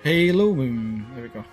Halo Boom. There we go.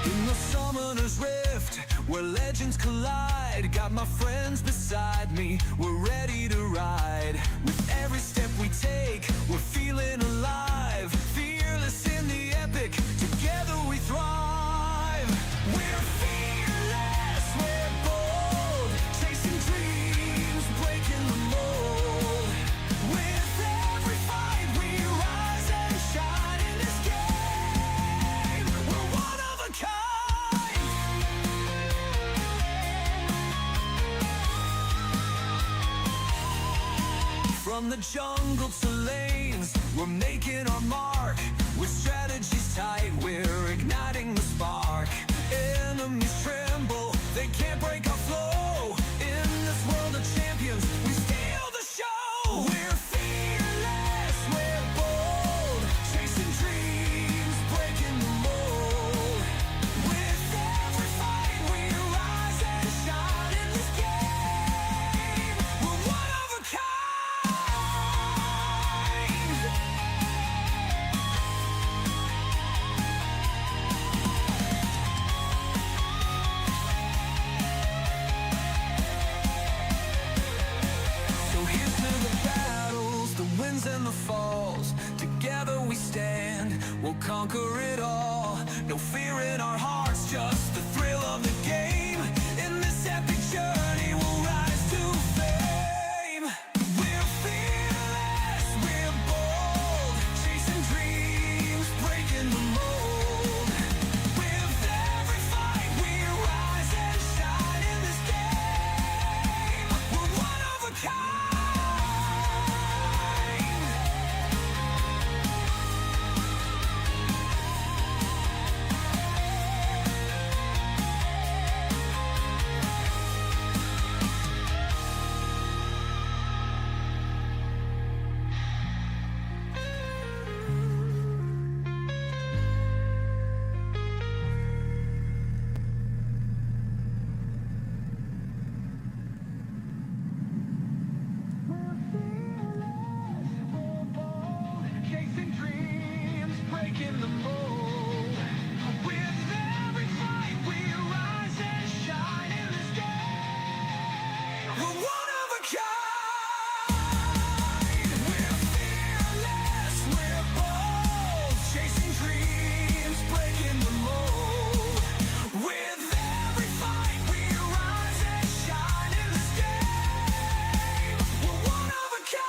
In the Summoner's Rift, where legends collide, got my friends beside me, we're ready to ride. With every step we take, we're feeling alive, fearless in the epic, together we thrive. We're fearless, we're bold, chasing dreams, breaking the mold. With every fight we rise and shine in this game, we're one of a kind. From the jungle to lanes, we're making our mark. With strategies tight, we're igniting the spark. Enemies tremble, they can't break our flow. In this world of champions, we steal the show. We're fearless, we're bold, chasing dreams, breaking the mold. With every fight, we rise and shine in this game. We're one of a kind. So here's to the battles, the wins and the falls. Together we stand, we'll conquer it all. No fear in our hearts, just the thrill of the game. In this epic journey, we'll rise to fame. We're fearless, we're bold, chasing dreams, breaking the mold. With every fight, we rise and shine in this game. We're one of a kind. Chasing dreams, breaking the mold. With every fight, we rise and shine in this game. We're one of a kind. We're fearless, we're bold, chasing dreams, breaking the mold. With every fight, we rise and shine in this game. We're one of a kind.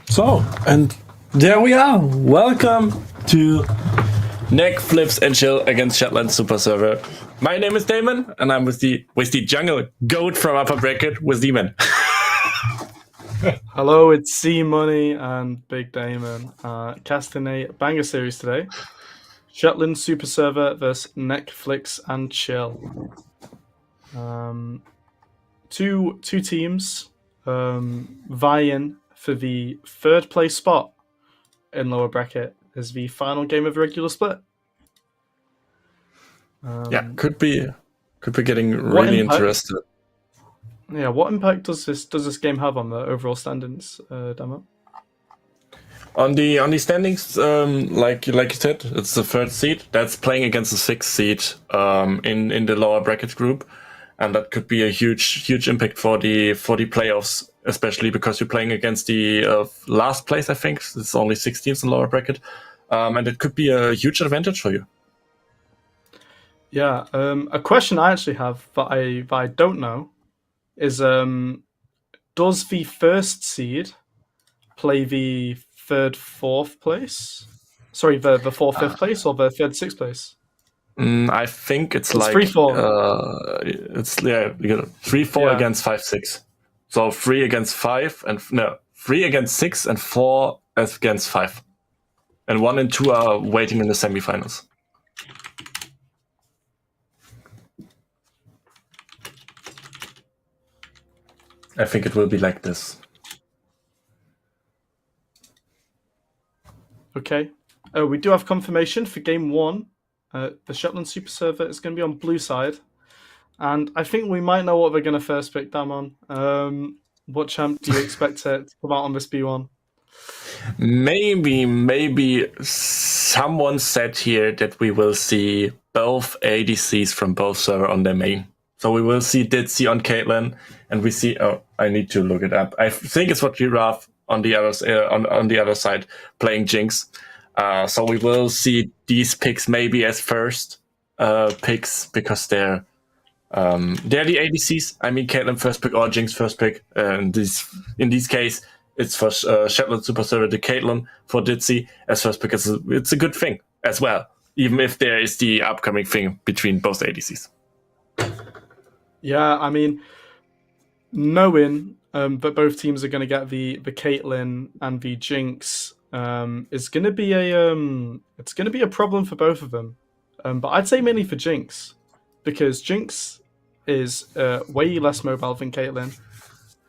So, and there we are. Welcome to Neck flips and chill against Shetland Super Server. My name is Damon, and I'm with the jungle goat from Upper Bracket with Demon. Hello, it's C Money and Big Damon. Casting a banger series today. Shetland Super Server versus Netflix and Chill. Two teams vying for the third place spot in lower bracket as the final game of the regular split. Yeah, could be getting really interested. Yeah, what impact does this game have on the overall standings, Damo? On the standings, like you said, it's the third seed that's playing against the sixth seed in the lower bracket group, and that could be a huge impact for the playoffs, especially because you're playing against the last place. I think it's only 6 teams in lower bracket, and it could be a huge advantage for you. Yeah, a question I actually have that I don't know is does the first seed play the third, fourth place? Sorry, the fourth, fifth place, or the third, sixth place? I think it's like 3-4. It's 3-4 against 5-6. So 3 against 5 and 3 against 6 and 4 against 5. and 1 and 2 are waiting in the semifinals. I think it will be like this. Okay. We do have confirmation for game 1. The Shetland Super Server is going to be on blue side. And I think we might know what we're going to first pick, Damon. What champ do you expect to come out on this B1? Maybe someone said here that we will see both ADCs from both server on their main. So we will see Ditzy on Caitlyn, and we see. Oh, I need to look it up. I think it's what Giraffe on the other side playing Jinx. So we will see these picks maybe as first picks because they're the ADCs. I mean, Caitlyn first pick or Jinx first pick. In this case, it's for Shetland Super Server to Caitlyn for Ditzy as first pick. It's a good thing as well, even if there is the upcoming thing between both ADCs. Yeah, I mean, knowing that both teams are going to get the Caitlyn and the Jinx is going to be a problem for both of them. But I'd say mainly for Jinx, because Jinx is way less mobile than Caitlyn,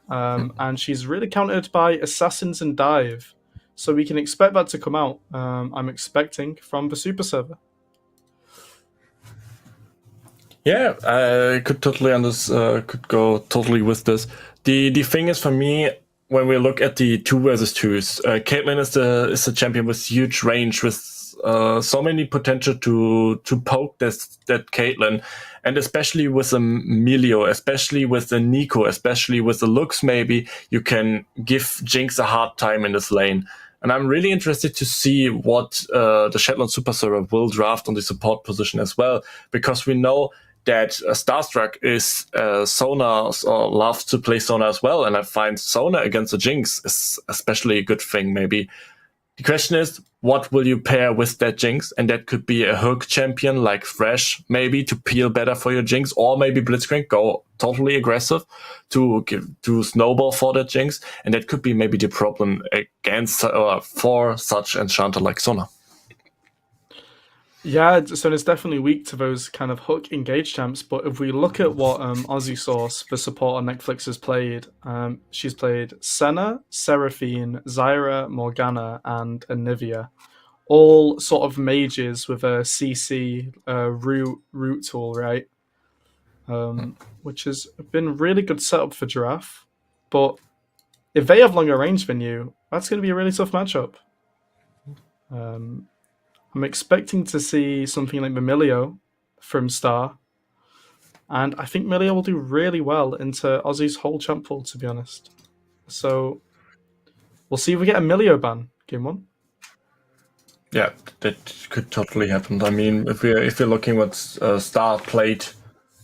and she's really countered by assassins and dive. So we can expect that to come out. I'm expecting from the Super Server. Yeah, I could totally could go totally with this. The thing is for me, when we look at the 2 versus 2s, Caitlyn is the champion with huge range, with so many potential to poke that Caitlyn, and especially with the Melio, especially with the Nico, especially with the looks, maybe you can give Jinx a hard time in this lane. And I'm really interested to see what the Shetland Super Server will draft on the support position as well, because we know that Starstruck is Sona, or loves to play Sona as well, and I find Sona against the Jinx is especially a good thing, maybe. The question is, what will you pair with that Jinx? And that could be a hook champion like Thresh, maybe, to peel better for your Jinx, or maybe Blitzcrank, go totally aggressive to snowball for that Jinx, and that could be maybe the problem against for such enchanter like Sona. Yeah, so it's definitely weak to those kind of hook engage champs. But if we look at what Aussie Source, the support on Netflix, has played, she's played Senna, Seraphine, Zyra, Morgana, and Anivia. All sort of mages with a CC root tool, right? Which has been really good setup for Giraffe. But if they have longer range than you, that's going to be a really tough matchup. I'm expecting to see something like Melio from Star. And I think Melio will do really well into Aussie's whole champ pool, to be honest. So we'll see if we get a Melio ban game 1. Yeah, that could totally happen. I mean, if we're looking what Star played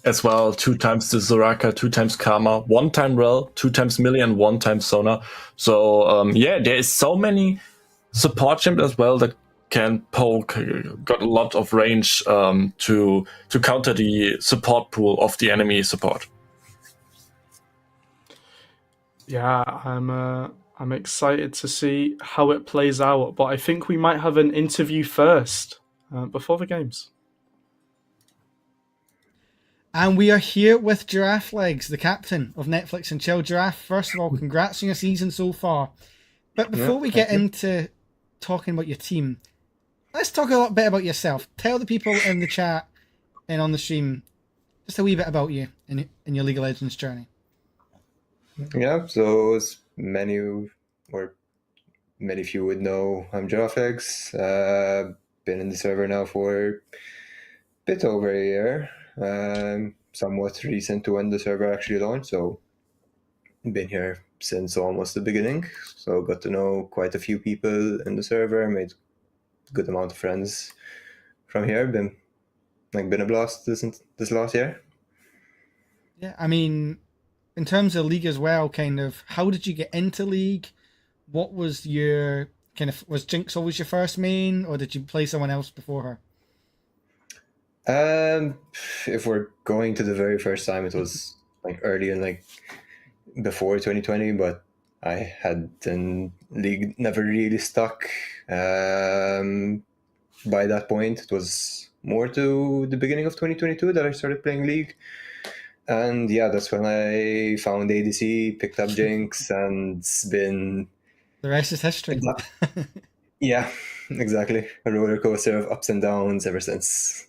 as well, 2 times the Soraka, 2 times Karma, 1 time Rel, 2 times Millie, and 1 time Sona. So yeah, there is so many support champs as well that can poke, got a lot of range to counter the support pool of the enemy support. Yeah, I'm excited to see how it plays out, but I think we might have an interview first before the games. And we are here with Giraffe Legs, the captain of Netflix and Chill. Giraffe, first of all, congrats on your season so far. But before we get into talking about your team, let's talk a little bit about yourself. Tell the people in the chat and on the stream just a wee bit about you and your League of Legends journey. Yeah, so as many few would know, I'm Giraffe. Been in the server now for a bit over a year. Somewhat recent to when the server actually launched, so been here since almost the beginning. So got to know quite a few people in the server, made a good amount of friends from here. Been a blast this last year. Yeah, I mean, in terms of League as well, kind of, how did you get into League? What was your was Jinx always your first main, or did you play someone else before her? If we're going to the very first time, it was early in before 2020, but I had in league never really stuck. By that point, it was more to the beginning of 2022 that I started playing league. And yeah, that's when I found ADC, picked up Jinx, and it's been, The rest is history. yeah, exactly, a roller coaster of ups and downs ever since.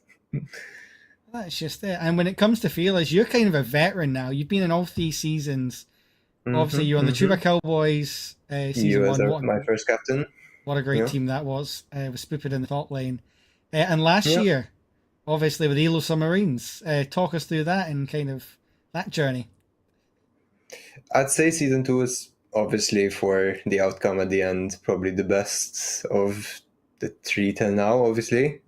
That's just it. And when it comes to feelers, you're kind of a veteran now. You've been in all 3 seasons. Obviously, you're on the Tuba Cowboys season You as one. my first captain. What a great Yeah. team that was. With Spooped in the top lane. And last Yeah. year, obviously, with Elo Submarines. Talk us through that and kind of that journey. I'd say season 2 is obviously, for the outcome at the end, probably the best of the 3 till now, obviously.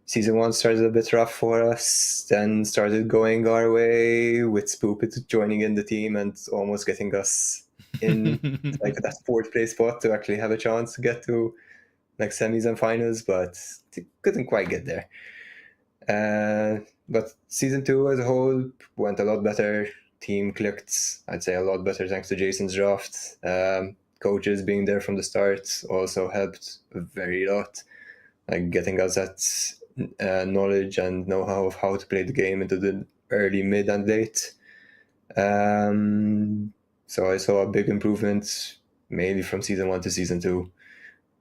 Season 1 started a bit rough for us, then started going our way with Spoopit joining in the team and almost getting us in like that 4th place spot to actually have a chance to get to like semis and finals, but couldn't quite get there. But season 2 as a whole went a lot better. Team clicked, I'd say, a lot better thanks to Jason's draft. Coaches being there from the start also helped a very lot, like getting us that knowledge and know-how of how to play the game into the early, mid, and late. So I saw a big improvement, mainly from season 1 to season 2.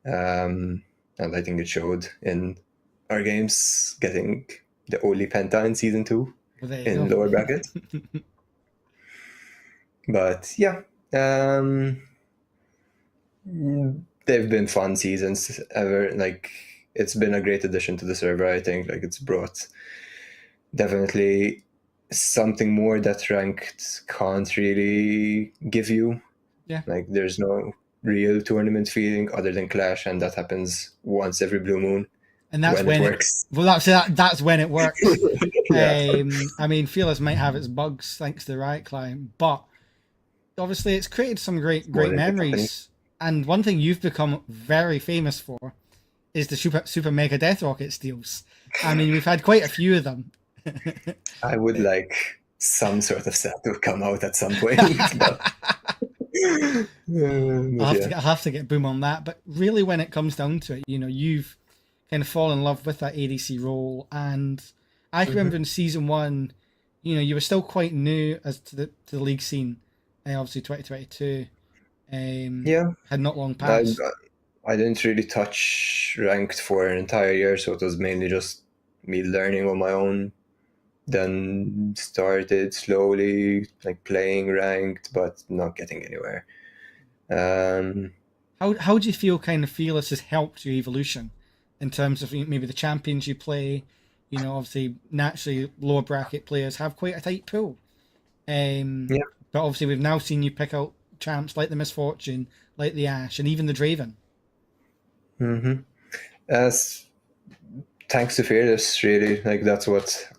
And I think it showed in our games, getting the only penta in season 2 in lower bracket. But yeah, they've been fun seasons ever. Like, it's been a great addition to the server, I think. Like, it's brought definitely something more that ranked can't really give you. Yeah. Like, there's no real tournament feeling other than Clash, and that happens once every blue moon. And that's when it works. That's when it works. Yeah. I mean, Fearless might have its bugs thanks to the Riot client, but obviously it's created some great memories. And one thing you've become very famous for is the super mega death rocket steals. I mean, we've had quite a few of them. I would like some sort of set to come out at some point. But, I'll have to get boom on that. But really, when it comes down to it, you know, you've kind of fallen in love with that ADC role. And I can remember in season 1, you know, you were still quite new as to the league scene. Obviously 2022. Had not long passed. I didn't really touch ranked for an entire year, so it was mainly just me learning on my own. Then started slowly like playing ranked, but not getting anywhere. How do you feel kind of Fearless has helped your evolution in terms of maybe the champions you play? You know, obviously naturally lower bracket players have quite a tight pool. Yeah. But obviously we've now seen you pick out champs like the Misfortune, like the Ashe, and even the Draven. As thanks to Fearless, really, like that's what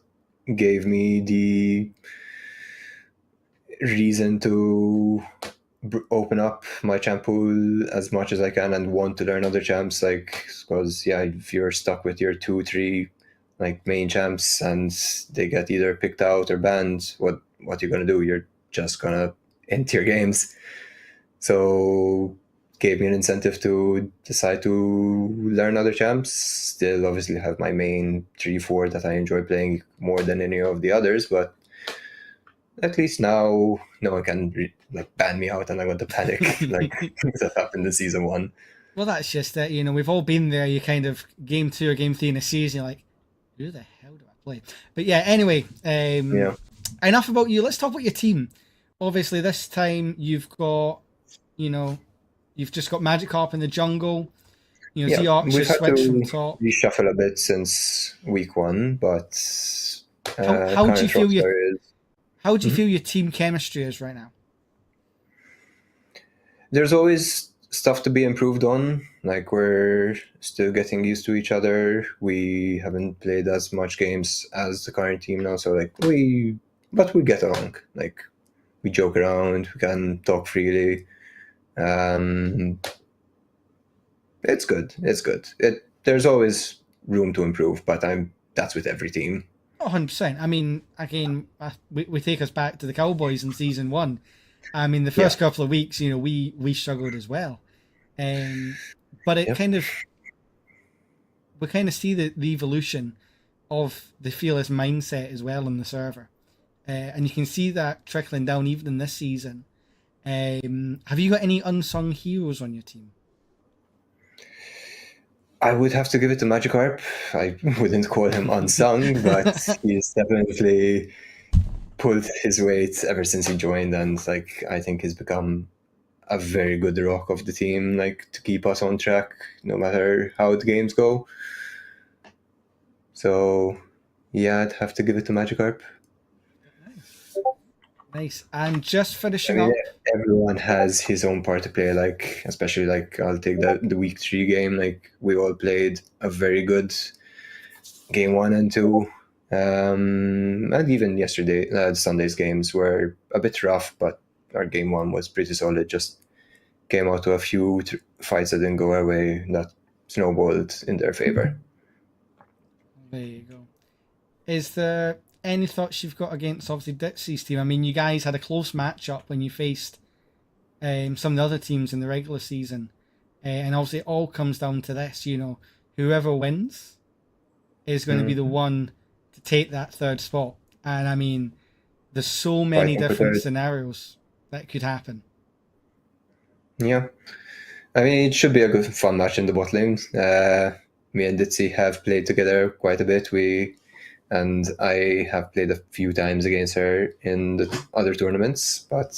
gave me the reason to open up my champ pool as much as I can and want to learn other champs. Like, because yeah, if you're stuck with your 2-3 like main champs and they get either picked out or banned, what you're gonna do? You're just gonna end your games. So gave me an incentive to decide to learn other champs. Still obviously have my main 3-4 that I enjoy playing more than any of the others, but at least now no one can like ban me out and I'm going to panic like that happened in season 1. Well, that's just it. You know, we've all been there. You kind of game 2 or game 3 in a season, you're like, who the hell do I play? But yeah, anyway, enough about you. Let's talk about your team. Obviously, this time you've got, you know, you've just got Magikarp in the jungle. You know, we've had switch to from top. reshuffle a bit since week 1, but how do you feel your team chemistry is right now? There's always stuff to be improved on. Like, we're still getting used to each other. We haven't played as much games as the current team now, so like we get along. Like, we joke around, we can talk freely. It's good. There's always room to improve, but that's with every team. 100%. I mean, again, we take us back to the Cowboys in season 1. I mean, the first couple of weeks, we struggled as well. But it we kind of see the evolution of the Fearless mindset as well in the server. And you can see that trickling down even in this season. Have you got any unsung heroes on your team? I would have to give it to Magikarp. I wouldn't call him unsung, but he's definitely pulled his weight ever since he joined, and I think he's become a very good rock of the team, to keep us on track no matter how the games go. So yeah, I'd have to give it to Magikarp. Nice. And just finishing up. Everyone has his own part to play, especially I'll take the week 3 game. We all played a very good game 1 and 2. And even yesterday, Sunday's games were a bit rough, but our game 1 was pretty solid. Just came out to a few fights that didn't go our way that snowballed in their favor. There you go. Is there any thoughts you've got against, obviously, Dixie's team? I mean, you guys had a close matchup when you faced some of the other teams in the regular season. And obviously it all comes down to this, whoever wins is going to be the one to take that third spot. And I mean, there's so many different scenarios that could happen. Yeah. I mean, it should be a good, fun match in the bot lane. Me and Ditzy have played together quite a bit. And I have played a few times against her in the other tournaments, but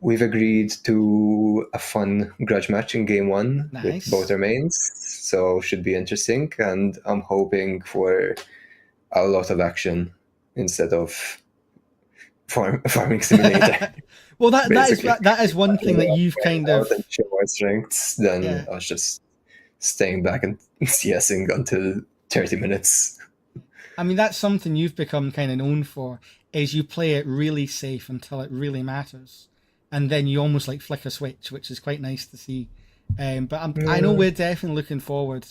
we've agreed to a fun grudge match in game 1 with both our mains. So should be interesting. And I'm hoping for a lot of action instead of farming simulator. Well, that is one thing that you've kind of show our strengths. Then I was just staying back and CSing until 30 minutes. I mean, that's something you've become kind of known for, is you play it really safe until it really matters. And then you almost flick a switch, which is quite nice to see. But I know we're definitely looking forward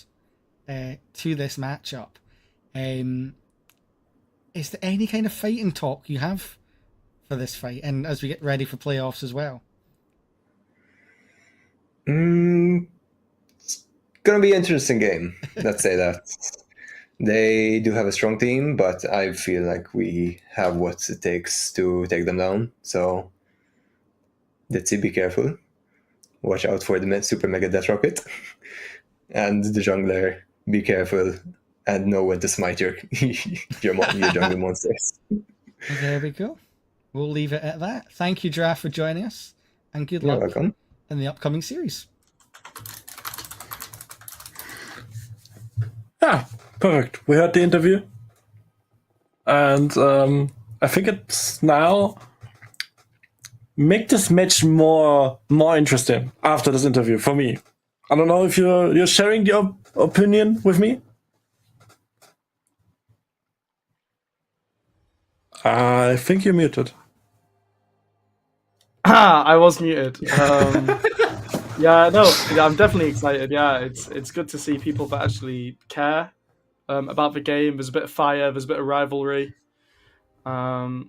to this matchup. Is there any kind of fighting talk you have for this fight, and as we get ready for playoffs as well? It's going to be an interesting game. Let's say that. They do have a strong team, but I feel like we have what it takes to take them down. So, let's see, be careful. Watch out for the Super Mega Death Rocket. And the jungler, be careful and know when to smite your jungle monsters. There we go. We'll leave it at that. Thank you, Giraffe, for joining us, and good luck in the upcoming series. Perfect. We heard the interview, and I think it's now make this match more interesting after this interview for me. I don't know if you're sharing the opinion with me. I think you're muted. I was muted. I'm definitely excited. Yeah, it's good to see people that actually care about the game. There's a bit of fire. There's a bit of rivalry. It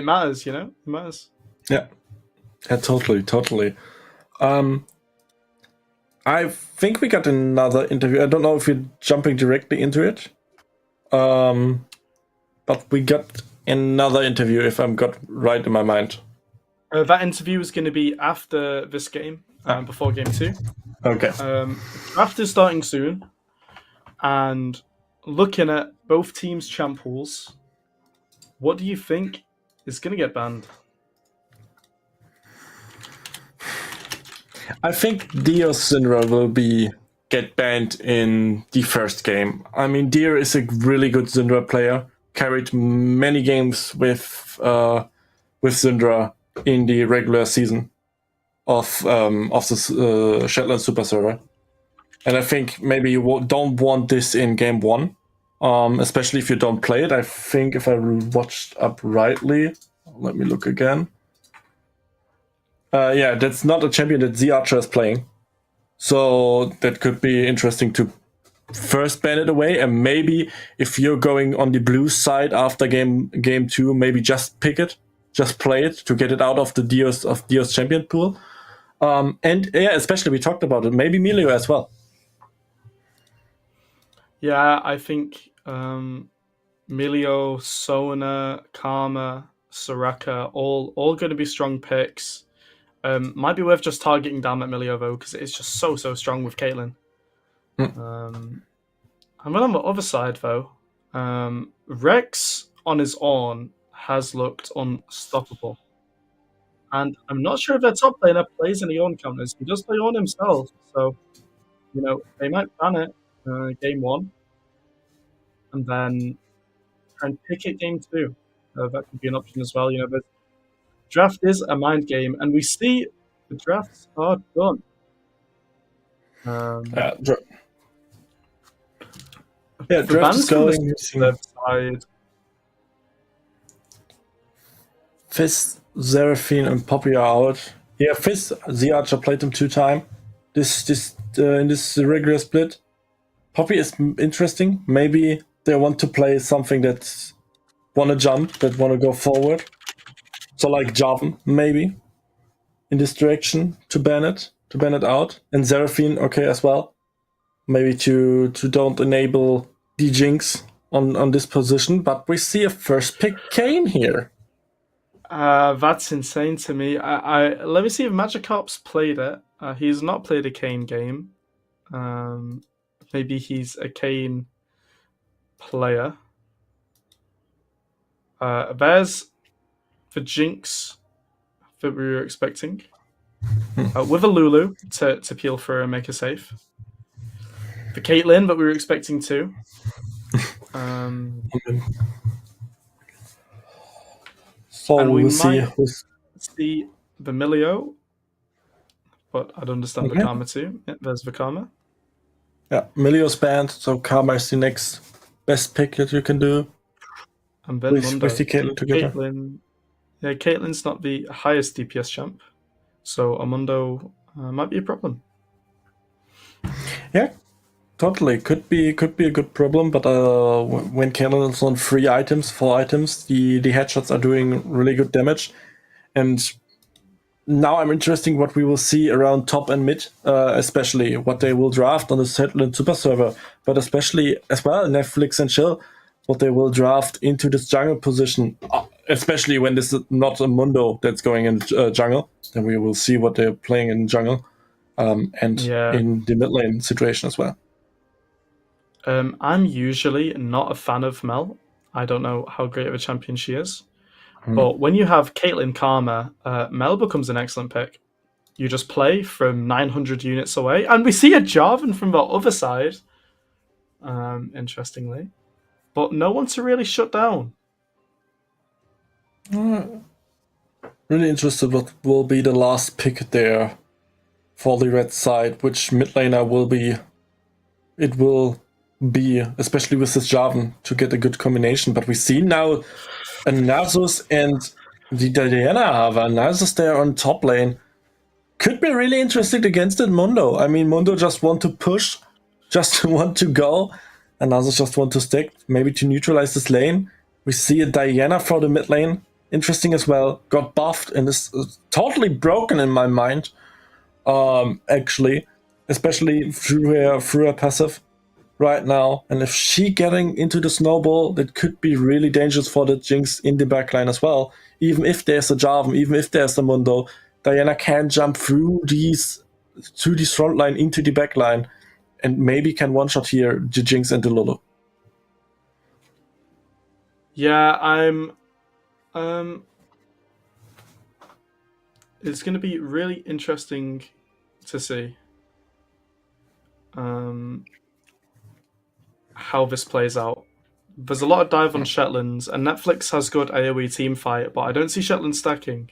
matters, It matters. Yeah, totally. I think we got another interview. I don't know if we're jumping directly into it. But we got another interview, if I'm got right in my mind. That interview is going to be after this game, before game 2. Okay. After starting soon, and looking at both teams' champ pools, what do you think is going to get banned? I think Dio's Syndra will get banned in the first game. I mean, Dio is a really good Syndra player. Carried many games with Syndra in the regular season of the Shetland Super Server. And I think maybe you don't want this in game 1, especially if you don't play it. I think if I watched up rightly, let me look again. That's not a champion that Z Archer is playing. So that could be interesting to first ban it away, and maybe if you're going on the blue side after game 2, maybe just pick it just play it to get it out of the Dios champion pool. And yeah, especially we talked about it. Maybe Milio as well. Yeah, I think Milio, Sona, Karma, Soraka, all going to be strong picks. Might be worth just targeting down at Milio though, because it's just so strong with Caitlyn. And then on the other side though, Rex on his own has looked unstoppable. And I'm not sure if their top laner plays any own counters. He does play on himself, so they might ban it game 1, and then try and pick it game 2. That could be an option as well. But draft is a mind game, and we see the drafts are done. Yeah, draft is going. Side. Fizz, Seraphine, and Poppy are out. Yeah, Fizz, the Archer played him 2 times. In this regular split. Poppy is interesting. Maybe they want to play something that want to jump, that want to go forward. So like Jarvan, maybe in this direction to ban it out. And Seraphine, okay as well. Maybe to don't enable the Jinx on this position. But we see a first pick Kayn here. That's insane to me. I let me see if Magikarp's played it. He's not played a Kayn game. Maybe he's a Kayn player. There's the Jinx that we were expecting. With a Lulu to peel through and make her safe. The Caitlyn that we were expecting too. So and we will see. See the Milio, but I'd understand the Karma too. Yeah, there's the Karma. Yeah, Milio's banned, so Karma is the next best pick that you can do. And then with the Caitlyn together. Caitlyn's not the highest DPS champ, so Amundo might be a problem. Yeah, totally. Could be a good problem, but when Caitlyn is on 4 items, the headshots are doing really good damage. And now I'm interested what we will see around top and mid, especially what they will draft on the Settle and Super server, but especially as well Netflix and Chill, what they will draft into this jungle position, especially when this is not a Mundo that's going in jungle. Then we will see what they're playing in jungle and in the mid lane situation as well. I'm usually not a fan of Mel. I don't know how great of a champion she is. But when you have Caitlyn Karma, Mel becomes an excellent pick. You just play from 900 units away. And we see a Jarvan from the other side, interestingly. But no one to really shut down. Really interested what will be the last pick there for the red side, which mid laner will be. It will be, especially with this Jarvan, to get a good combination. But we see now a Nasus and the Diana have a Nasus there on top lane. Could be really interesting against it Mundo. I mean, Mundo just want to push, just want to go, and Nasus just want to stick, maybe to neutralize this lane. We see a Diana for the mid lane. Interesting as well. Got buffed and is totally broken in my mind. Actually, especially through her passive right now, and if she getting into the snowball, that could be really dangerous for the Jinx in the backline as well. Even if there's a Jarvan, even if there's a Mundo, Diana can jump through these front line into the backline, and maybe can one-shot here the Jinx and the Lulu. Yeah, I'm. It's going to be really interesting to see. How this plays out. There's a lot of dive on Shetlands, and Netflix has good AoE team fight, but I don't see Shetland stacking.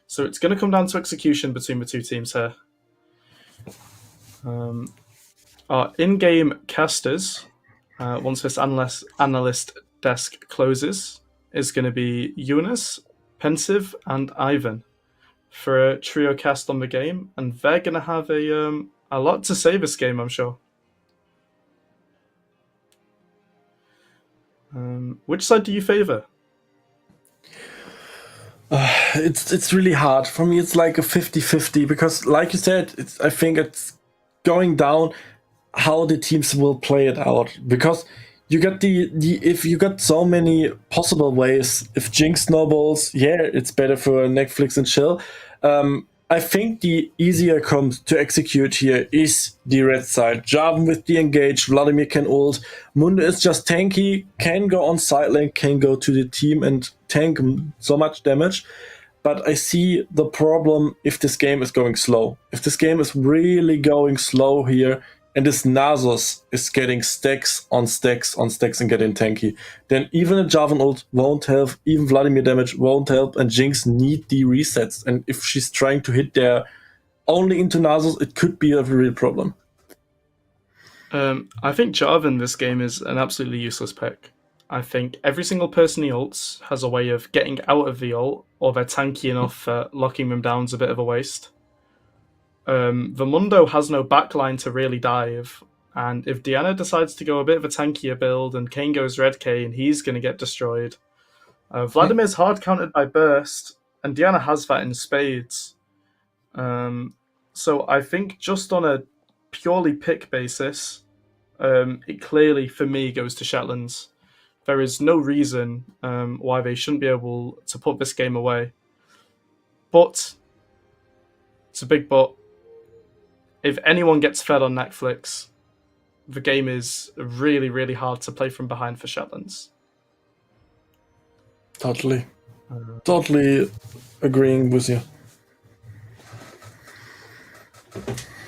So it's going to come down to execution between the two teams here. Our in-game casters, once this analyst desk closes, is going to be Eunice, Pensive, and Ivan for a trio cast on the game, and they're going to have a lot to say this game, I'm sure. Which side do you favor? It's really hard for me. It's like a 50-50 because, like you said, I think it's going down how the teams will play it out, because you got the if you got so many possible ways. If Jinx snowballs, yeah, it's better for Netflix and chill. I think the easier comes to execute here is the red side. Jarvan with the engage, Vladimir can ult. Mundo is just tanky, can go on side lane, can go to the team and tank so much damage. But I see the problem if this game is going slow. If this game is really going slow here, and this Nasus is getting stacks on stacks on stacks and getting tanky, then even a Jarvan ult won't help, even Vladimir damage won't help, and Jinx need the resets. And if she's trying to hit there only into Nasus, it could be a real problem. I think Jarvan this game is an absolutely useless pick. I think every single person he ults has a way of getting out of the ult, or they're tanky enough that locking them down is a bit of a waste. The Mundo has no backline to really dive, and if Diana decides to go a bit of a tankier build and Kayn goes red Kayn, he's going to get destroyed. Vladimir's hard countered by burst, and Diana has that in spades. So I think just on a purely pick basis, it clearly, for me, goes to Shetlands. There is no reason why they shouldn't be able to put this game away. But, it's a big but, if anyone gets fed on Netflix, the game is really, really hard to play from behind for Shetlands. Totally agreeing with you.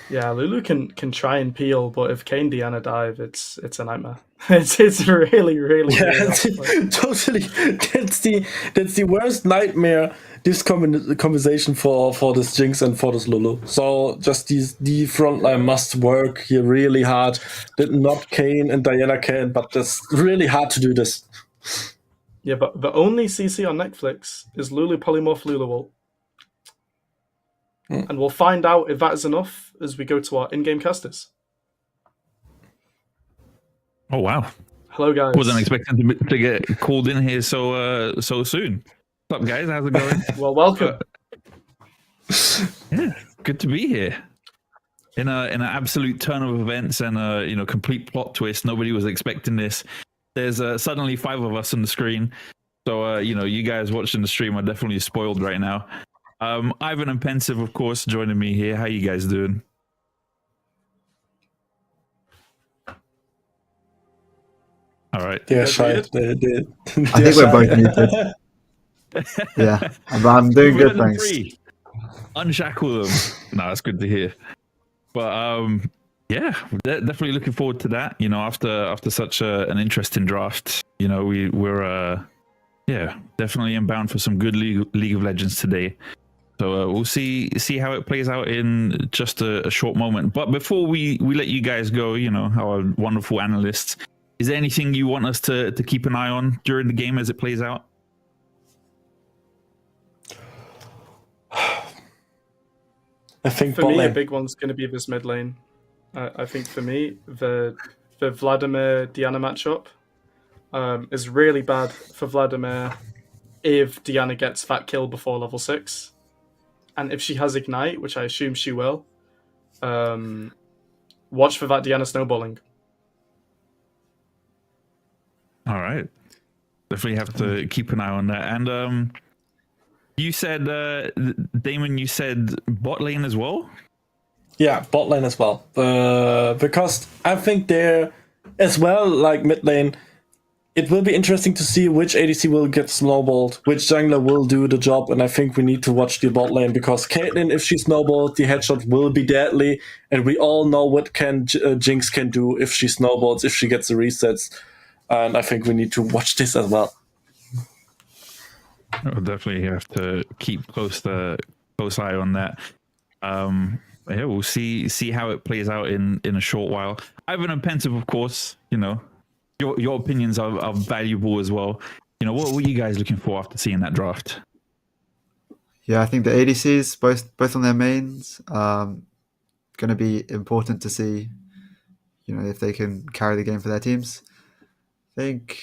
Yeah, Lulu can try and peel, but if Kayn Diana dive, it's a nightmare. It's really, really, Yeah, really hard to play. totally. That's the worst nightmare. This conversation for this Jinx and for this Lulu. So just the frontline must work here really hard. That not Kayn and Diana can, but that's really hard to do this. Yeah, but the only CC on Netflix is Lulu Polymorph Lulu ult. And we'll find out if that is enough as we go to our in-game casters. Oh wow! Hello, guys. Wasn't expecting to get called in here so soon. What's up, guys? How's it going? Well, welcome. Yeah, good to be here. In an absolute turn of events and a complete plot twist. Nobody was expecting this. There's suddenly 5 of us on the screen. So you guys watching the stream are definitely spoiled right now. Ivan and Pensive, of course, joining me here. How you guys doing? All right. Yeah, shy. I think we're both muted. Yeah, I'm doing good, thanks. Unshackle them. No, that's good to hear. But yeah, definitely looking forward to that. After such an interesting draft, we're definitely inbound for some good League of Legends today. So we'll see how it plays out in just a short moment. But before we let you guys go, our wonderful analysts, is there anything you want us to keep an eye on during the game as it plays out? I think for me, a big one's going to be this mid lane. I think for me, the Vladimir Diana matchup is really bad for Vladimir if Diana gets that kill before level 6. And if she has Ignite, which I assume she will, watch for that Diana snowballing. All right. Definitely have to keep an eye on that. And you said, Damon, you said bot lane as well? Yeah, bot lane as well. Because I think they're, as well, like mid lane, it will be interesting to see which ADC will get snowballed, which jungler will do the job, and I think we need to watch the bot lane, because Caitlyn, if she snowballs, the headshot will be deadly, and we all know what Jinx can do if she snowballs, if she gets the resets, and I think we need to watch this as well. We'll definitely have to keep close eye on that. Yeah, we'll see how it plays out in a short while. Ivan and Pensive, of course, your opinions are valuable as well. What were you guys looking for after seeing that draft? Yeah, I think the ADCs, both on their mains, going to be important to see, if they can carry the game for their teams. I think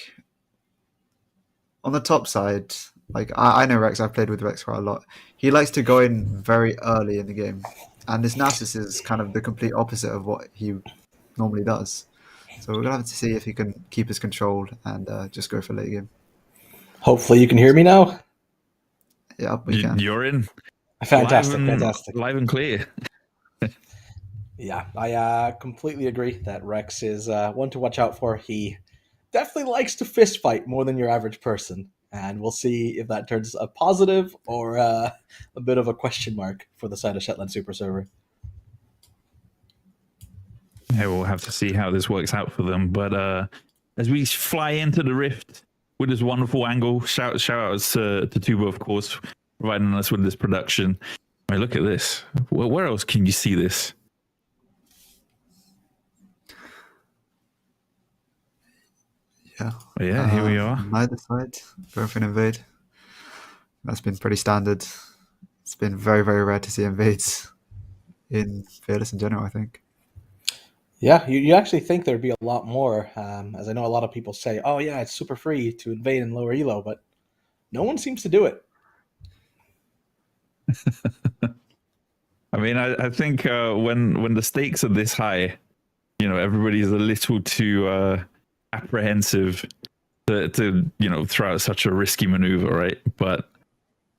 on the top side, Like I know Rex. I've played with Rex quite a lot. He likes to go in very early in the game, and this Nasus is kind of the complete opposite of what he normally does. So we're gonna have to see if he can keep his control and just go for late game. Hopefully you can hear me now. Yeah, we can. You're in. Fantastic, fantastic. Live and clear. Yeah, I completely agree that Rex is one to watch out for. He definitely likes to fist fight more than your average person, and we'll see if that turns a positive or a bit of a question mark for the side of Shetland Super Server. Yeah, we'll have to see how this works out for them. But as we fly into the rift with this wonderful angle, shout outs to Tuba, of course, providing us with this production. I mean, look at this. Where else can you see this? Yeah. But yeah, here we are. Neither side, going for an invade. That's been pretty standard. It's been very, very rare to see invades in Fearless in general, I think. Yeah, you actually think there'd be a lot more, as I know a lot of people say, oh yeah, it's super free to invade in lower elo, but no one seems to do it. I mean, I think when the stakes are this high, everybody's a little too apprehensive to throw out such a risky maneuver, right? But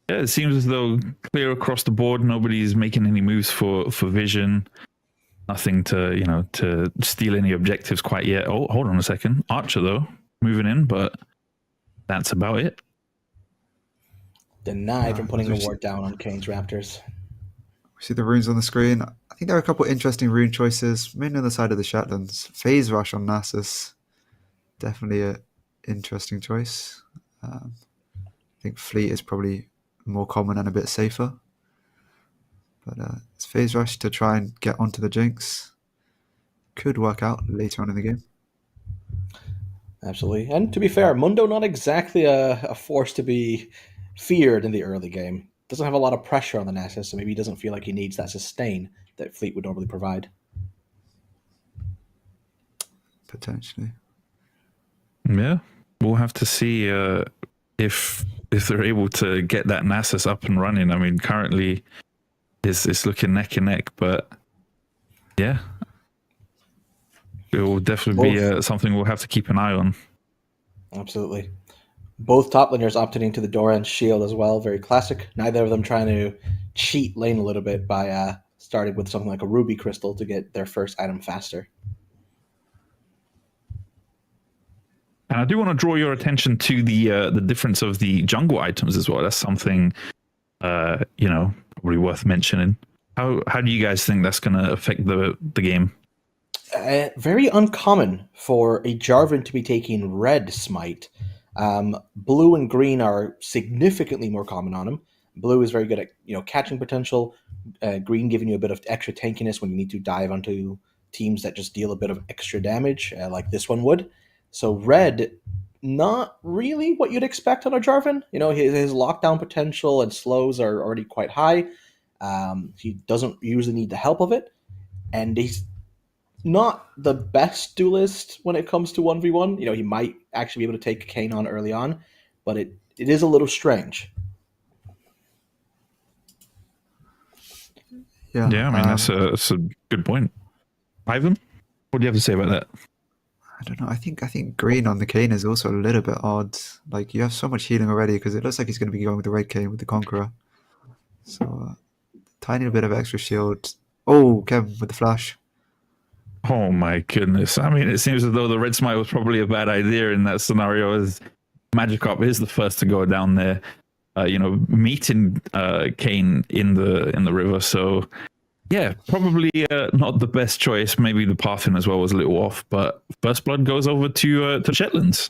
yeah, it seems as though clear across the board, nobody's making any moves for vision. Nothing to steal any objectives quite yet. Oh, hold on a second. Archer though moving in, but that's about it. Denied from putting a ward down on Kane's Raptors. We see the runes on the screen. I think there are a couple interesting rune choices, mainly on the side of the Shetlands. Phase Rush on Nasus, definitely an interesting choice. I think Fleet is probably more common and a bit safer. But it's Phase Rush to try and get onto the Jinx. Could work out later on in the game. Absolutely. And to be fair, Mundo not exactly a force to be feared in the early game. Doesn't have a lot of pressure on the Nasus, so maybe he doesn't feel like he needs that sustain that Fleet would normally provide. Potentially. Yeah, we'll have to see if they're able to get that Nasus up and running. I mean, currently it's looking neck and neck, but yeah, it will definitely be something we'll have to keep an eye on. Absolutely. Both top laners opting into the Doran shield as well. Very classic. Neither of them trying to cheat lane a little bit by starting with something like a ruby crystal to get their first item faster. And I do want to draw your attention to the difference of the jungle items as well. That's something probably worth mentioning. How do you guys think that's going to affect the game? Very uncommon for a Jarvan to be taking red smite. Blue and green are significantly more common on him. Blue is very good at catching potential. Green giving you a bit of extra tankiness when you need to dive onto teams that just deal a bit of extra damage, like this one would. So red, not really what you'd expect on a Jarvan. His lockdown potential and slows are already quite high. He doesn't usually need the help of it, and he's not the best duelist when it comes to 1v1. He might actually be able to take Kane on early on, but it is a little strange. Yeah, I mean, that's a good point. Ivan, what do you have to say about that? I don't know. I think green on the Kane is also a little bit odd. Like, you have so much healing already because it looks like he's going to be going with the red Kane with the Conqueror. So, tiny bit of extra shield. Oh, Kevin with the flash. Oh my goodness. I mean, it seems as though the red smite was probably a bad idea in that scenario, as Magikarp is the first to go down there, meeting Kane in the river. So yeah, probably not the best choice. Maybe the pathing as well was a little off, but First Blood goes over to Shetlands.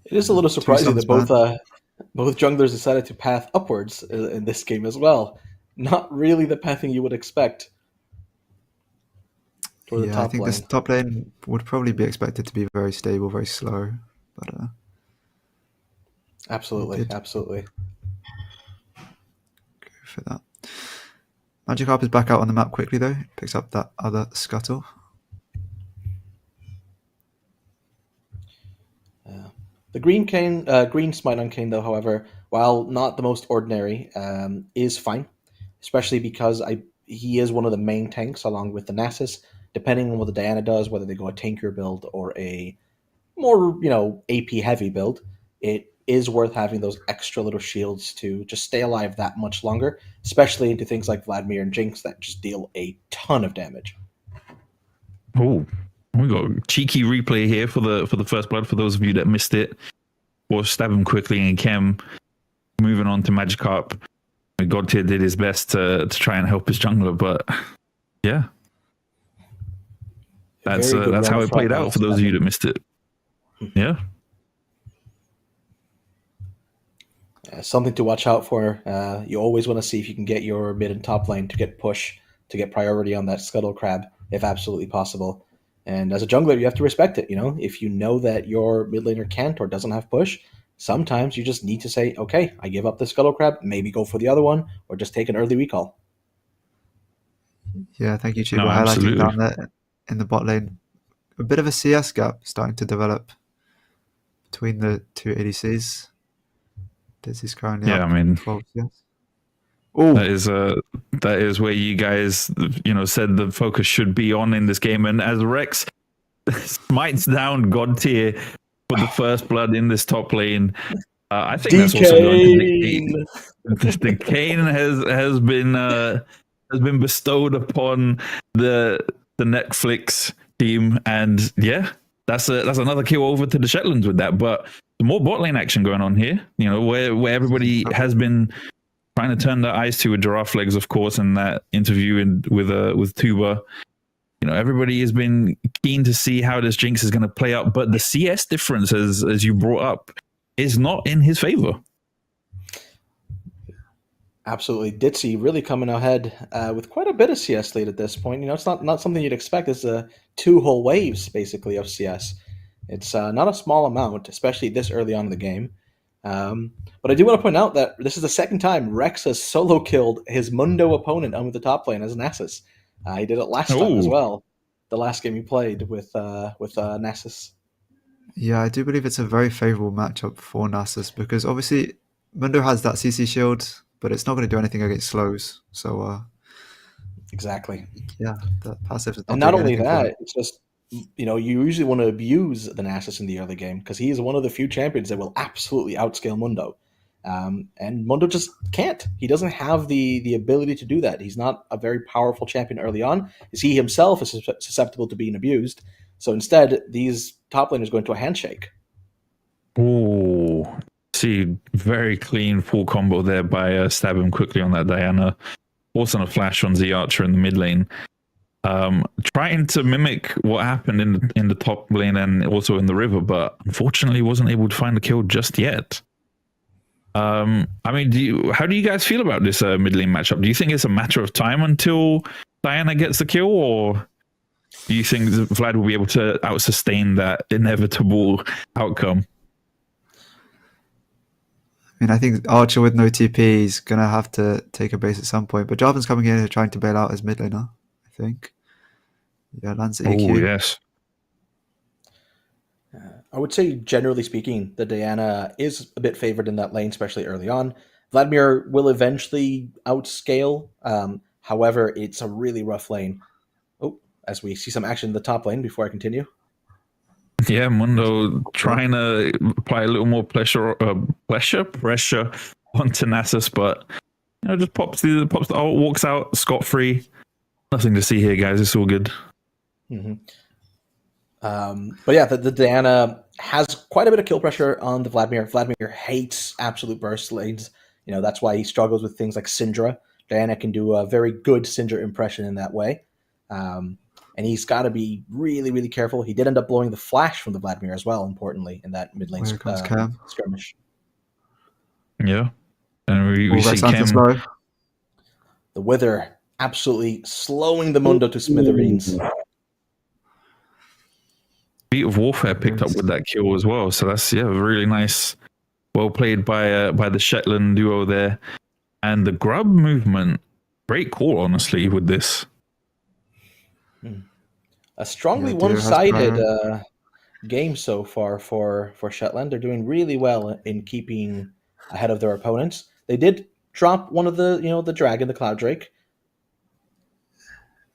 It is a little surprising that both junglers decided to path upwards in this game as well. Not really the pathing you would expect. Yeah, I think this top lane would probably be expected to be very stable, very slow. But absolutely. Go for that. Magikarp is back out on the map quickly though. Picks up that other scuttle. The green Smite on Kane, though, however, while not the most ordinary, is fine, especially because he is one of the main tanks along with the Nasus. Depending on what the Diana does, whether they go a tankier build or a more AP heavy build, it is worth having those extra little shields to just stay alive that much longer, especially into things like Vladimir and Jinx that just deal a ton of damage. Oh, we got a cheeky replay here for the first blood for those of you that missed it. Or stab him quickly and Chem moving on to Magikarp. Godtier did his best to try and help his jungler, but yeah. That's how it played out for those of you that missed it. Yeah. Something to watch out for. You always want to see if you can get your mid and top lane to get push, to get priority on that Scuttle Crab, if absolutely possible. And as a jungler, you have to respect it. If you know that your mid laner can't or doesn't have push, sometimes you just need to say, okay, I give up the Scuttle Crab, maybe go for the other one, or just take an early recall. Yeah, thank you, Chico, for highlighting down there in the bot lane. A bit of a CS gap starting to develop between the two ADCs. Dizzy's currently up 12 CS. That is where you guys, said the focus should be on in this game. And as Rex smites down God-tier for the first blood in this top lane, I think that's also going to indicate the Kane has been bestowed upon the Netflix team, and yeah, that's another kill over to the Shetlands with that. But some more bot lane action going on here, where everybody has been trying to turn their eyes to with Giraffe Legs, of course, and that interview with Tuba. Everybody has been keen to see how this Jinx is going to play out, but the CS difference, as you brought up, is not in his favor. Absolutely. Ditzy really coming ahead with quite a bit of CS lead at this point. It's not something you'd expect. It's 2 whole waves, basically, of CS. It's not a small amount, especially this early on in the game. But I do want to point out that this is the second time Rex has solo killed his Mundo opponent on the top lane as Nasus. He did it last time as well. The last game he played with Nasus. Yeah, I do believe it's a very favorable matchup for Nasus because obviously Mundo has that CC shield, but it's not going to do anything against slows. So exactly. Yeah, that passive is not. And not only that, it's just you usually want to abuse the Nasus in the early game because he is one of the few champions that will absolutely outscale Mundo. And Mundo just can't. He doesn't have the ability to do that. He's not a very powerful champion early on, as he himself is susceptible to being abused. So instead, these top laners go into a handshake. Ooh. See, very clean full combo there by stab him quickly on that Diana. Also on a flash on Z Archer in the mid lane. Trying to mimic what happened in the top lane and also in the river, but unfortunately wasn't able to find the kill just yet. How do you guys feel about this mid lane matchup? Do you think it's a matter of time until Diana gets the kill, or do you think Vlad will be able to out-sustain that inevitable outcome? I think Archer with no TP is going to have to take a base at some point, but Jarvan's coming in and trying to bail out his mid laner, I think. Yeah, lands at EQ. Oh, yes. I would say, generally speaking, the Diana is a bit favored in that lane, especially early on. Vladimir will eventually outscale. However, it's a really rough lane. Oh, as we see some action in the top lane before I continue. Yeah, Mundo trying to apply a little more pressure onto Nasus, but just pops the ult, walks out scot-free. Nothing to see here, guys. It's all good. Mm-hmm. But yeah, the Diana has quite a bit of kill pressure on the Vladimir. Vladimir hates absolute burst lanes. That's why he struggles with things like Syndra. Diana can do a very good Syndra impression in that way. And he's got to be really, really careful. He did end up blowing the flash from the Vladimir as well, importantly, in that mid lane skirmish. Yeah. And we see Chem. The Wither absolutely slowing the Mundo to smithereens. Beat of Warfare picked up with that kill as well. So that's really nice. Well played by the Shetland duo there. And the grub movement, great call, honestly, with this. A strongly one-sided game so far for Shetland. They're doing really well in keeping ahead of their opponents. They did drop one of the dragon, the Cloud Drake.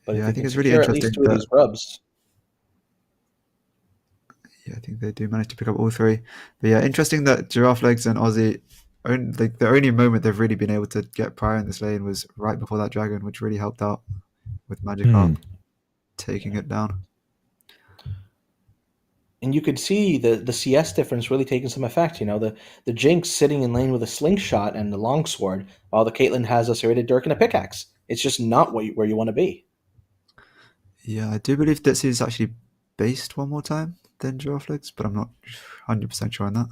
But Yeah, if I they think can it's really secure at least interesting two of that these grubs. yeah, I think they do manage to pick up all three. But yeah, interesting that Giraffe Legs and Aussie, like the only moment they've really been able to get prior in this lane was right before that dragon, which really helped out with Magikarp taking it down. And you could see the CS difference really taking some effect. The Jinx sitting in lane with a slingshot and the longsword, while the Caitlyn has a serrated dirk and a pickaxe. It's just not where you want to be. Yeah, I do believe Ditzy is actually based one more time than Giraffe Legs, but I'm not 100% sure on that.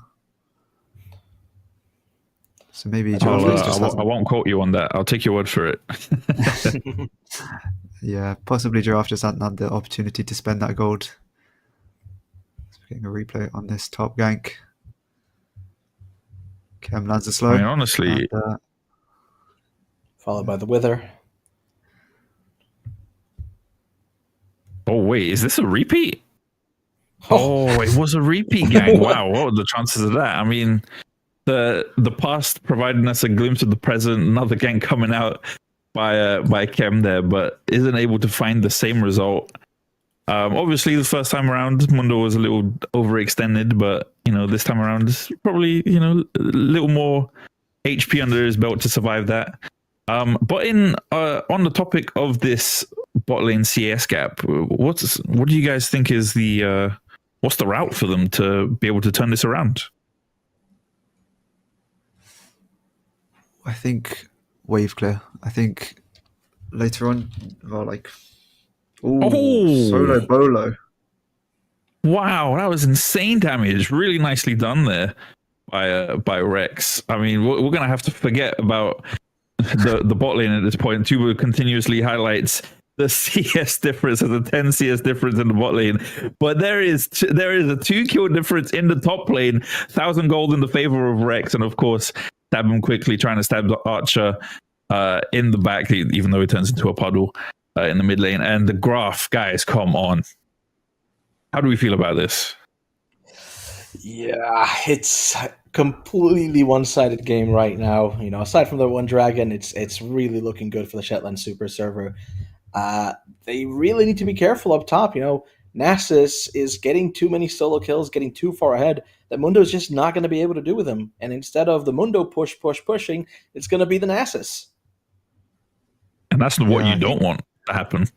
So maybe Giraffe Legs just I won't quote you on that. I'll take your word for it. Yeah, possibly Giraffe just hadn't had the opportunity to spend that gold. So we're getting a replay on this top gank. Chem lands a slow. I mean, honestly, and, Followed by the Wither. oh wait, is this a repeat? Oh, it was a repeat gang. Wow, what were the chances of that? I mean, the past providing us a glimpse of the present, another gang coming out by Chem there, but isn't able to find the same result. Obviously, the first time around, Mundo was a little overextended, but this time around, is probably a little more HP under his belt to survive that. But on the topic of this bot lane CS gap, what do you guys think is what's the route for them to be able to turn this around? I think wave clear. I think later on, solo bolo. Wow, that was insane damage. Really nicely done there by Rex. I mean, we're gonna have to forget about the bot lane at this point. Tuba continuously highlights the CS difference and the 10 CS difference in the bot lane, but there is a 2 kill difference in the top lane. 1,000 gold in the favor of Rex, and of course stab him quickly, trying to stab the Archer in the back, even though it turns into a puddle in the mid lane. And the graph, guys, come on. How do we feel about this? Yeah, it's completely one-sided game right now. Aside from the one dragon, it's really looking good for the Shetland Super server. They really need to be careful up top. Nasus is getting too many solo kills, getting too far ahead that Mundo is just not going to be able to do with him. And instead of the Mundo pushing, it's going to be the Nasus. And that's what you don't want to happen.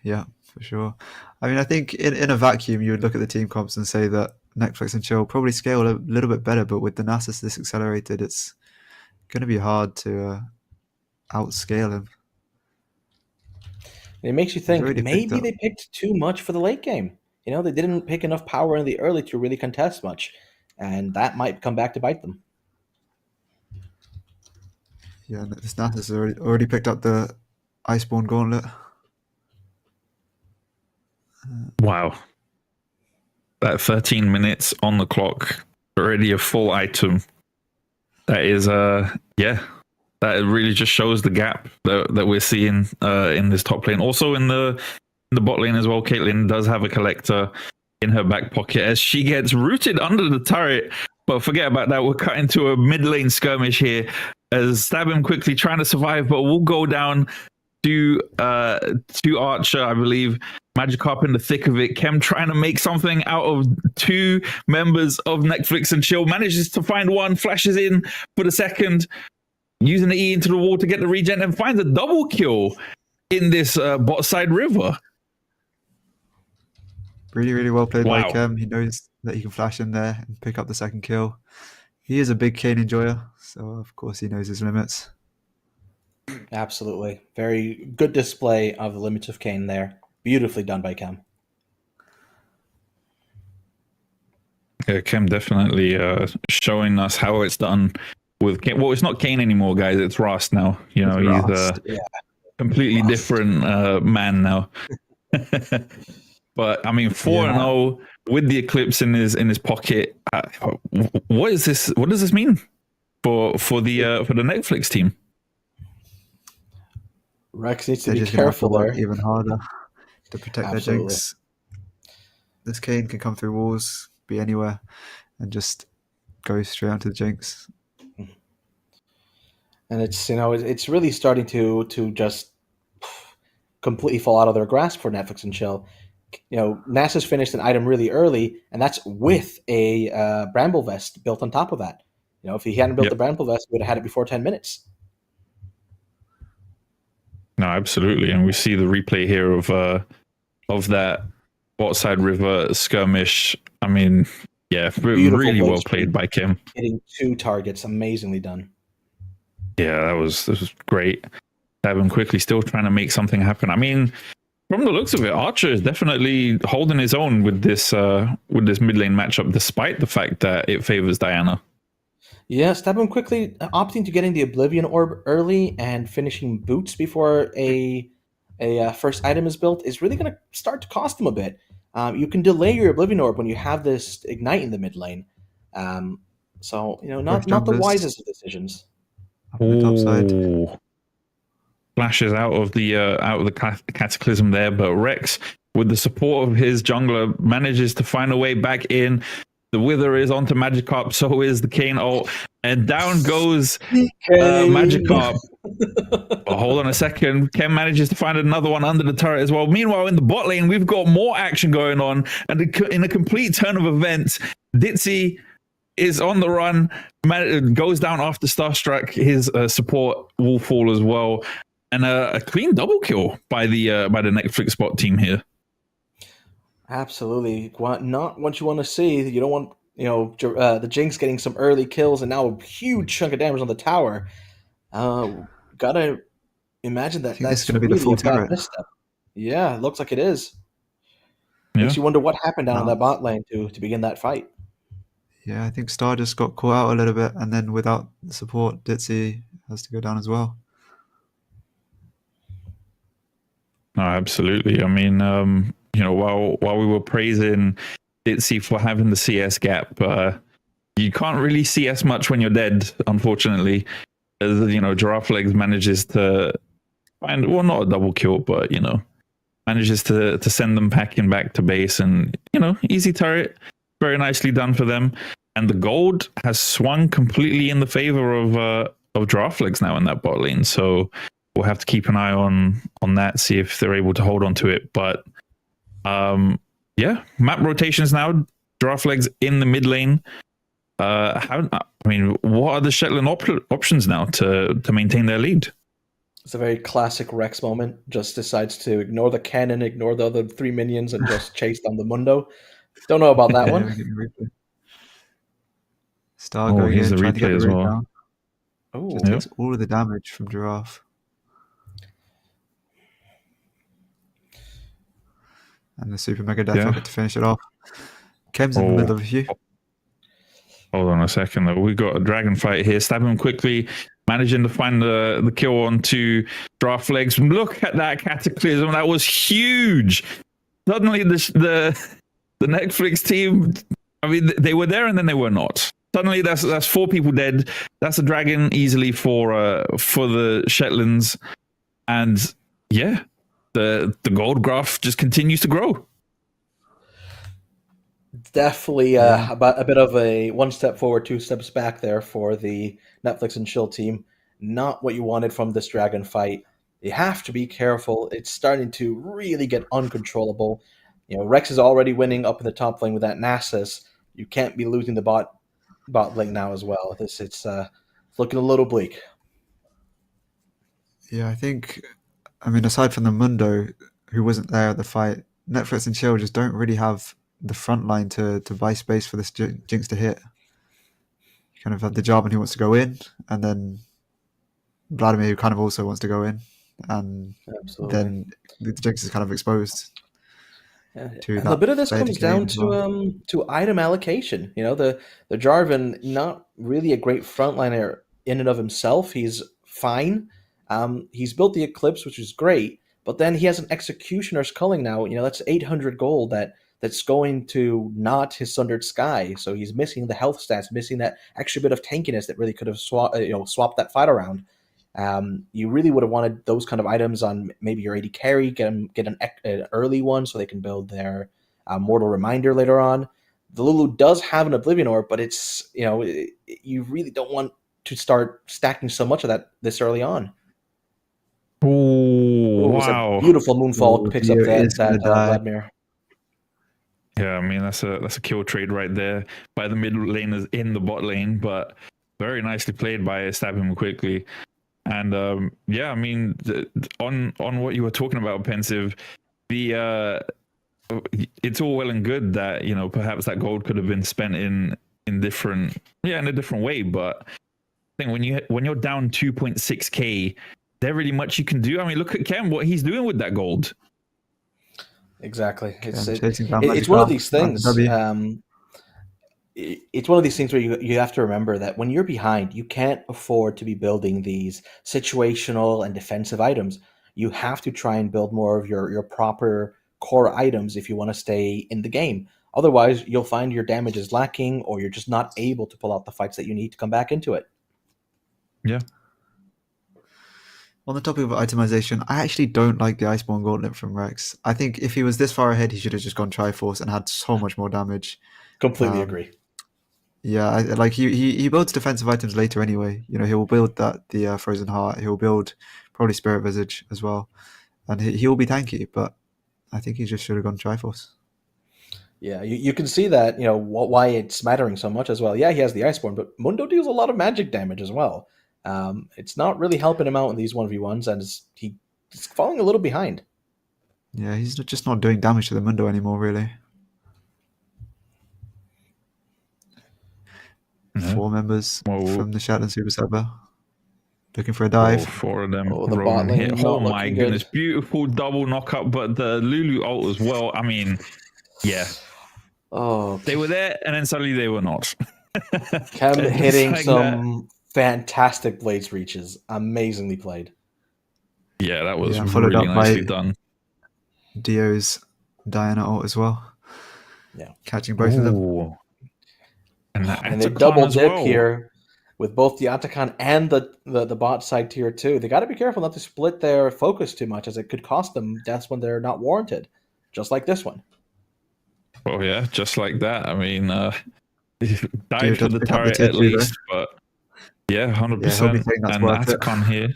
Yeah, for sure. I mean, I think in a vacuum, you would look at the team comps and say that Netflix and Chill probably scale a little bit better, but with the Nasus this accelerated, it's going to be hard to outscale him. It makes you think maybe they picked too much for the late game. They didn't pick enough power in the early to really contest much, and that might come back to bite them. Yeah, this Nasus has already picked up the Iceborne Gauntlet. Wow. That 13 minutes on the clock, already a full item. That is, that really just shows the gap that we're seeing in this top lane. Also in the bot lane as well, Caitlyn does have a collector in her back pocket as she gets rooted under the turret. But forget about that. We're cutting to a mid lane skirmish here as Stab him quickly trying to survive, but we'll go down to Archer, I believe. Magikarp in the thick of it. Chem trying to make something out of 2 members of Netflix and Chill. Manages to find one, flashes in for the second, using the E into the wall to get the regen, and finds a double kill in this bot side river. Really, really well played by Chem. He knows that he can flash in there and pick up the second kill. He is a big Kane enjoyer, so of course he knows his limits. Absolutely. Very good display of the limits of Kane there. Beautifully done by Chem. Yeah, Chem definitely showing us how it's done with Kane. Well, it's not Kane anymore, guys. It's Ross now. He's a completely different man now. But I mean, 4-0 with the Eclipse in his pocket. What is this? What does this mean for the Netflix team? Rex needs to be careful there. Even harder to protect their Jinx. This Kane can come through walls, be anywhere, and just go straight onto the Jinx. And it's really starting to just completely fall out of their grasp for Netflix and Chill. NASA's finished an item really early, and that's with a Bramble Vest built on top of that. If he hadn't built the Bramble Vest, he would have had it before 10 minutes. No, absolutely, and we see the replay here of that Watside River skirmish. I mean, yeah, Beautiful really well blade played by Kim. Hitting 2 targets, amazingly done. Yeah, this was great. Evan quickly still trying to make something happen. I mean, from the looks of it, Archer is definitely holding his own with this mid lane matchup, despite the fact that it favors Diana. Yeah, Stab him quickly, opting to getting the Oblivion Orb early and finishing boots before a first item is built is really going to start to cost him a bit. You can delay your Oblivion Orb when you have this Ignite in the mid lane. So, not the wisest of decisions. Up on the top side. Ooh. Flashes out of the Cataclysm there, but Rex, with the support of his jungler, manages to find a way back in. The Wither is onto Magikarp, so is the Kane ult, and down goes Magikarp. But hold on a second, Ken manages to find another one under the turret as well. Meanwhile, in the bot lane, we've got more action going on, and in a complete turn of events, Ditzy is on the run, goes down after Starstruck. His support will fall as well, and a clean double kill by the Netflix bot team here. Absolutely, not what you want to see. You don't want the Jinx getting some early kills and now a huge chunk of damage on the tower. Gotta imagine that that's going to be the full turret. Misstep. Yeah, it looks like it is. Yeah. Makes you wonder what happened down in that bot lane to begin that fight. Yeah, I think Star just got caught out a little bit, and then without the support, Ditzy has to go down as well. No, absolutely. I mean, while we were praising Ditzy for having the CS gap, you can't really CS much when you're dead, unfortunately. As Giraffe Legs manages to find, well, not a double kill, but manages to send them packing back to base, and easy turret, very nicely done for them. And the gold has swung completely in the favor of Giraffe Legs now in that bot lane. So we'll have to keep an eye on that, see if they're able to hold on to it. But map rotations now. Giraffe Legs in the mid lane. What are the Shetland options now to maintain their lead? It's a very classic Rex moment. Just decides to ignore the cannon, ignore the other 3 minions, and just chase down the Mundo. Don't know about that one. Star going in, trying to get the as well. down. Oh, Just takes all of the damage from Giraffe. And the Super Mega Death Rocket to finish it off. Kem's in the middle of a few. Hold on a second, though. We got a dragon fight here. Stab him quickly, managing to find the kill onto Giraffe Legs. Look at that Cataclysm. That was huge. Suddenly, the Netflix team, they were there and then they were not. Suddenly, that's 4 people dead. That's a dragon easily for the Shetlands. And yeah, the gold graph just continues to grow. Definitely about a bit of a 1 step forward, 2 steps back there for the Netflix and Chill team. Not what you wanted from this dragon fight. You have to be careful. It's starting to really get uncontrollable. Rex is already winning up in the top lane with that Nasus. You can't be losing the bot lane now as well. It's looking a little bleak. Yeah, aside from the Mundo, who wasn't there at the fight, Netflix and Chill just don't really have the front line to buy space for this Jinx to hit. You kind of have the Jarvan who wants to go in, and then Vladimir who kind of also wants to go in, and then the Jinx is kind of exposed. A bit of this comes down to item allocation. The Jarvan, not really a great frontliner in and of himself. He's fine. He's built the Eclipse, which is great, but then he has an Executioner's Culling now. That's 800 gold that's going to not his Sundered Sky. So he's missing the health stats, missing that extra bit of tankiness that really could have swapped that fight around. You really would have wanted those kind of items on maybe your AD carry, get an early one so they can build their Mortal Reminder later on. The Lulu does have an Oblivion Orb, but it's, you really don't want to start stacking so much of that this early on. Oh, It was wow. a beautiful Moonfall, Ooh, picks up Dio that is gonna die. Vladimir. Yeah, I mean that's a kill trade right there by the mid laners in the bot lane, but very nicely played by stabbing him quickly. And yeah, I mean on what you were talking about, Pensive, it's all well and good that perhaps that gold could have been spent in a different way, but I think when you're down 2.6k, there really much you can do. I mean, look at Kem, what he's doing with that gold. Exactly. Chasing down It's Magikarp, one of these not the things. W. It's one of these things where you have to remember that when you're behind, you can't afford to be building these situational and defensive items. You have to try and build more of your proper core items if you want to stay in the game. Otherwise, you'll find your damage is lacking, or you're just not able to pull out the fights that you need to come back into it. Yeah. On the topic of itemization, I actually don't like the Iceborne Gauntlet from Rex. I think if he was this far ahead, he should have just gone Triforce and had so much more damage. Completely agree. Yeah, he builds defensive items later anyway. He will build the Frozen Heart. He will build probably Spirit Visage as well, and he will be tanky. But I think he just should have gone Triforce. Yeah, you can see that, why it's mattering so much as well. Yeah, he has the Iceborne, but Mundo deals a lot of magic damage as well. It's not really helping him out in these 1v1s, and he's falling a little behind. Yeah, he's just not doing damage to the Mundo anymore, really. Yeah. 4 members Whoa. from the Shadowlands Super Cyber looking for a dive. 4 of them. The rolling bot lane here. not Oh my looking goodness, good. beautiful double knockup, but the Lulu ult as well. I mean, yeah, Oh, they were there, and then suddenly they were not. Kem Just hitting like some fantastic Blades reaches. Amazingly played. Yeah, that was Followed really up nicely by done. Dio's Diana ult as well. Yeah. Catching both of them. Ooh. And And they Atacon double as dip well. here with both the Atacon and the bot side tier 2. They got to be careful not to split their focus too much, as it could cost them deaths when they're not warranted, just like this one. Oh yeah, just like that. I mean, Dio died for does the pick up the turret tier at 2 least, but yeah, 100%. Yeah, he'll be saying that's And worth it. Atacon here.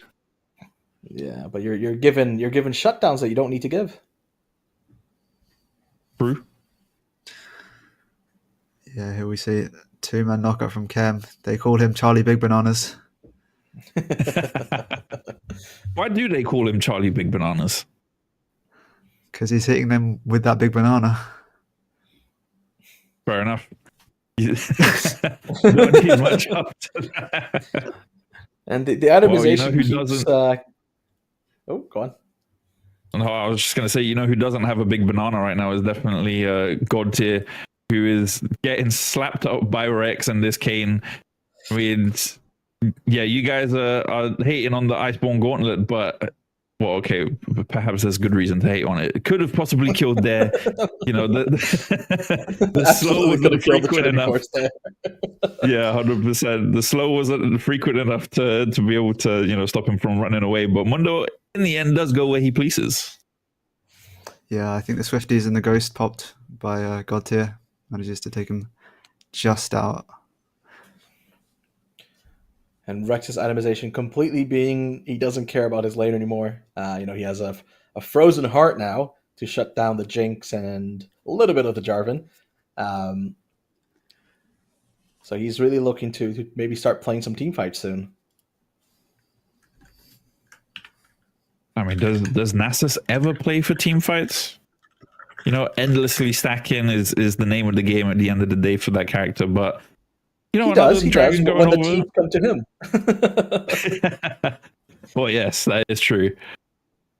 Yeah, but you're given shutdowns that you don't need to give. True. Yeah, here we see 2-man knockup from Kem. They call him Charlie Big Bananas. Why do they call him Charlie Big Bananas? Because he's hitting them with that big banana. Fair enough. Don't need much up to that. And the itemization who keeps. doesn't? Oh, go on. No, I was just going to say, who doesn't have a big banana right now is definitely God tier, who is getting slapped up by Rex and this Kane. I mean, yeah, you guys are hating on the Iceborne Gauntlet, but well, okay, perhaps there's good reason to hate on it. It could have possibly killed their, the slow wasn't frequent enough. Yeah, 100%. The slow wasn't frequent enough to be able to, stop him from running away. But Mundo, in the end, does go where he pleases. Yeah, I think the Swifties and the Ghost popped by God tier. Manages to take him just out. And Rex's itemization completely being, he doesn't care about his lane anymore. He has a Frozen Heart now to shut down the Jinx and a little bit of the Jarvan. So he's really looking to maybe start playing some team fights soon. I mean, does Nasus ever play for team fights? Endlessly stacking is the name of the game at the end of the day for that character, but he does when the teams come to him. Well, yes, that is true.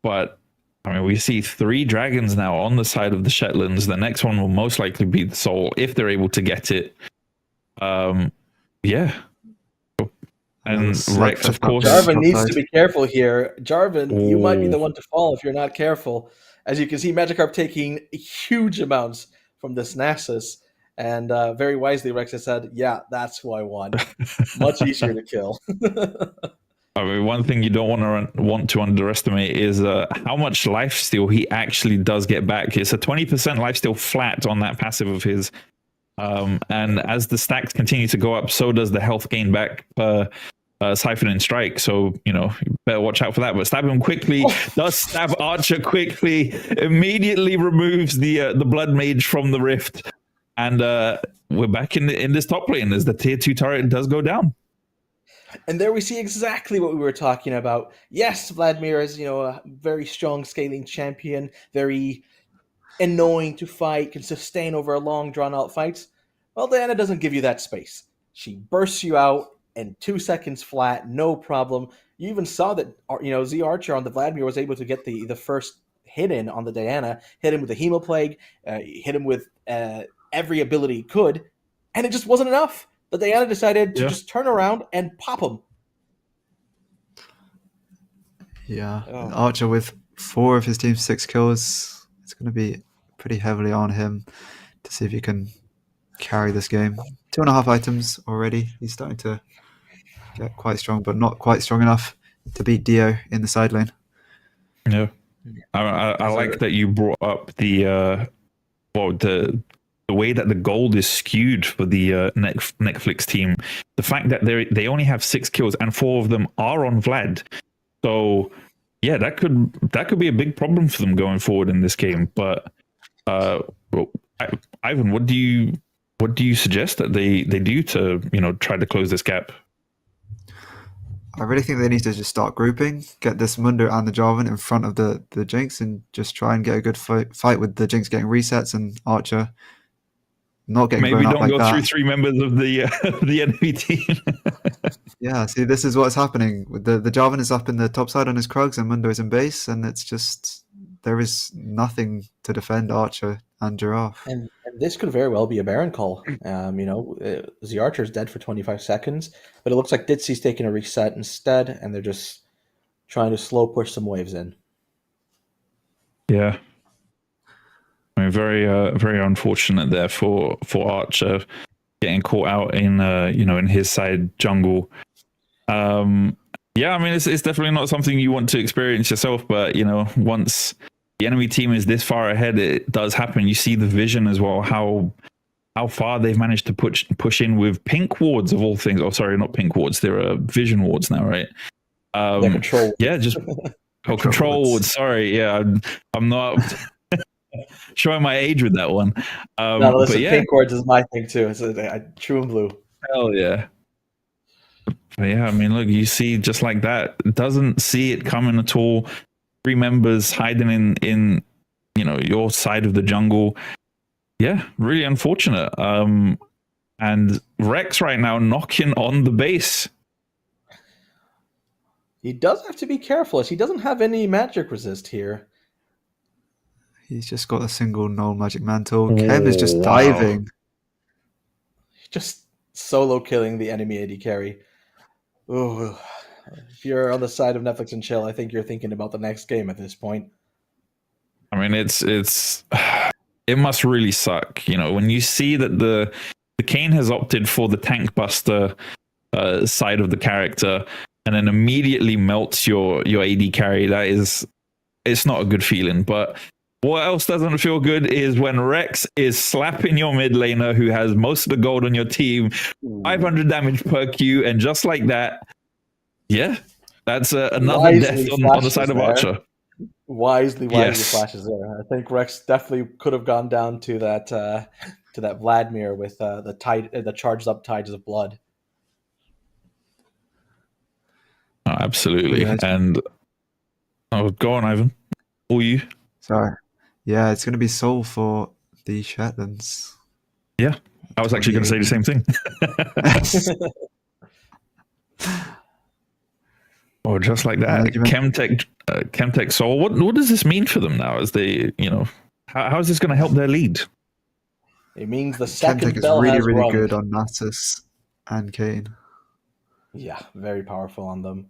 But I mean, we see 3 dragons now on the side of the Shetlands. The next one will most likely be the Soul if they're able to get it. Yeah. And Rex, of course. Jarvan needs to be careful here. Jarvan, you might be the one to fall if you're not careful. As you can see, Magikarp taking huge amounts from this Nasus. And very wisely, Rex has said, yeah, that's who I want. Much easier to kill. I mean, one thing you don't want to underestimate is how much lifesteal he actually does get back. It's a 20% lifesteal flat on that passive of his. And as the stacks continue to go up, so does the health gain back per Siphon and Strike. So, you better watch out for that. But stab him quickly, does stab Archer quickly, immediately removes the Blood Mage from the Rift. And we're back in this top lane as the tier 2 turret does go down. And there we see exactly what we were talking about. Yes, Vladimir is, a very strong scaling champion, very annoying to fight, can sustain over a long, drawn-out fights. Well, Diana doesn't give you that space. She bursts you out in 2 seconds flat, no problem. You even saw that, Z Archer on the Vladimir was able to get the first hit in on the Diana, hit him with the Hemoplague, hit him with every ability he could, and it just wasn't enough. The Diana decided to just turn around and pop him. Yeah, Archer with 4 of his team's 6 kills. It's going to be pretty heavily on him to see if he can carry this game. 2.5 items already. He's starting to get quite strong, but not quite strong enough to beat Dio in the side lane. Yeah, I like that you brought up the way that the gold is skewed for the Netflix team. The fact that they only have 6 kills and 4 of them are on Vlad. So yeah, that could be a big problem for them going forward in this game. But Ivan, what do you suggest that they do to try to close this gap? I really think they need to just start grouping, get this Mundo and the Jarvan in front of the Jinx, and just try and get a good fight with the Jinx getting resets and Archer not getting maybe blown don't up go like through that. 3 members of the the enemy team. Yeah, see, this is what's happening. The Jarvan is up in the top side on his Krugs and Mundo is in base, and it's just there is nothing to defend Archer and Giraffe. And this could very well be a Baron call. The Archer's dead for 25 seconds, but it looks like Ditsy's taking a reset instead, and they're just trying to slow push some waves in. Yeah. I mean, very unfortunate there for Archer getting caught out in in his side jungle. Yeah, I mean, it's definitely not something you want to experience yourself, but once the enemy team is this far ahead, it does happen. You see the vision as well, how far they've managed to push in with pink wards of all things. Oh, sorry, not pink wards. There are vision wards now, right? Control. Yeah, just control wards. Sorry, yeah, I'm not showing my age with that one. No, listen, but yeah, pink wards is my thing too. It's true and blue. Hell yeah. But yeah, I mean, look, you see just like that, doesn't see it coming at all. 3 members hiding in your side of the jungle. Yeah, really unfortunate. And Rex right now knocking on the base. He does have to be careful as he doesn't have any magic resist here. He's just got a single null magic mantle. Kem is just diving. Just solo killing the enemy AD carry. Ooh. If you're on the side of Netflix and chill, I think you're thinking about the next game at this point. I mean, it must really suck, when you see that the Kayn has opted for the tank buster side of the character, and then immediately melts your AD carry. It's not a good feeling. But what else doesn't feel good is when Rex is slapping your mid laner who has most of the gold on your team, 500 damage per Q, and just like that, yeah, that's another death on the side of Archer. Wisely flashes there. I think Rex definitely could have gone down to that Vladimir with the charged up tides of blood. Oh, absolutely. Yeah, and go on, Ivan. All you. Sorry. Yeah, it's going to be Soul for the Shetlands. Yeah, I was actually going to say the same thing. Oh, just like that. Chemtech Soul. What does this mean for them now? As they, how is this going to help their lead? It means the second Chemtech bell is really, has really rung. good on Nasus and Kayn. Yeah, very powerful on them.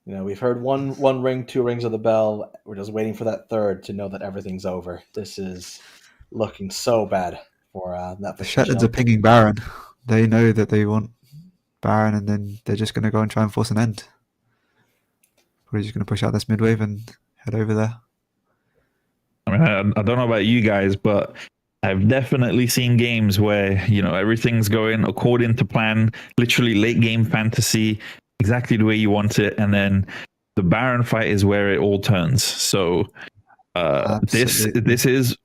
We've heard one ring, 2 rings of the bell. We're just waiting for that third to know that everything's over. This is looking so bad for Netflix. The Shetlands are pinging Baron. They know that they want Baron, and then they're just going to go and try and force an end. Or are you just going to push out this mid wave and head over there? I mean, I don't know about you guys, but I've definitely seen games where, everything's going according to plan, literally late game fantasy, exactly the way you want it. And then the Baron fight is where it all turns. So this is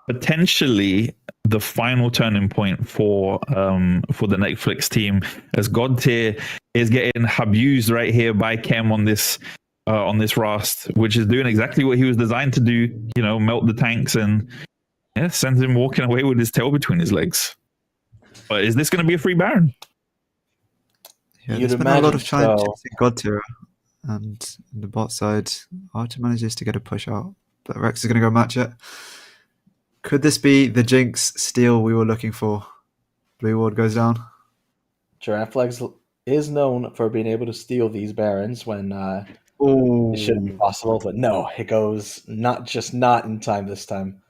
potentially the final turning point for the Netflix team, as God tier is getting abused right here by Chem on this Rast, which is doing exactly what he was designed to do, melt the tanks and sends him walking away with his tail between his legs. But is this going to be a free Baron? Yeah, You'd there's been a lot of imagine challenges so. in God tier, and on the bot side, Archer manages to get a push out, but Rex is going to go match it. Could this be the Jinx steal we were looking for? Blue ward goes down. Giraffe Legs is known for being able to steal these Barons when Oh, it shouldn't be possible, but no, it goes not in time this time.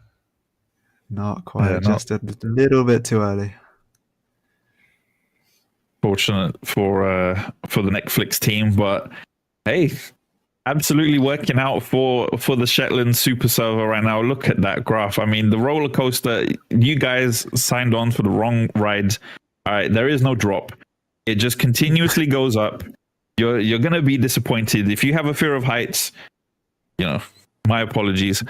not quite. Yeah, just a little bit too early. Fortunate for the Netflix team, but hey, absolutely working out for the Shetland super server right now. Look at that graph. I mean, the roller coaster, you guys signed on for the wrong ride. All right, there is no drop. It just continuously goes up. You're going to be disappointed. If you have a fear of heights, my apologies,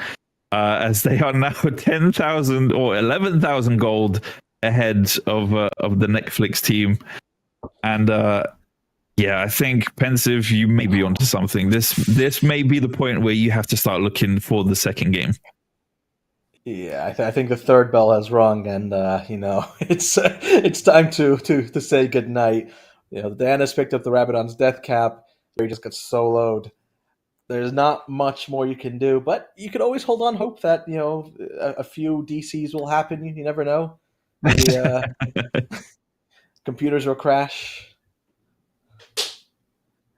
as they are now 10,000 or 11,000 gold ahead of the Netflix team. And I think Pensive, you may be onto something. This may be the point where you have to start looking for the second game. Yeah, I think the third bell has rung, and it's time to say goodnight. Diana's picked up the Rabadon's death cap, where he just got soloed. There's not much more you can do, but you can always hold on hope that a few DCs will happen. You never know. The computers will crash.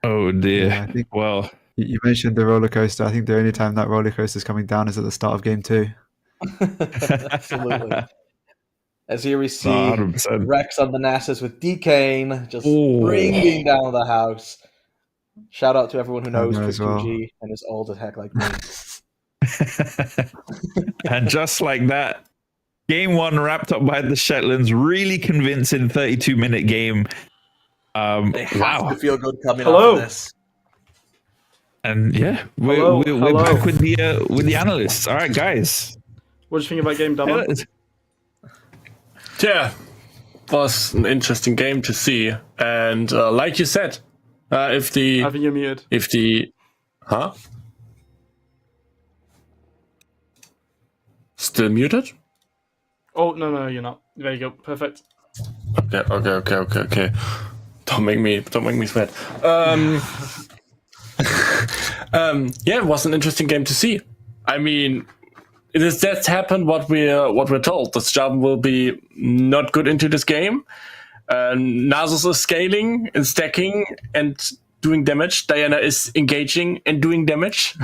Oh dear. Yeah, I think well, you mentioned the roller coaster. I think the only time that roller coaster is coming down is at the start of game 2. Absolutely. As here we see 100%. Rex on the Nasus with Decane just bringing down the house. Shout out to everyone who knows I know as 2G and is old as heck like me. And just like that, game 1 wrapped up by the Shetlands. Really convincing 32-minute game. They have to feel good coming Hello. off of this. And yeah, we're Hello. back with the analysts. All right, guys. What do you think about game, Dama? Yeah, was an interesting game to see, and like you said, I think you're muted. Still muted? Oh no, you're not. There you go. Perfect. Okay. Don't make me sweat. It was an interesting game to see. I mean, that's happened what we're told. The Stjarven will be not good into this game. Nasus is scaling and stacking and doing damage. Diana is engaging and doing damage.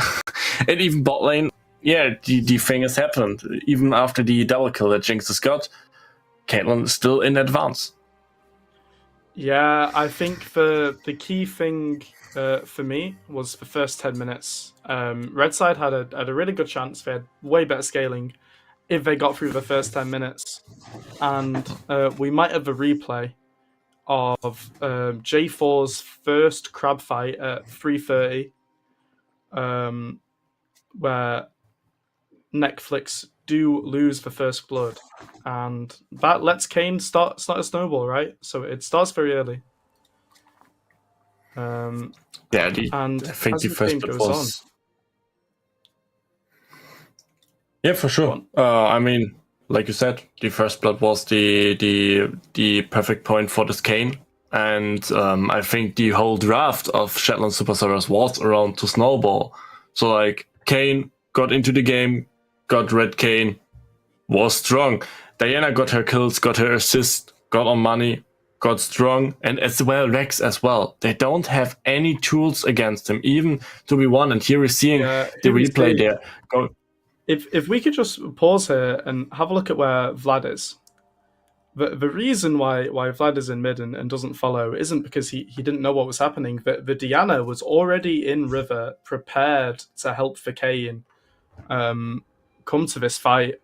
And even bot lane, the thing has happened. Even after the double kill that Jinx has got, Caitlyn is still in advance. Yeah, I think the key thing for me was the first 10 minutes. Red side had a really good chance. They had way better scaling if they got through the first 10 minutes. And we might have a replay of J4's first crab fight at 3:30, where Netflix do lose the first blood. And that lets Kane start a snowball, right? So it starts very early. And I think as the first game blood goes was. Yeah, for sure. I mean, like you said, the first blood was the perfect point for this Kane, and I think the whole draft of Shetland Super Servers was around to snowball. So like Kane got into the game, got red Kane, was strong. Diana got her kills, got her assist, got on money, got strong, and as well Rex as well. They don't have any tools against him, even to be one. And here we're seeing the replay there. If we could just pause here and have a look at where Vlad is. the reason why Vlad is in mid and doesn't follow isn't because he didn't know what was happening. The Diana was already in river, prepared to help the Kane come to this fight.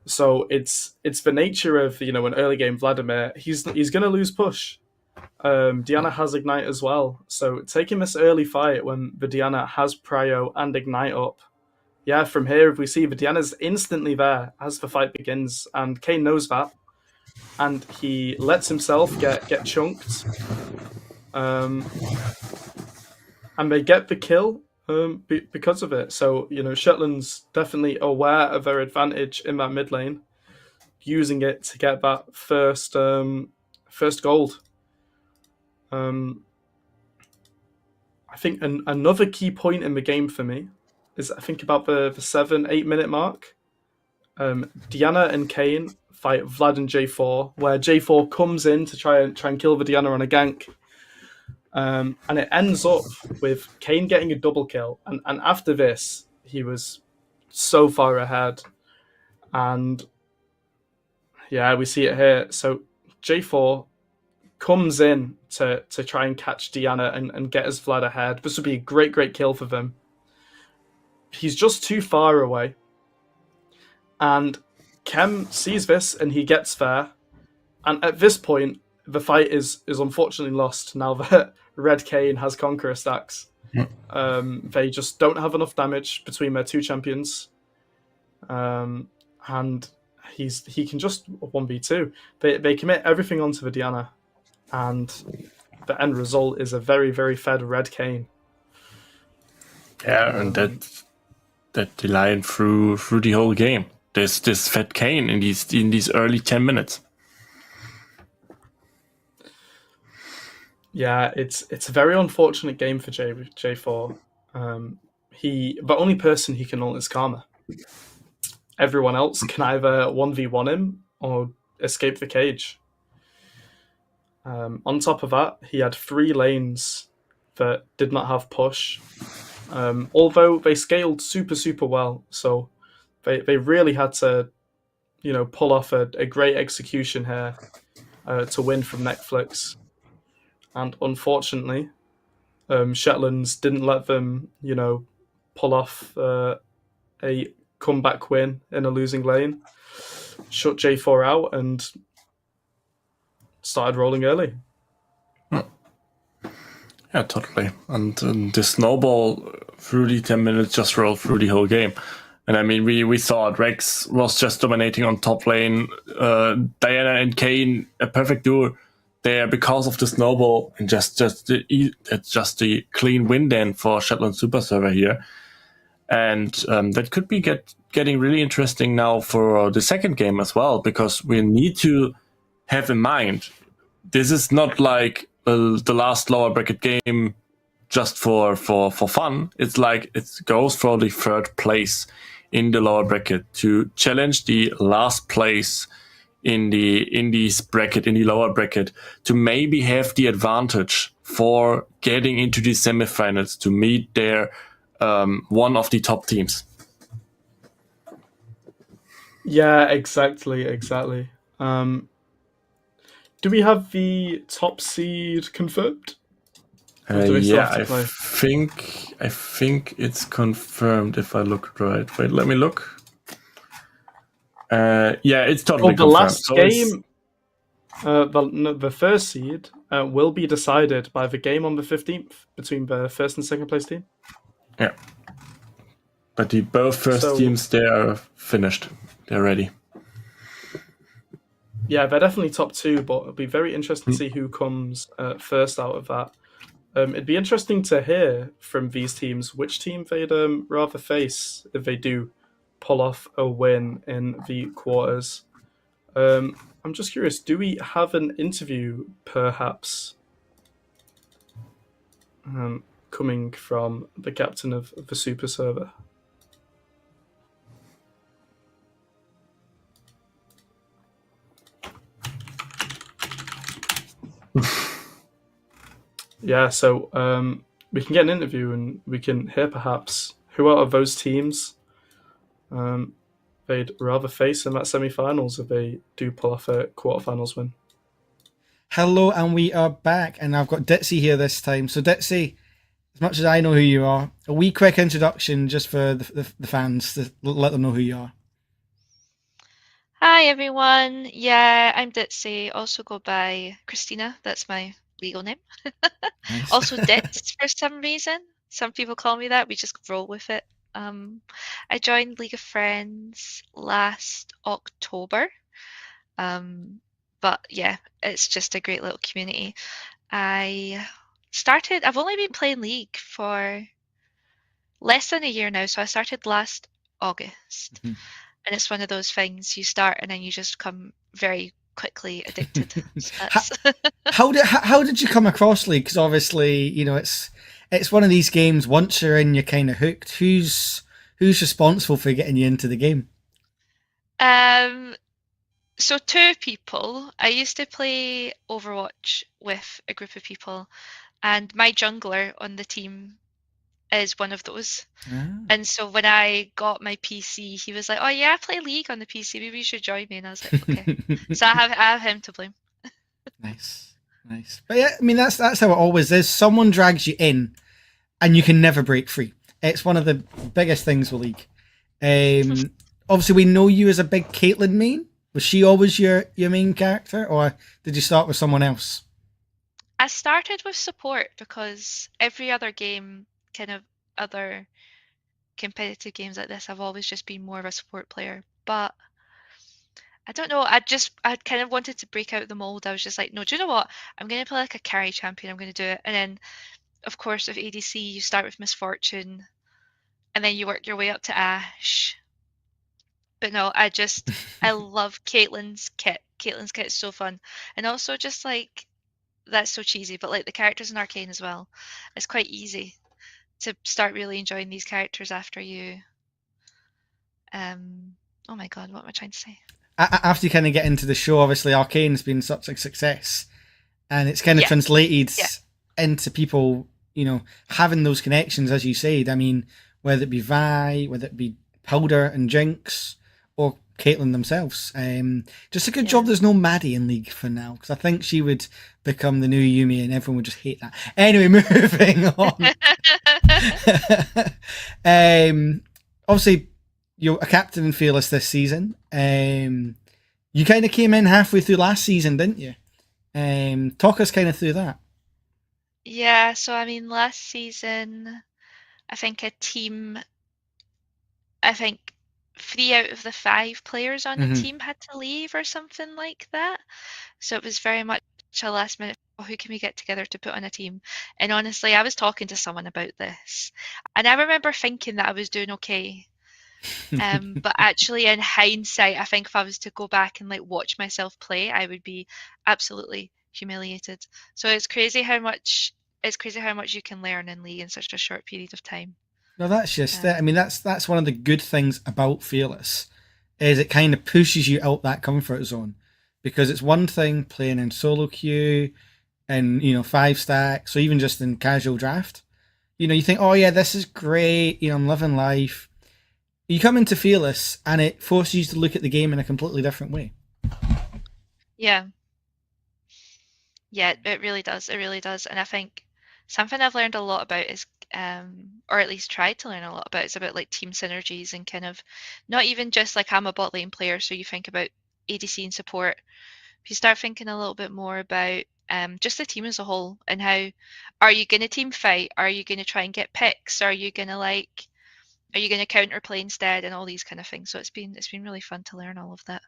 So it's the nature of an early game Vladimir. He's going to lose push. Diana has Ignite as well, so taking this early fight when the Diana has Prio and Ignite up. Yeah, from here, if we see the Diana's instantly there as the fight begins, and Kane knows that, and he lets himself get chunked, and they get the kill because of it. So Shetland's definitely aware of their advantage in that mid lane, using it to get that first gold. I think another key point in the game for me is I think about the 7-8 minute mark. Diana and Kane fight Vlad and J4, where J4 comes in to try and kill the Diana on a gank. And it ends up with Kane getting a double kill. And after this, he was so far ahead. And yeah, we see it here. So J4 comes in to try and catch Diana and get his Vlad ahead. This would be a great kill for them. He's just too far away. And Kem sees this and he gets there. And at this point, the fight is unfortunately lost now that Red Kane has Conqueror stacks. They just don't have enough damage between their two champions. And he can just 1v2. They commit everything onto the Diana. And the end result is a very fed Red Kane. Yeah, and that the line through the whole game. There's this fed Kane in these early 10 minutes. Yeah, it's a very unfortunate game for J4. The only person he can ult is Karma. Everyone else can either 1v1 him or escape the cage. On top of that, he had 3 lanes that did not have push. Although they scaled super well, so they really had to, pull off a great execution here to win from Netflix. And unfortunately, Shetlands didn't let them, pull off a comeback win in a losing lane. Shut J4 out and started rolling early. Yeah, totally. And the snowball through the 10 minutes just rolled through the whole game. And I mean, we saw it. Rex was just dominating on top lane. Diana and Kane, a perfect duo there because of the snowball and just the clean win then for Shetland Super Server here. And that could be getting really interesting now for the second game as well, because we need to have in mind, this is not like the last lower bracket game just for fun. It's like it goes for the third place in the lower bracket to challenge the last place in the lower bracket, to maybe have the advantage for getting into the semifinals to meet their one of the top teams. Yeah, exactly. Do we have the top seed confirmed? Yeah, I think it's confirmed if I look right. Wait, let me look. Yeah, it's totally the confirmed. last So game, the first seed will be decided by the game on the 15th between the first and second place team. Yeah, but the both first teams, they are finished. They're ready. Yeah, they're definitely top 2, but it'll be very interesting to see who comes first out of that. It'd be interesting to hear from these teams which team they'd rather face if they do pull off a win in the quarters. I'm just curious, do we have an interview perhaps coming from the captain of the Super Server? Yeah, so we can get an interview and we can hear perhaps who out of those teams they'd rather face him at semi-finals if they do pull off a quarterfinals win. Hello, and we are back, and I've got Ditzy here this time. So Ditzy, as much as I know who you are, a wee quick introduction just for the fans to let them know who you are. Hi everyone. Yeah, I'm Ditzy. Also go by Christina. That's my legal name. Nice. Also Ditz for some reason. Some people call me that. We just roll with it. I joined League of Friends last October. But yeah, it's just a great little community. I've only been playing League for less than a year now, so I started last August. Mhm. And it's one of those things you start and then you just become very quickly addicted. So How did you come across League? Because obviously, you know, it's one of these games. Once you're in, you're kind of hooked. Who's responsible for getting you into the game? So two people. I used to play Overwatch with a group of people, and my jungler on the team is one of those. And so when I got my PC, he was like, "Oh yeah, I play League on the PC. Maybe you should join me." And I was like, "Okay." So I have him to blame. Nice. But yeah, I mean that's how it always is. Someone drags you in, and you can never break free. It's one of the biggest things with League. Obviously, we know you as a big Caitlyn main. Was she always your main character, or did you start with someone else? I started with support because every other game, kind of other competitive games like this, I've always just been more of a support player. But I don't know, I kind of wanted to break out the mold. I was just like, no, do you know what? I'm going to play like a carry champion. I'm going to do it. And then, of course, with ADC, you start with Misfortune, and then you work your way up to Ashe. But no, I love Caitlyn's kit. Caitlyn's kit is so fun. And also just like, that's so cheesy, but like the characters in Arcane as well. It's quite easy to start really enjoying these characters after you. Oh my god, what am I trying to say? After you kind of get into the show, obviously Arcane's been such a success, and it's kind of translated into people, you know, having those connections, as you said. I mean, whether it be Vi, whether it be Powder and Jinx, or Caitlyn themselves. Just a good job there's no Maddie in League for now, because I think she would become the new Yumi and everyone would just hate that. Anyway, moving on. Obviously, you're a captain in Fearless this season. You kind of came in halfway through last season, didn't you? Talk us kind of through that. Yeah, so I mean, last season, I think I think 3 out of the 5 players on the team had to leave or something like that. So it was very much a last minute, oh, who can we get together to put on a team? And honestly, I was talking to someone about this, and I remember thinking that I was doing okay. But actually, in hindsight, I think if I was to go back and like watch myself play, I would be absolutely humiliated. So it's crazy how much you can learn in League in such a short period of time. No, that's just it. I mean, that's one of the good things about Fearless, is it kind of pushes you out that comfort zone, because it's one thing playing in solo queue and, you know, 5 stacks, or even just in casual draft. You know, you think, oh yeah, this is great, you know, I'm living life. You come into Fearless and it forces you to look at the game in a completely different way. Yeah, it really does. It really does. And I think something I've learned a lot about is, or at least tried to learn a lot about, is about like team synergies and kind of not even just like I'm a bot lane player, so you think about ADC and support. You start thinking a little bit more about just the team as a whole, and how are you going to team fight? Are you going to try and get picks? Are you going to counterplay instead, and all these kind of things? So it's been really fun to learn all of that.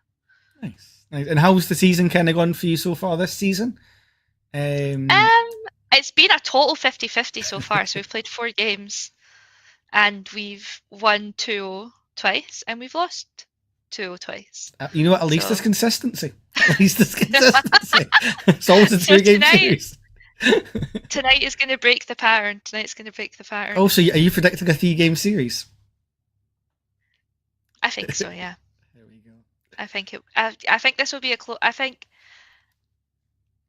Nice. And how's the season kind of gone for you so far this season? It's been a total 50-50 so far. So we've played 4 games, and we've won 2 twice, and we've lost 2 twice. You know what? At least there's consistency. At least there's consistency. It's always a 3-game series. Tonight is going to break the pattern. Oh, so are you predicting a 3-game series? I think so. Yeah. There we go. I think this will be a close. I think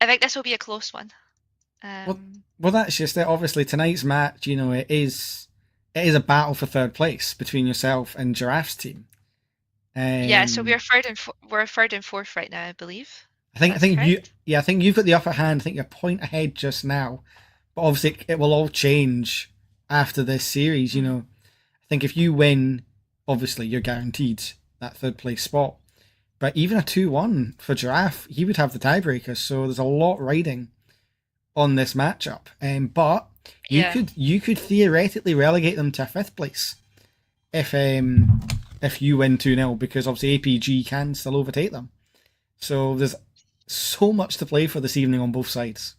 this will be a close one. Well, that's just it. Obviously, tonight's match, you know, it is a battle for third place between yourself and Giraffe's team. Yeah, so we're third and fourth right now, I believe. I think That's correct? I think you've got the upper hand. I think you're a point ahead just now, but obviously it will all change after this series. You Mhm. know, I think if you win, obviously you're guaranteed that third place spot. But even a 2-1 for Giraffe, he would have the tiebreaker. So there's a lot riding on this matchup. But Yeah. you could theoretically relegate them to a fifth place if you win 2-0, because obviously APG can still overtake them. So there's so much to play for this evening on both sides.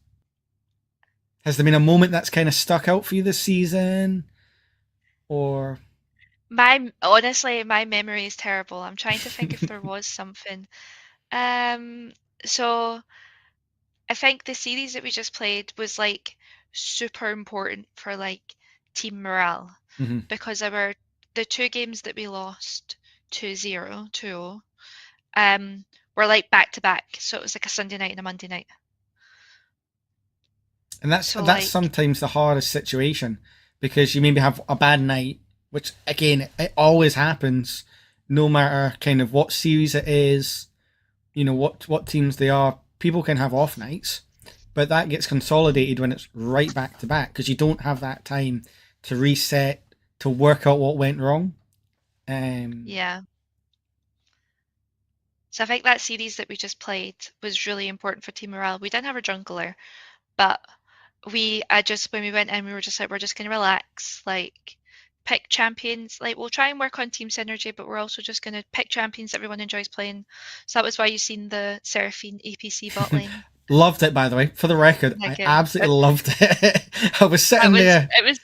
Has there been a moment that's kind of stuck out for you this season? Or Honestly, my memory is terrible. I'm trying to think if there was something. So I think the series that we just played was like super important for like team morale Mhm. because the two games that we lost 2-0, 2-0, were like back to back. So it was like a Sunday night and a Monday night. and that's So that's like sometimes the hardest situation, because you maybe have a bad night, which again it always happens, no matter kind of what series it is, you know what teams they are. People can have off nights, but that gets consolidated when it's right back to back, because you don't have that time to reset, to work out what went wrong. yeah. So I think that series that we just played was really important for team morale. We didn't have a jungler, but I just when we went in, we were just like, we're just gonna relax, like pick champions. Like we'll try and work on team synergy, but we're also just gonna pick champions everyone enjoys playing. So that was why you've seen the Seraphine APC bot lane. Loved it, by the way. For the record, I Like absolutely loved it. I was sitting there. it was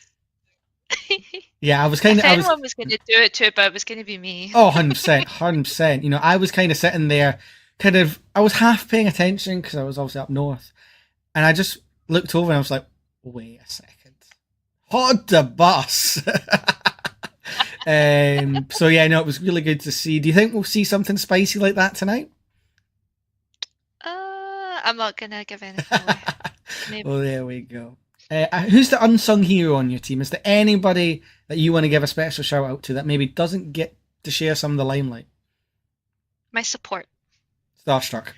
Yeah, I was kind if of, I was, anyone was gonna do it to it, but it was gonna be me. oh, 100%, 100%. You know, I was kind of sitting there, kind of, I was half paying attention because I was obviously up north. And I just looked over and I was like, wait a second. Hold the bus. So yeah, no, it was really good to see. Do you think we'll see something spicy like that tonight? I'm not gonna give anything away. Maybe. Well, there we go. Who's the unsung hero on your team? Is there anybody that you want to give a special shout out to that maybe doesn't get to share some of the limelight? My support. Starstruck.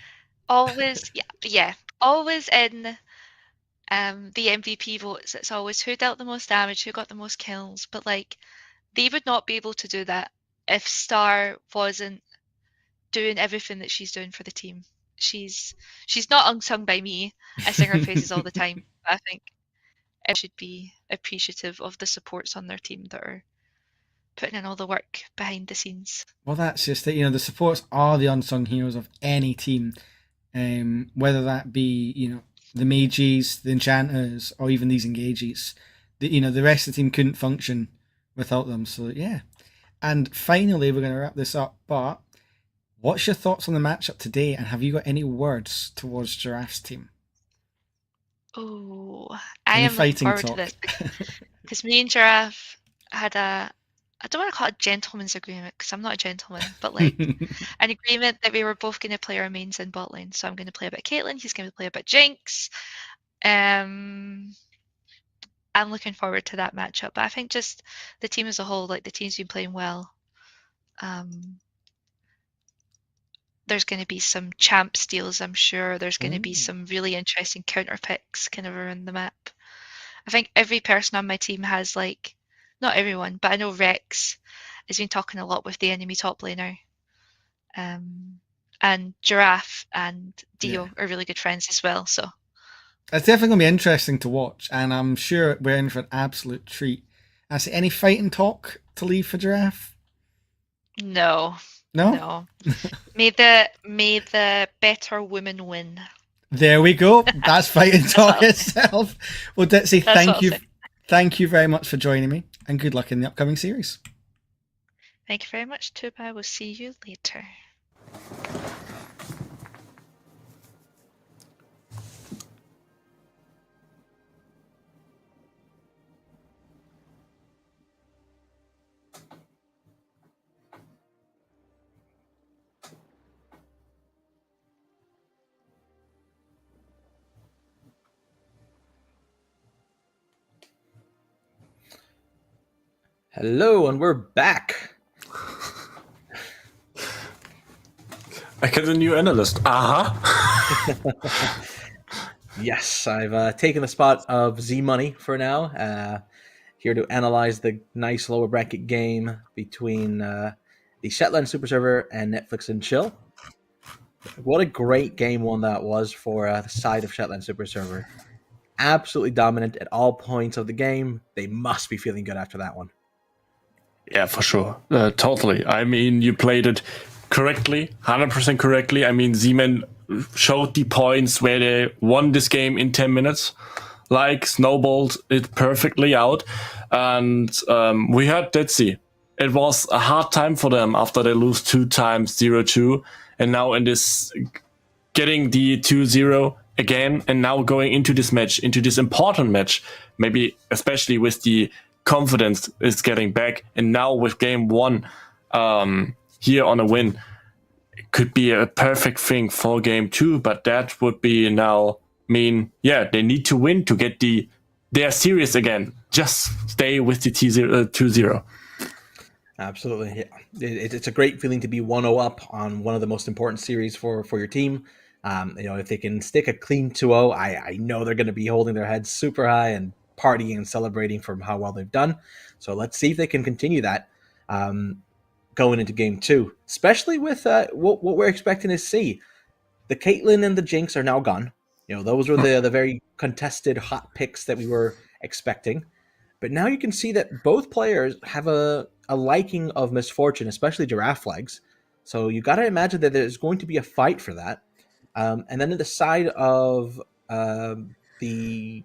Always, yeah. Always in the MVP votes. It's always who dealt the most damage, who got the most kills. But like, they would not be able to do that if Star wasn't doing everything that she's doing for the team. She's not unsung by me. I sing her praises all the time. But I think everyone should be appreciative of the supports on their team that are putting in all the work behind the scenes. Well, that's just it. You know, the supports are the unsung heroes of any team, whether that be, you know, the mages, the enchanters, or even these engages. You know, the rest of the team couldn't function without them. So yeah. And finally, we're going to wrap this up. But what's your thoughts on the matchup today? And have you got any words towards Giraffe's team? Oh, I Any am looking fighting forward to talk? this because me and Giraffe had I don't want to call it a gentleman's agreement because I'm not a gentleman, but like an agreement that we were both going to play our mains in bot lane. So I'm going to play a bit Caitlyn, he's going to play a bit Jinx. I'm looking forward to that matchup. But I think just the team as a whole, like the team's been playing well. There's going to be some champ steals, I'm sure. There's going to be some really interesting counter picks kind of around the map. I think every person on my team has like, not everyone, but I know Rex has been talking a lot with the enemy top laner. And Giraffe and Dio are really good friends as well. So it's definitely going to be interesting to watch, and I'm sure we're in for an absolute treat. I see any fighting talk to leave for Giraffe? no. May the better woman win. There we go. That's fighting talk itself. Well, Ditsy, thank you very much for joining me, and good luck in the upcoming series. Thank you very much, Tuba. I will see you later. Hello, and we're back. I get a new analyst. Yes, I've taken the spot of Z Money for now. Here to analyze the nice lower bracket game between the Shetland Super Server and Netflix and Chill. What a great game one that was for the side of Shetland Super Server. Absolutely dominant at all points of the game. They must be feeling good after that one. Yeah, for sure. Totally. I mean, you played it correctly, 100% correctly. I mean, Z-Man showed the points where they won this game in 10 minutes, like snowballed it perfectly out. And we heard Dead Sea. It was a hard time for them after they lose 2 times 0-2. And now in this, getting the 2-0 again, and now going into this match, into this important match, maybe especially with the confidence is getting back, and now with game 1 here on a win, it could be a perfect thing for game 2, but that would be now mean, yeah, they need to win to get they're serious again. Just stay with the 2-0. Absolutely. Yeah. It's a great feeling to be 1-0 up on one of the most important series for your team. If they can stick a clean 2-0, I know they're going to be holding their heads super high and partying and celebrating from how well they've done. So let's see if they can continue that going into game 2, especially with what we're expecting to see. The Caitlyn and the Jinx are now gone. Those were the very contested hot picks that we were expecting. But now you can see that both players have a liking of Misfortune, especially Giraffe Legs. So you got to imagine that there's going to be a fight for that. And then at the side of the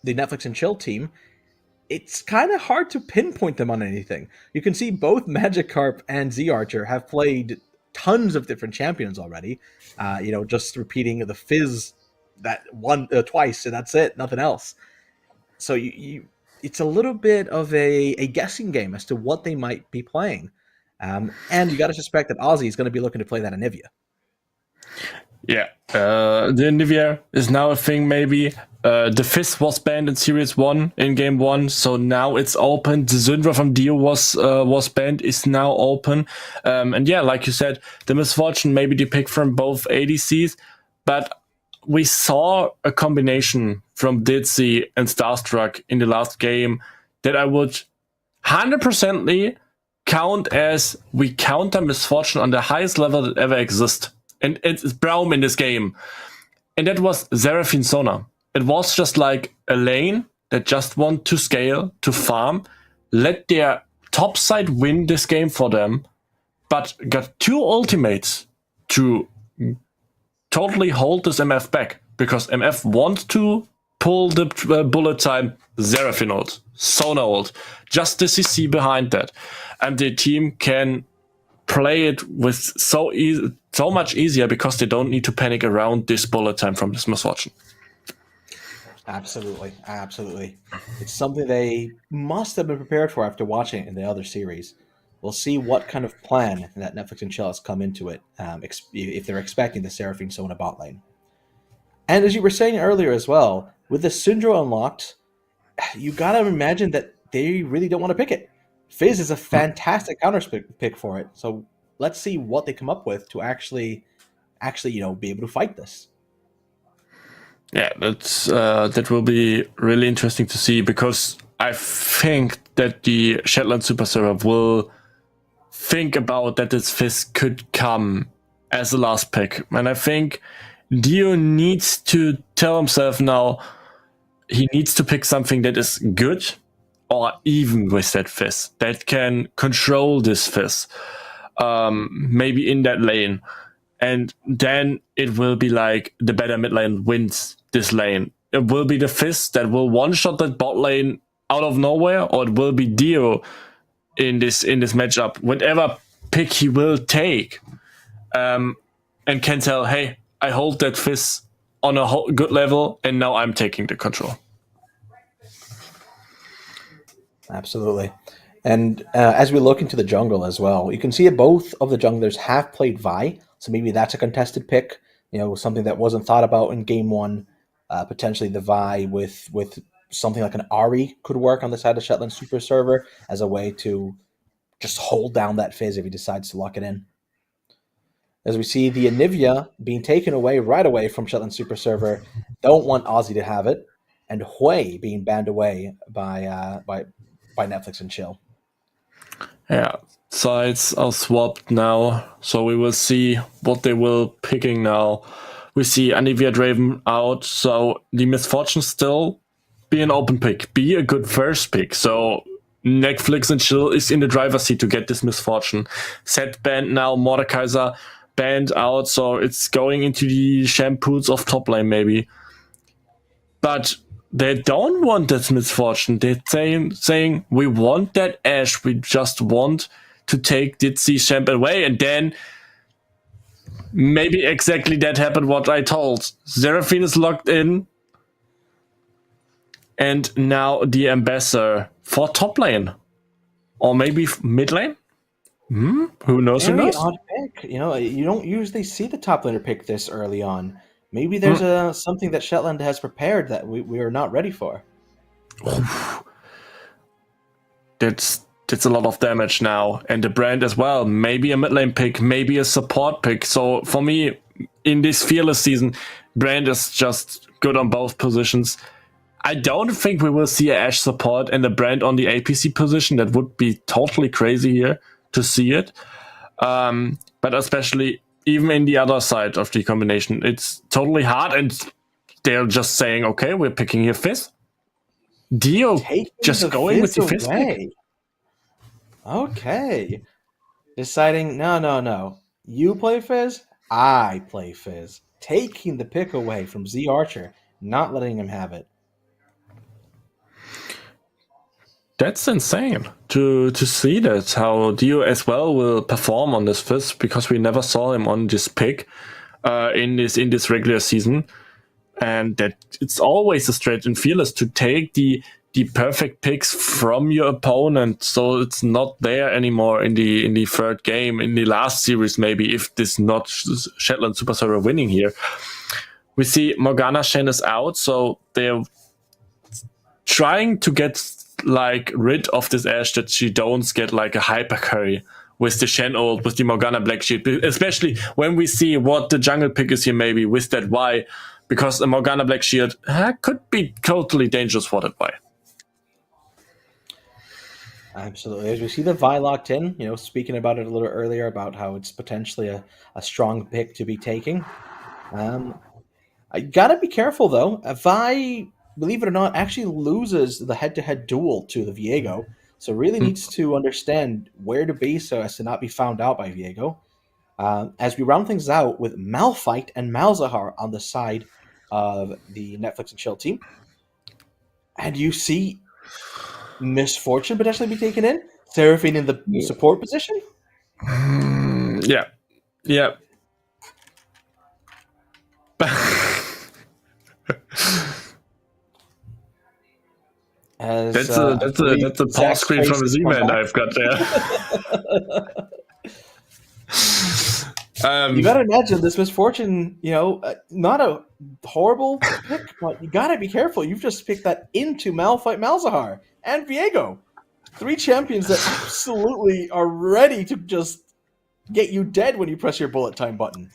Netflix and Chill team, it's kind of hard to pinpoint them on anything. You can see both Magikarp and Z Archer have played tons of different champions already. Just repeating the Fizz that one twice, and that's it, nothing else. So it's a little bit of a guessing game as to what they might be playing. And you got to suspect that Ozzy is going to be looking to play that Anivia. Yeah, the Anivia is now a thing, maybe. The Fizz was banned in Series 1 in Game 1, so now it's open. The Syndra from Dio was banned, is now open. And yeah, like you said, the Misfortune maybe the pick from both ADCs, but we saw a combination from Ditsy and Starstruck in the last game that I would 100% count as we counter Misfortune on the highest level that ever exists. And it's Braum in this game. And that was Seraphine Sona. It was just like a lane that just want to scale, to farm, let their top side win this game for them, but got 2 ultimates to totally hold this MF back, because MF wants to pull the bullet time, Seraphine ult, Sona ult, just the CC behind that. And the team can play it with so much easier because they don't need to panic around this bullet time from this Misfortune. Absolutely. It's something they must have been prepared for after watching it in the other series. We'll see what kind of plan that Netflix and Chill has come into it, if they're expecting the Seraphine Sona bot lane. And as you were saying earlier as well, with the Syndra unlocked, you gotta imagine that they really don't want to pick it. Fizz is a fantastic counter pick for it, so let's see what they come up with to actually be able to fight this. Yeah, that will be really interesting to see, because I think that the Shetland Super Server will think about that this Fizz could come as the last pick. And I think Dio needs to tell himself now he needs to pick something that is good or even with that Fizz, that can control this Fizz, maybe in that lane. And then it will be like the better mid lane wins this lane. It will be the Fizz that will one-shot that bot lane out of nowhere, or it will be Dio in this matchup. Whatever pick he will take, and can tell, hey, I hold that Fizz on a good level, and now I'm taking the control. Absolutely. And as we look into the jungle as well, you can see that both of the junglers have played Vi, so maybe that's a contested pick, something that wasn't thought about in game 1. Potentially the Vi with something like an Ahri could work on the side of Shetland Super Server as a way to just hold down that Fizz if he decides to lock it in. as we see the Anivia being taken away right away from Shetland Super Server. Don't want Aussie to have it, and Hui being banned away by Netflix and Chill. Yeah, sides are swapped now, so we will see what they will picking now. We see Anivia Draven out, so the Misfortune still be an open pick, be a good first pick. So Netflix and Chill is in the driver's seat to get this Misfortune. Set banned now, Mordekaiser banned out, so it's going into the shampoos of top lane maybe. But they don't want that Misfortune. They're saying we want that Ashe. We just want to take Ditzy Champ away. And then maybe exactly that happened what I told. Seraphine is locked in. And now the Ambassador for top lane. Or maybe mid lane? Who knows? Very odd pick. You don't usually see the top laner pick this early on. Maybe there's something that Shetland has prepared that we are not ready for. That's a lot of damage now. And the brand as well. Maybe a mid lane pick, maybe a support pick. So for me, in this Fearless season, brand is just good on both positions. I don't think we will see a Ashe support and a brand on the APC position. That would be totally crazy here to see it. But especially even in the other side of the combination, it's totally hard, and they're just saying, okay, we're picking here Fizz. Dio just going with the Fizz pick. Okay. Deciding, no. You play Fizz, I play Fizz. Taking the pick away from Z Archer, not letting him have it. That's insane to see that, how Dio as well will perform on this Fizz, because we never saw him on this pick in this regular season. And that it's always a stretch in Fearless to take the perfect picks from your opponent, so it's not there anymore in the third game, in the last series maybe, if this not Shetland Super Server winning here. We see Morgana Shen is out, so they're trying to get rid of this Ashe, that she don't get a hyper carry with the Shen ult, with the Morgana Black Shield, especially when we see what the jungle pick is here maybe with that Y, because a Morgana Black Shield could be totally dangerous for that Y. Absolutely. As we see the Vi locked in, speaking about it a little earlier about how it's potentially a strong pick to be taking. I gotta be careful though. Vi, believe it or not, actually loses the head-to-head duel to the Viego, so really needs to understand where to be so as to not be found out by Viego. As we round things out with Malphite and Malzahar on the side of the Netflix and Chill team, and you see Misfortune potentially be taken in, Seraphine in the support position. Yeah. That's a pause screen from a Z-Man I've got there. You gotta imagine this Misfortune, not a horrible pick, but you gotta be careful. You've just picked that into Malphite, Malzahar, and Viego. 3 champions that absolutely are ready to just get you dead when you press your bullet time button.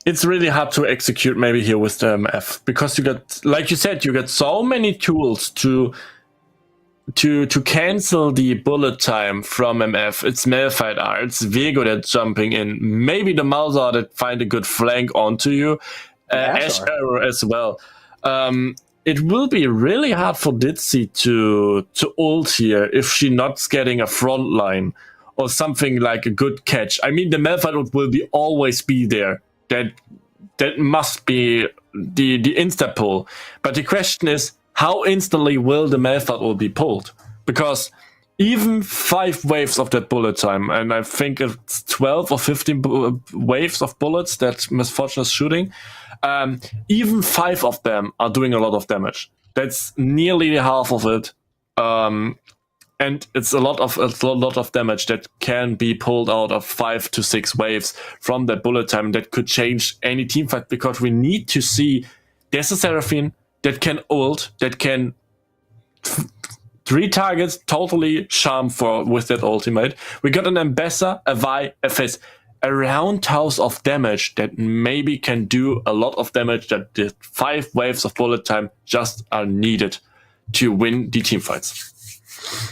It's really hard to execute maybe here with the MF, because you got, like you said, you got so many tools to cancel the bullet time from MF. It's Malphite R, it's Viego that's jumping in, maybe the Malzahar that find a good flank onto you, Ashe Arrow as well. It will be really hard for Ditzy to ult here if she not getting a front line or something like a good catch. I mean, the Malphite will always be there. That must be the insta pull. But the question is, how instantly will the Malphite will be pulled? Because even 5 waves of that bullet time, and I think it's 12 or 15 waves of bullets that Misfortune is shooting, even 5 of them are doing a lot of damage. That's nearly half of it. And it's a lot of damage that can be pulled out of 5 to 6 waves from that bullet time that could change any team fight, because we need to see there's a Seraphine that can ult, that can 3 targets, totally charm with that ultimate. We got an Ambassador, a Vi, a Fizz. A roundhouse of damage that maybe can do a lot of damage, that the 5 waves of bullet time just are needed to win the team fights.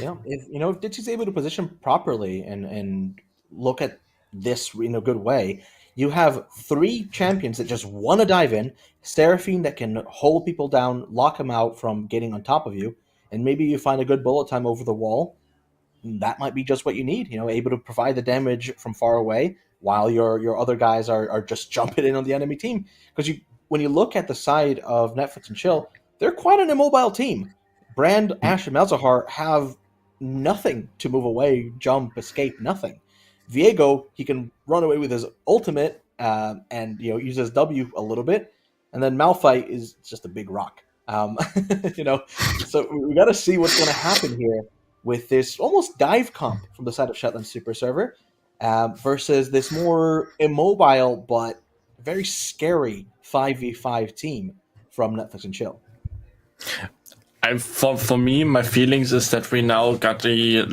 Yeah, if Ditchy's able to position properly and look at this in a good way, you have 3 champions that just want to dive in, Seraphine that can hold people down, lock them out from getting on top of you, and maybe you find a good bullet time over the wall. That might be just what you need, able to provide the damage from far away while your other guys are just jumping in on the enemy team. Because when you look at the side of Netflix and Chill, they're quite an immobile team. Brand, Ash, and Malzahar have nothing to move away, jump, escape, nothing. Viego, he can run away with his ultimate and use his W a little bit, and then Malphite is just a big rock. So we got to see what's going to happen here with this almost dive comp from the side of Shetland Super Server versus this more immobile but very scary 5v5 team from Netflix and Chill. For me, my feelings is that we now got the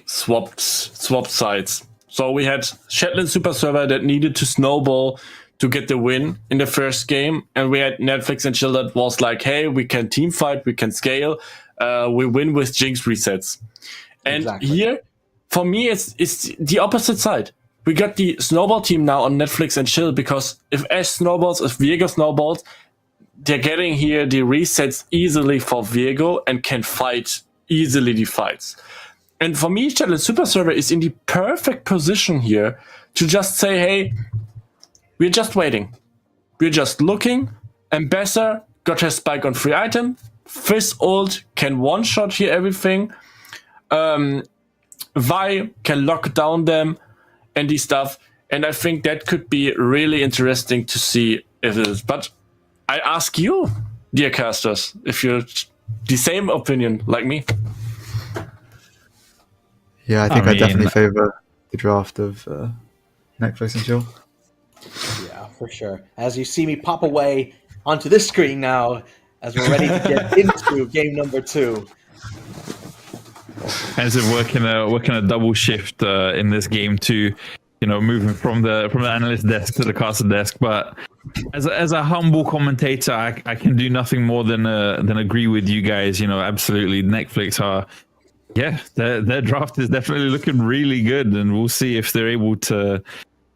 swapped sides. So we had Shetland Super Server that needed to snowball to get the win in the first game, and we had Netflix and Chill that was like, hey, we can team fight, we can scale, we win with Jinx resets. And Exactly. here, for me, it's the opposite side. We got the snowball team now on Netflix and Chill, because if Ash snowballs, if Viego snowballs, they're getting here the resets easily for Viego and can fight easily the fights. And for me, Shetland Super Server is in the perfect position here to just say, hey, we're just waiting. We're just looking. Ambassador got her spike on free item. Fizz ult can one-shot here everything. Vi can lock down them and these stuff. And I think that could be really interesting to see if it is. But I ask you, dear casters, if you're the same opinion like me. Yeah, I think I definitely favour the draft of Netflix and Chill. Yeah, for sure. As you see me pop away onto this screen now, as we're ready to get into game number 2. As if working a double shift in this game too, moving from the analyst desk to the caster desk. But as a humble commentator, I can do nothing more than agree with you guys. Absolutely, Netflix are. Yeah, their draft is definitely looking really good, and we'll see if they're able to,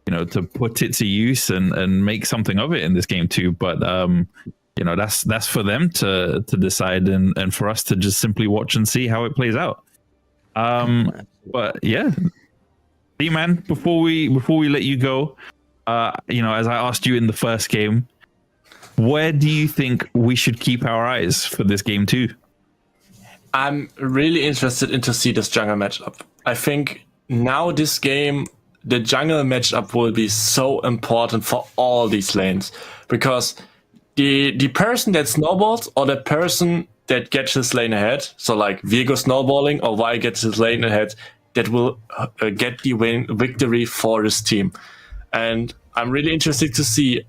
to put it to use and make something of it in this game too. But that's for them to decide, and for us to just simply watch and see how it plays out. But yeah, D-Man, before we let you go, as I asked you in the first game, where do you think we should keep our eyes for this game too? I'm really interested to see this jungle matchup. I think now this game, the jungle matchup will be so important for all these lanes, because the person that snowballs or the person that gets his lane ahead, so like Viego snowballing or Vi gets his lane ahead, that will get the victory for his team. And I'm really interested to see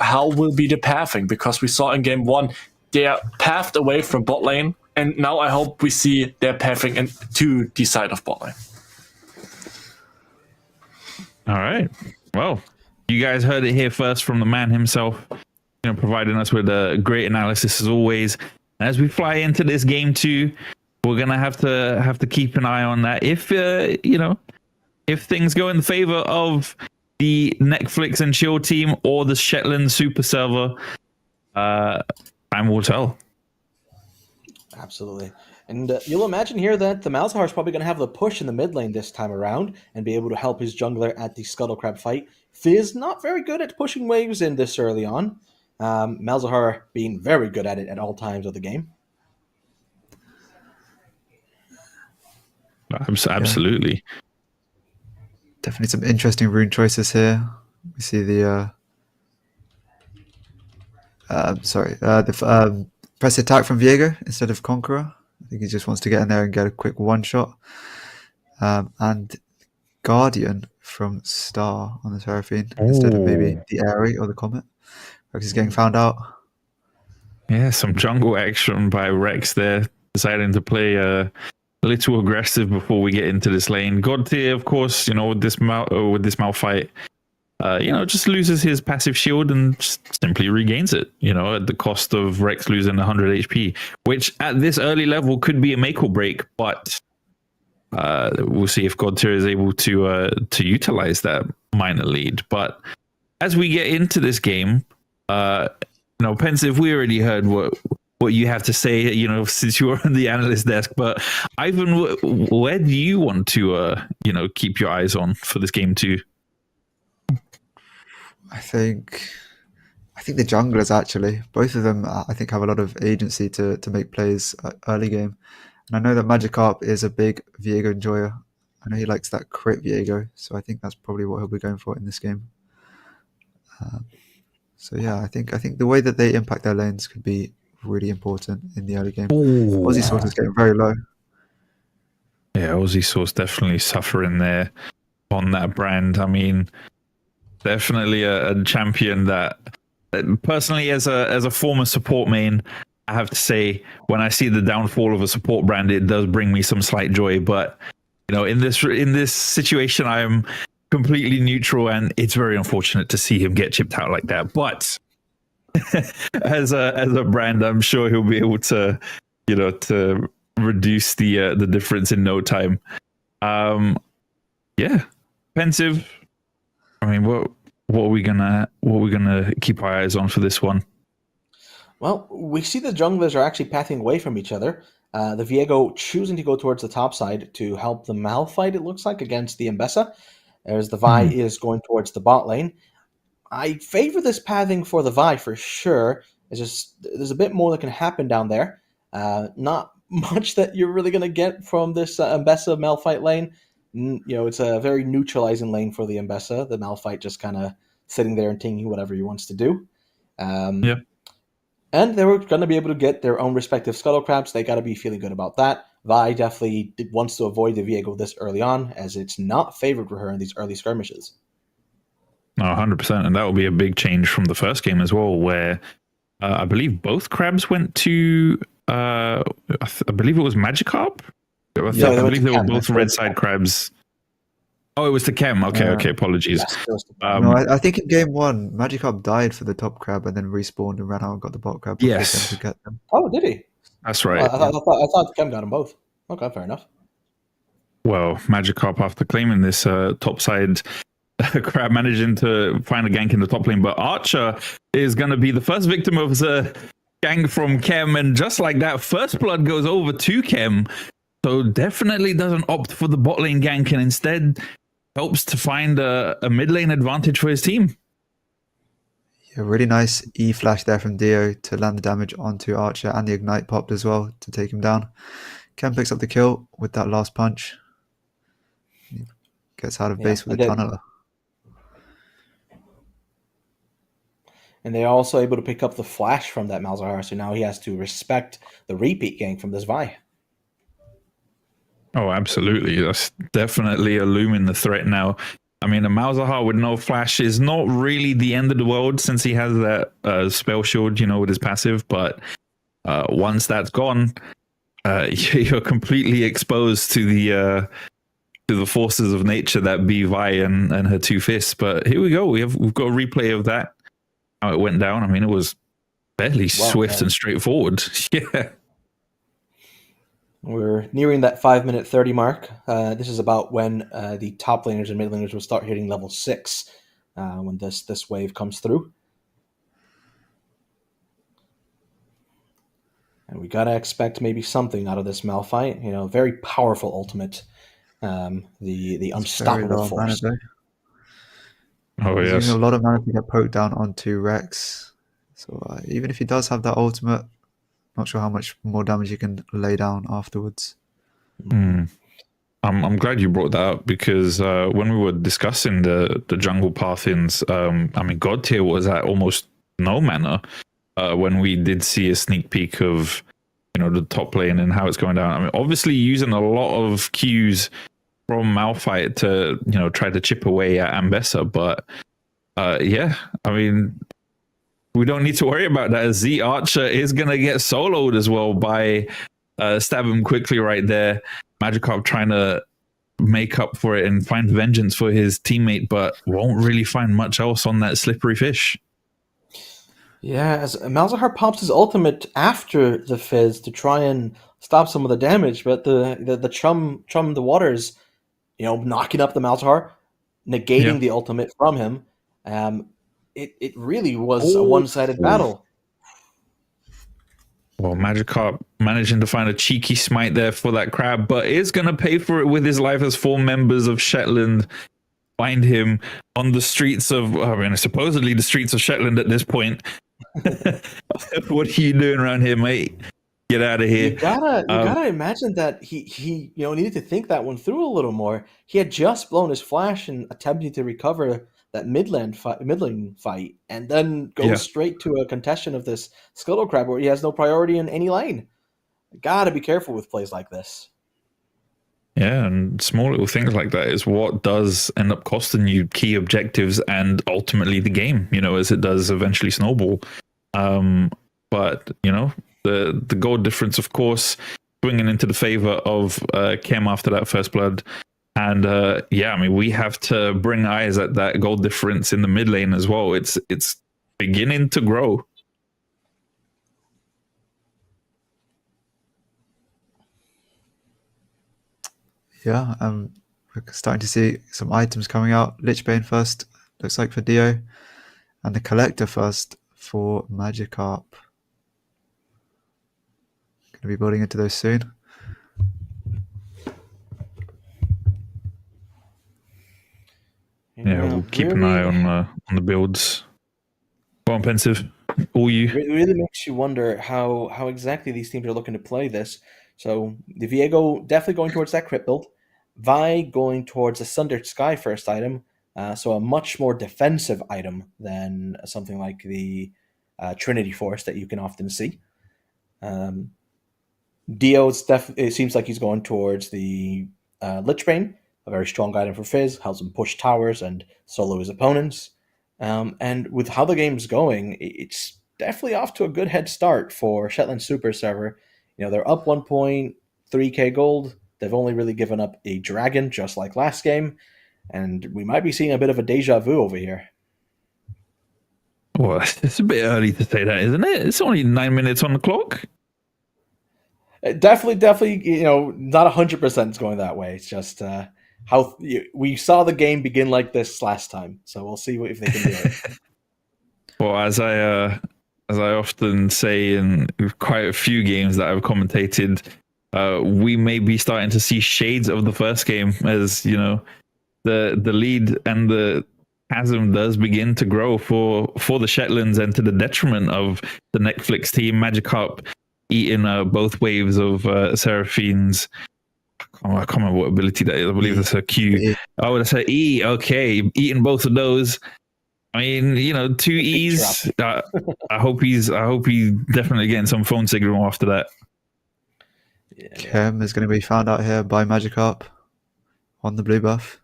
how will be the pathing, because we saw in game 1 they are pathed away from bot lane. And now I hope we see their pathing to the side of bot lane. All right. Well, you guys heard it here first from the man himself, providing us with a great analysis as always. And as we fly into this game too, we're gonna have to keep an eye on that. If if things go in favor of the Netflix and Chill team or the Shetland Super Server, time will tell. Absolutely. And you'll imagine here that the Malzahar is probably going to have the push in the mid lane this time around and be able to help his jungler at the Scuttle Crab fight. Fizz not very good at pushing waves in this early on. Malzahar being very good at it at all times of the game. Absolutely. Yeah. Definitely some interesting rune choices here. We see the press attack from Viego instead of Conqueror. I think he just wants to get in there and get a quick one shot. And Guardian from Star on the Seraphine instead of maybe the Airy or the Comet. Rex is getting found out. Yeah, some jungle action by Rex there. deciding to play a little aggressive before we get into this lane. God tier, of course, with this Malphite, just loses his passive shield and just simply regains it, at the cost of Rex losing 100 HP, which at this early level could be a make or break, but we'll see if God tier is able to utilize that minor lead. But as we get into this game, Pensive, we already heard what you have to say, since you were on the analyst desk. But Ivan, where do you want to, keep your eyes on for this game too? I think the junglers, actually, both of them, I think, have a lot of agency to make plays early game. And I know that Magikarp is a big Viego enjoyer. I know he likes that crit Viego, so I think that's probably what he'll be going for in this game. So yeah, I think the way that they impact their lanes could be really important in the early game. Aussie Source is getting very low. Yeah, Aussie Source definitely suffering there on that brand. I mean, definitely a champion that personally, as a former support main, I have to say, when I see the downfall of a support brand, it does bring me some slight joy. But in this situation, I am completely neutral, and it's very unfortunate to see him get chipped out like that. But as a brand, I'm sure he'll be able to to reduce the difference in no time. Yeah, Pensive. I mean, what are we gonna keep our eyes on for this one? Well, we see the junglers are actually pathing away from each other. The Viego choosing to go towards the top side to help the Malphite, it looks like, against the Mbessa. As the Vi is going towards the bot lane. I favor this pathing for the Vi for sure. It's just there's a bit more that can happen down there. Not much that you're really going to get from this Mbessa Malphite lane. It's a very neutralizing lane for the Mbessa. The Malphite just kind of sitting there and taking whatever he wants to do. Yeah. And they were going to be able to get their own respective Scuttle Crabs. They got to be feeling good about that. Vi definitely wants to avoid the Viego this early on, as it's not favored for her in these early skirmishes. No, 100%. And that will be a big change from the first game as well, where I believe both crabs went to, I believe it was Magikarp? I believe they were both red side crabs. Oh, it was the Chem. Okay, apologies. Yes, I think in game 1, Magikarp died for the top crab and then respawned and ran out and got the bot crab. Yes. To get them. Oh, did he? That's right. I thought the Chem got them both. Okay, fair enough. Well, Magikarp, after claiming this top side crab, managing to find a gank in the top lane, but Archer is going to be the first victim of the gank from Chem, and just like that, first blood goes over to Chem. So definitely doesn't opt for the bot lane gank and instead helps to find a mid lane advantage for his team. Yeah, really nice E flash there from Dio to land the damage onto Archer, and the ignite popped as well to take him down. Ken picks up the kill with that last punch. He gets out of base with a tunneler. And they're also able to pick up the flash from that Malzahar, so now he has to respect the repeat gank from this Vi. Oh, absolutely. That's definitely illuming the threat now. I mean, a Malzahar with no flash is not really the end of the world since he has that spell shield, with his passive. But once that's gone, you're completely exposed to the forces of nature that be Vi and her two fists. But here we go. We've got a replay of that, how it went down. I mean, it was fairly swift and straightforward. Yeah. We're nearing that 5-minute 30 mark. This is about when the top laners and mid laners will start hitting level 6 when this wave comes through. And we gotta expect maybe something out of this Malphite. Very powerful ultimate. The unstoppable force. Oh, yes. Using a lot of mana to get poked down onto Rex. So even if he does have that ultimate, not sure how much more damage you can lay down afterwards. I'm glad you brought that up because when we were discussing the jungle pathings, I mean, God tier was at almost no mana when we did see a sneak peek of the top lane and how it's going down. I mean, obviously using a lot of Qs from Malphite to try to chip away at Ambessa, but I mean, we don't need to worry about that. Z Archer is going to get soloed as well by stab him quickly right there. Magikarp trying to make up for it and find vengeance for his teammate, but won't really find much else on that slippery fish. Yeah, as Malzahar pops his ultimate after the Fizz to try and stop some of the damage, but the Chum the Waters, knocking up the Malzahar, negating the ultimate from him. It really was a one-sided battle. Well, Magikarp managing to find a cheeky smite there for that crab, but is going to pay for it with his life as 4 members of Shetland find him on the streets of, supposedly the streets of Shetland at this point. What are you doing around here, mate? Get out of here. You gotta imagine that he needed to think that one through a little more. He had just blown his flash and attempting to recover that midlane fight, and then goes straight to a contestation of this Scuttle Crab where he has no priority in any lane. Gotta be careful with plays like this. Yeah, and small little things like that is what does end up costing you key objectives and ultimately the game, as it does eventually snowball. But, the goal difference, of course, swinging into the favor of Chem after that first blood. And we have to bring eyes at that goal difference in the mid lane as well. It's beginning to grow. Yeah, we're starting to see some items coming out. Lichbane first, looks like for Dio, and the Collector first for Magikarp. Going to be building into those soon. Yeah, we'll keep an eye on the builds. Go on, Pensive. All you. It really makes you wonder how exactly these teams are looking to play this. So the Viego definitely going towards that crit build. Vi going towards a Sundered Sky first item. So a much more defensive item than something like the Trinity Force that you can often see. Dio, it seems like he's going towards the Lichbane, a very strong item for Fizz, helps him push towers and solo his opponents. And with how the game's going, it's definitely off to a good head start for Shetland Super Server. They're up 1.3k gold. They've only really given up a dragon, just like last game. And we might be seeing a bit of a deja vu over here. Well, it's a bit early to say that, isn't it? It's only 9 minutes on the clock. Definitely, not 100% going that way. It's just how we saw the game begin like this last time. So we'll see if they can do it. Well, as I often say in quite a few games that I've commentated, we may be starting to see shades of the first game as, the lead and the chasm does begin to grow for the Shetlands and to the detriment of the Netflix team. Magikarp eating both waves of Seraphine's. I can't remember what ability that is. I believe that's a Q. Oh, that's an E. Okay, eating both of those. I mean, 2 E's. I hope he's definitely getting some phone signal after that. Chem is going to be found out here by Magikarp on the blue buff.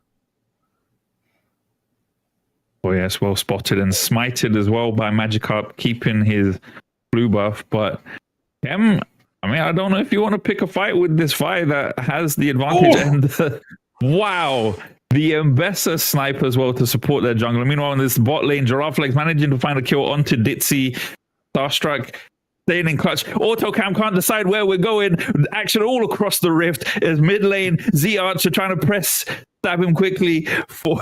Oh yes, well spotted and smited as well by Magikarp, keeping his blue buff. But Chem, I don't know if you want to pick a fight with this fight that has the advantage. And wow. The Mbessa sniper as well to support their jungler. Meanwhile, in this bot lane, Giraffe Legs managing to find a kill onto Ditzy. Starstruck staying in clutch. Autocam can't decide where we're going. Action all across the rift. As mid lane, Z Archer trying to stab him quickly for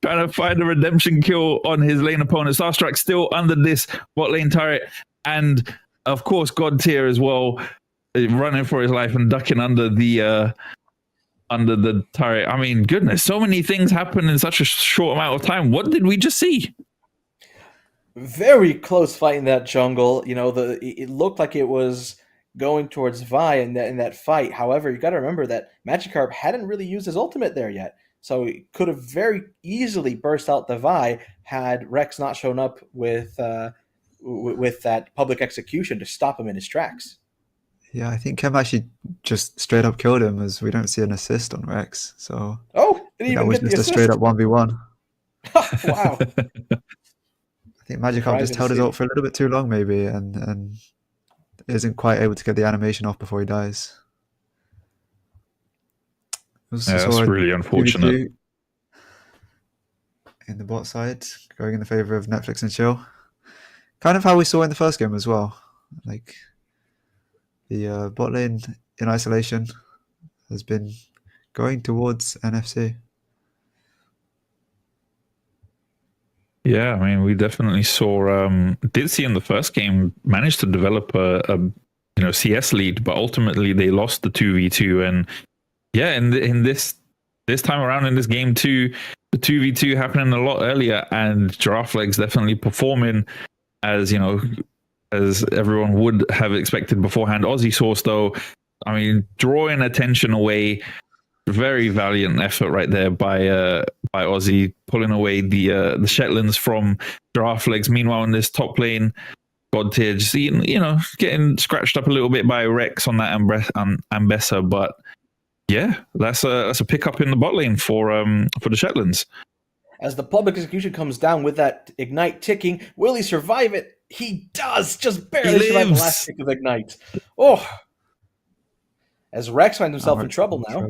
trying to find a redemption kill on his lane opponent. Starstruck still under this bot lane turret. And of course, God tier as well, running for his life and ducking under the turret. I mean, goodness, so many things happen in such a short amount of time. What did we just see? Very close fight in that jungle. It looked like it was going towards Vi in that fight. However, you got to remember that Magikarp hadn't really used his ultimate there yet. So it could have very easily burst out the Vi had Rex not shown up with that public execution to stop him in his tracks. Yeah, I think Chem actually just straight up killed him as we don't see an assist on Rex. So that was just a straight up 1v1. Wow. I think Magikarp just held his ult for a little bit too long, maybe, and isn't quite able to get the animation off before he dies. Also Yeah, that's saw a really unfortunate. 2v2 in the bot side, going in the favor of Netflix and Chill. Kind of how we saw in the first game as well. Like the bot lane in isolation has been going towards NFC. Yeah, I mean, we definitely saw. Did see in the first game managed to develop a CS lead, but ultimately they lost the 2v2. And yeah, in this time around in this game too, the 2v2 happening a lot earlier, and Giraffe Legs definitely performing as as everyone would have expected beforehand. Aussie Source though, I mean, drawing attention away. Very valiant effort right there by Aussie, pulling away the Shetlands from Giraffe Legs. Meanwhile, in this top lane, God tier, just getting scratched up a little bit by Rex on that Ambessa. But yeah, that's a pickup in the bot lane for the Shetlands. As the public execution comes down with that Ignite ticking, will he survive it? He does, just barely survive the last tick of Ignite. Oh, as Rex finds himself in trouble now.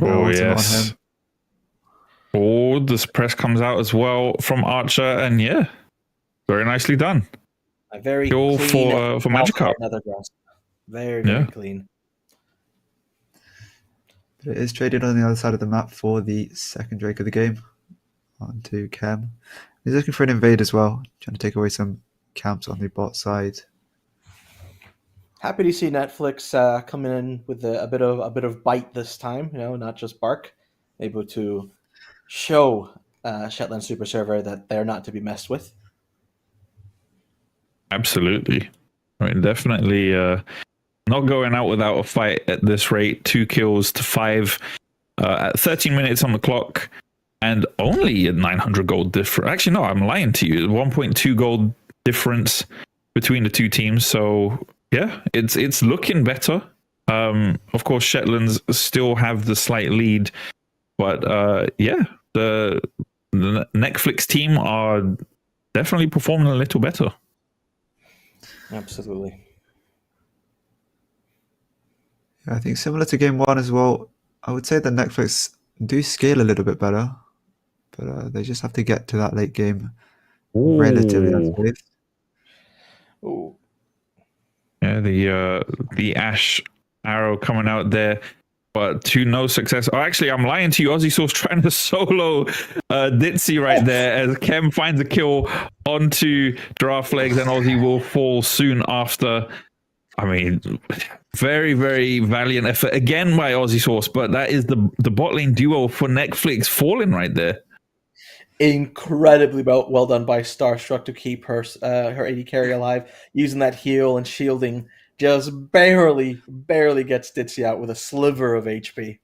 Oh, yes. Oh, the suppress comes out as well from Archer, and yeah, very nicely done. A very Goal clean for Magikarp. Very clean. But it is traded on the other side of the map for the second Drake of the game. On to Chem. He's looking for an invade as well, trying to take away some camps on the bot side. Happy to see Netflix coming in with a bit of bite this time. Not just bark. Able to show Shetland Super Server that they're not to be messed with. Absolutely. I mean, definitely not going out without a fight at this rate. 2 kills to 5 at 13 minutes on the clock, and only a 900 gold difference. Actually, no, I'm lying to you. 1.2 gold difference between the two teams. So yeah, it's looking better. Of course, Shetlands still have the slight lead, but yeah, the Netflix team are definitely performing a little better. Absolutely. Yeah, I think similar to game 1 as well, I would say that Netflix do scale a little bit better, but they just have to get to that late game relatively unscathed. Ooh. Yeah, the Ash arrow coming out there, but to no success. Oh, actually, I'm lying to you. Aussie Source trying to solo Ditzy right there as Chem finds a kill onto Giraffe Legs, and Aussie will fall soon after. I mean, very, very valiant effort again by Aussie Source, but that is the bot lane duo for Netflix falling right there. Incredibly well done by Starstruck to keep her AD carry alive, using that heal and shielding. Just barely gets Ditzy out with a sliver of HP.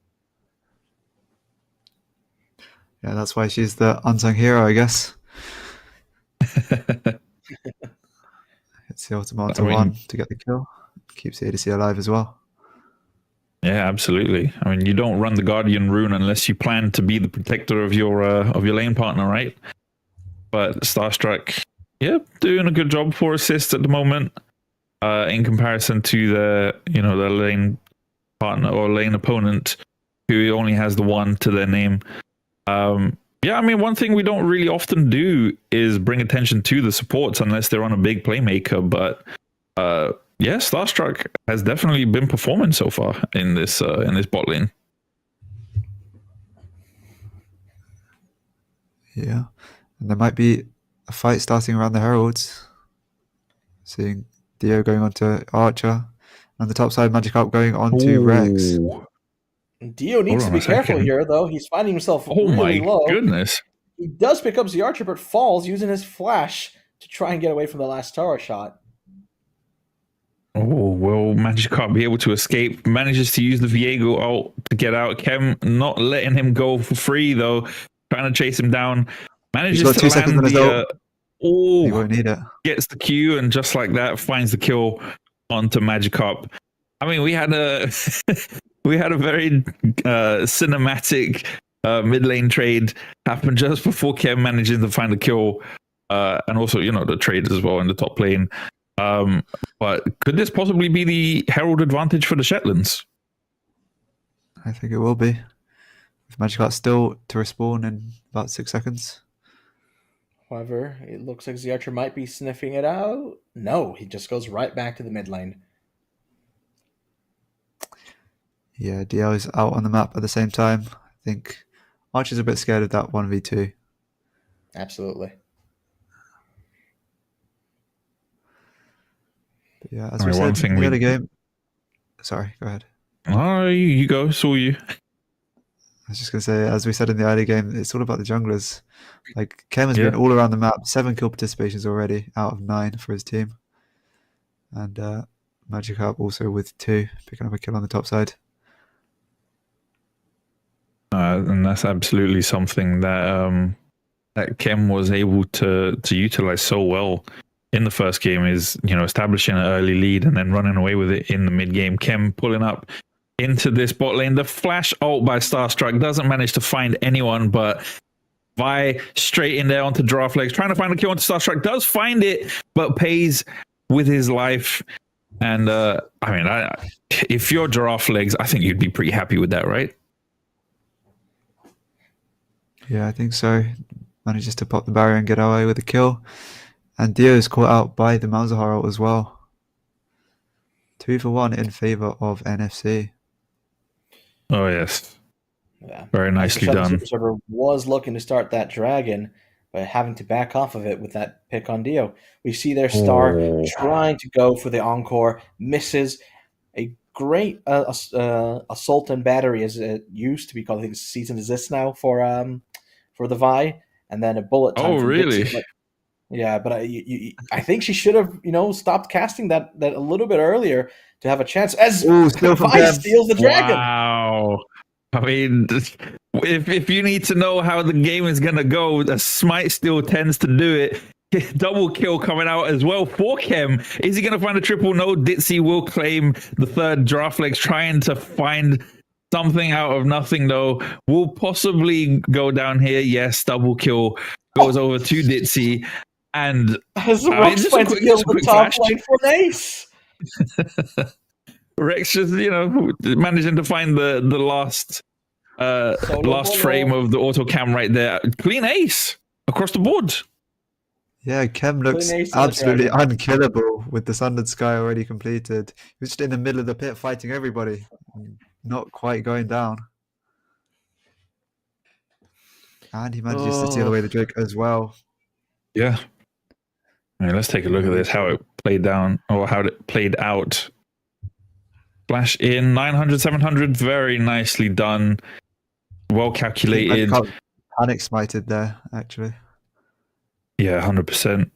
Yeah, that's why she's the unsung hero, I guess. It's the ultimate to one to get the kill. Keeps the ADC alive as well. Yeah, absolutely. I mean, you don't run the Guardian rune unless you plan to be the protector of your lane partner, right? But Starstruck, yeah, doing a good job for assists at the moment. In comparison to the lane partner or lane opponent who only has the one to their name. Yeah, I mean, one thing we don't really often do is bring attention to the supports unless they're on a big playmaker. But yeah, Starstruck has definitely been performing so far in this bot lane. Yeah, and there might be a fight starting around the Heralds. Seeing Dio going on to Archer, and the top side Magikarp going on to Rex. Dio needs to be careful here, though. He's finding himself really low. Oh my goodness. He does pick up the Archer, but falls using his flash to try and get away from the last tower shot. Oh, will Magikarp be able to escape? Manages to use the Viego ult to get out. Chem not letting him go for free, though. Trying to chase him down. Manages to land the... he won't need it. Gets the Q, and just like that, finds the kill onto Magikarp. I mean, we had a very cinematic mid lane trade happen just before Chem managing to find a kill, and also the trade as well in the top lane. But could this possibly be the Herald advantage for the Shetlands? I think it will be. With Magic Art still to respawn in about 6 seconds. However, it looks like the Archer might be sniffing it out. No, he just goes right back to the mid lane. Yeah, DL is out on the map at the same time. I think Archer's a bit scared of that 1v2. Absolutely. But yeah, as we said in the early game... Sorry, go ahead. Oh, you go. Saw you. I was just going to say, as we said in the early game, it's all about the junglers. Like, Kem has been all around the map. 7 kill participations already out of 9 for his team. And Magikarp also with 2, picking up a kill on the top side. And that's absolutely something that that Kem was able to utilize so well in the first game, is, you know, establishing an early lead and then running away with it in the mid game. Kem pulling up into this bot lane. The flash ult by Starstruck doesn't manage to find anyone, but Vi straight in there onto Giraffe Legs, trying to find a kill onto Starstruck, does find it, but pays with his life. And if you're Giraffe Legs, I think you'd be pretty happy with that, right? Yeah, I think so. Manages to pop the barrier and get away with a kill. And Dio is caught out by the Malzahar ult as well. 2 for 1 in favour of NFC. Oh, yes. Yeah. Very nicely done. Super Server was looking to start that dragon, but having to back off of it with that pick on Dio. We see their star trying to go for the encore, misses. A great assault and battery, as it used to be called. I think it's season desist now for the Vi, and then a bullet time. Oh, really? Dixie. Yeah, but I think she should have, stopped casting that a little bit earlier to have a chance. As Vi steals the dragon. Wow. I mean, if you need to know how the game is going to go, the Smite still tends to do it. Double kill coming out as well for Kem. Is he going to find a triple? No, Ditzy will claim the third. Giraffe Legs trying to find something out of nothing, though. Will possibly go down here. Yes, double kill goes over to Ditzy. And as Rex went to kill the top lane for an ace. Rex just, managing to find the last frame of the auto cam right there. Clean ace across the board. Yeah, Kem looks absolutely unkillable with the Sundered Sky already completed. He was just in the middle of the pit fighting everybody, not quite going down. And he manages to steal away the Drake as well. Yeah. I mean, let's take a look at this, how it played down, or how it played out. Flash in 900, 700, very nicely done. Well calculated. Panic smited there, actually. Yeah, 100%.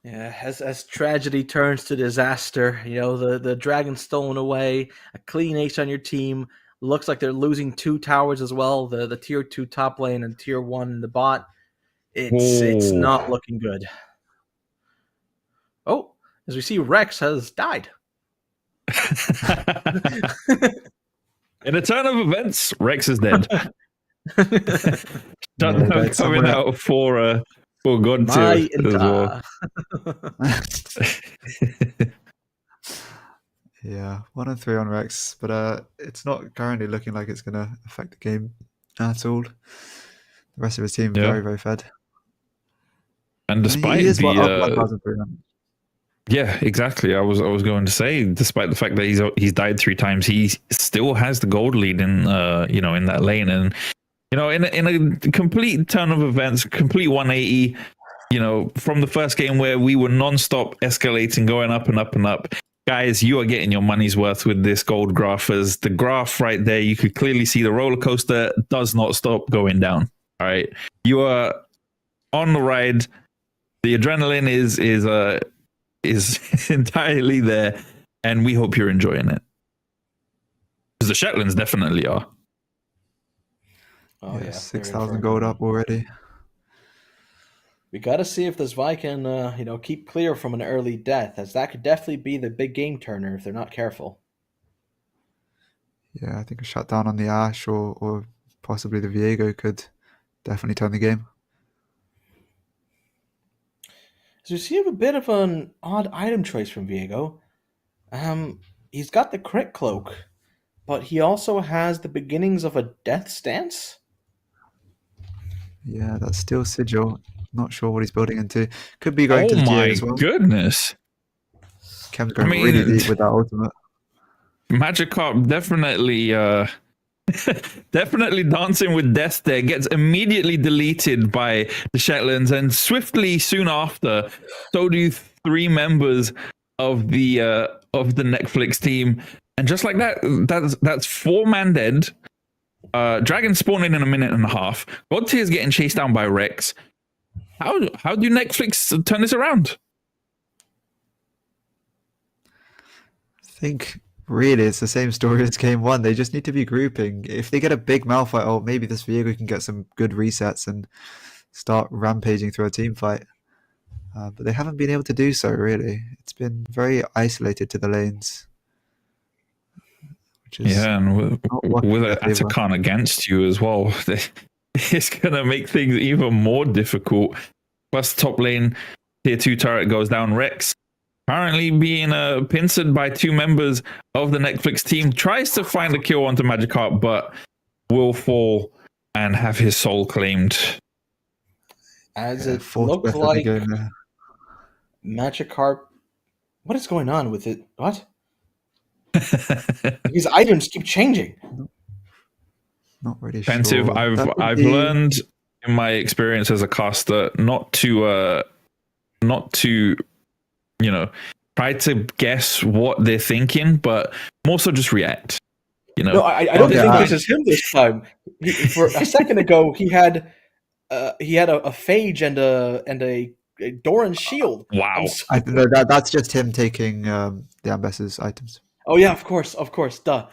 Yeah, as tragedy turns to disaster, the dragon stolen away, a clean ace on your team. Looks like they're losing 2 towers as well, the tier 2 top lane and tier 1 in the bot. It's not looking good. Oh, as we see, Rex has died. In a turn of events, Rex is dead. Coming out for God tier as well. Yeah, 1 and 3 on Rex, but it's not currently looking like it's going to affect the game at all. The rest of his team very, very fed. And despite yeah, exactly. I was going to say, despite the fact that he's died 3 times, he still has the gold lead in in that lane, and in a complete turn of events, complete 180. From the first game where we were non-stop escalating, going up and up and up. Guys, you are getting your money's worth with this gold graph. As the graph right there, you could clearly see the roller coaster does not stop going down. All right, you are on the ride. The adrenaline is entirely there, and we hope you're enjoying it. Because the Shetlands definitely are. Oh yeah, 6,000 gold up already. We got to see if this Vi can, keep clear from an early death, as that could definitely be the big game turner if they're not careful. Yeah, I think a shutdown on the Ashe or possibly the Viego could definitely turn the game. As So you see a bit of an odd item choice from Viego. He's got the crit cloak, but he also has the beginnings of a death stance. Yeah, that's still Sigil. Not sure what he's building into. Could be going Oh to the GA my as well. goodness. Cam's going really deep with that ultimate. Magikarp definitely definitely dancing with death there, gets immediately deleted by the Shetlands, and swiftly soon after, so do 3 members of the Netflix team. And just like that, that's 4-man dead. Dragon spawning in a minute and a half. God Tier's getting chased down by Rex. How do Netflix turn this around? I think really it's the same story as game 1. They just need to be grouping. If they get a big Malphite, oh, maybe this Viego can get some good resets and start rampaging through a team fight. But they haven't been able to do so, really. It's been very isolated to the lanes. Yeah, and with Atakan against you as well, it's going to make things even more difficult. Plus, top lane, tier 2 turret goes down. Rex, currently being pincered by 2 members of the Netflix team, tries to find a kill onto Magikarp, but will fall and have his soul claimed. As it looks like Magikarp... What is going on with it? What? His items keep changing. Not really Pensive, sure. I've learned in my experience as a caster not to try to guess what they're thinking, but more so just react. No, I don't think this is him this time. For a second ago, he had a phage and a Doran shield. Wow, that's just him taking the Ambassador's items. Oh yeah, of course, duh.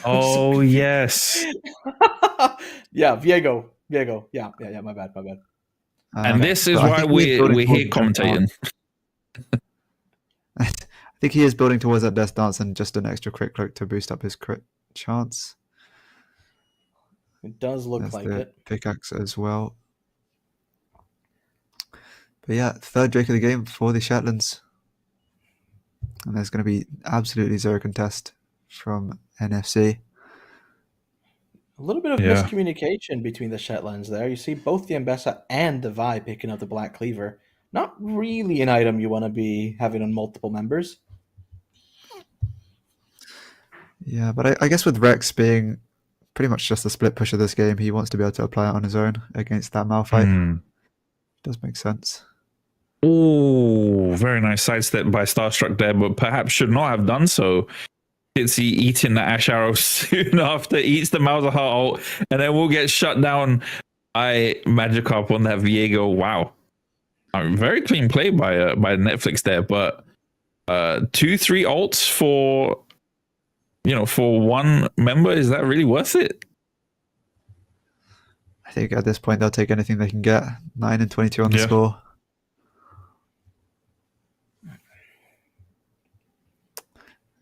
Oh yes. Yeah, Viego. Yeah, my bad. And this is why we're here commentating. I think he is building towards that death dance and just an extra crit cloak to boost up his crit chance. It does look like it. Pickaxe as well. But yeah, 3rd Drake of the game for the Shetlands. And there's going to be absolutely zero contest from NFC. A little bit of miscommunication between the Shetlands there. You see both the Ambessa and the Vi picking up the Black Cleaver. Not really an item you want to be having on multiple members. Yeah, but I guess with Rex being pretty much just a split push of this game, he wants to be able to apply it on his own against that Malphite. Does make sense. Oh, very nice sidestep by Starstruck there, but perhaps should not have done so. It's he eating the Ash Arrow soon after, eats the Malzahar ult, and then we'll get shut down by Magikarp on that Viego. Wow. Very clean play by Netflix there, but 2-3 ults for one member, is that really worth it? I think at this point they'll take anything they can get. 9 and 22 on the score.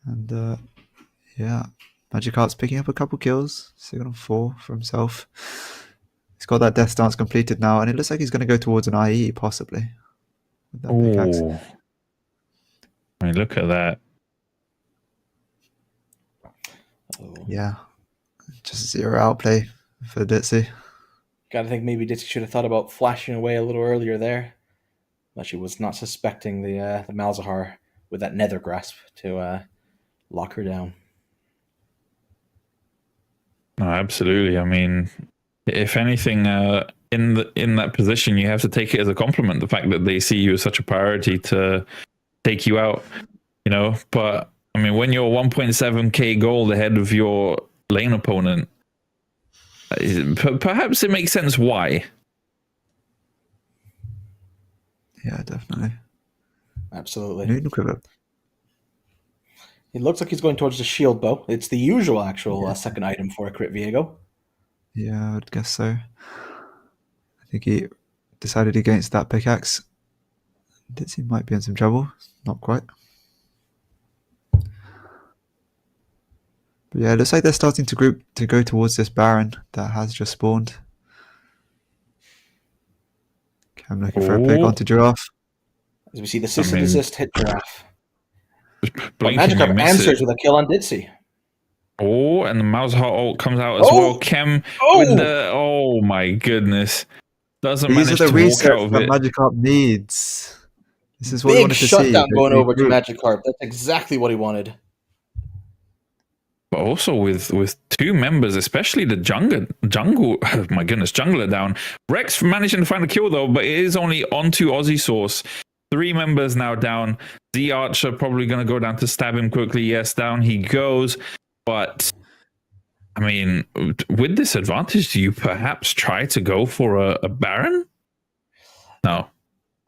And Magikarp's picking up a couple kills. 6 on 4 for himself. He's got that death stance completed now, and it looks like he's going to go towards an IE possibly. With that pickaxe. I mean, look at that. Yeah, just 0 outplay for Ditsy. Gotta think maybe Ditsy should have thought about flashing away a little earlier there. But she was not suspecting the Malzahar with that nether grasp to lock her down. No, absolutely. I mean, if anything, in that position, you have to take it as a compliment. The fact that they see you as such a priority to take you out, But I mean, when you're 1.7k gold ahead of your lane opponent, perhaps it makes sense why. Yeah, definitely. Absolutely. Newton. It looks like he's going towards the shield bow. It's the usual second item for a crit Viego. Yeah, I would guess so. I think he decided against that pickaxe. Ditsy might be in some trouble. Not quite. But yeah, it looks like they're starting to group to go towards this Baron that has just spawned. Okay, I'm looking for a pick onto Giraffe. As we see the cease and desist hit Giraffe. But Blink and you Magikarp miss answers it. with a kill on Ditzy. Oh, and the Malzahar ult comes out as Oh! well. Chem with the... Oh, my goodness. Doesn't These manage are to the walk out resets of that it. Magikarp needs. This is what we Big wanted to see. shutdown They going over to regroup. Magikarp. That's exactly what he wanted. But also with two members, especially the jungle, oh my goodness, jungler down. Rex managing to find a kill though, but it is only onto Aussie Source. 3 members now down. The Archer probably going to go down to stab him quickly. Yes, down he goes. But I mean, with this advantage, do you perhaps try to go for a Baron? No.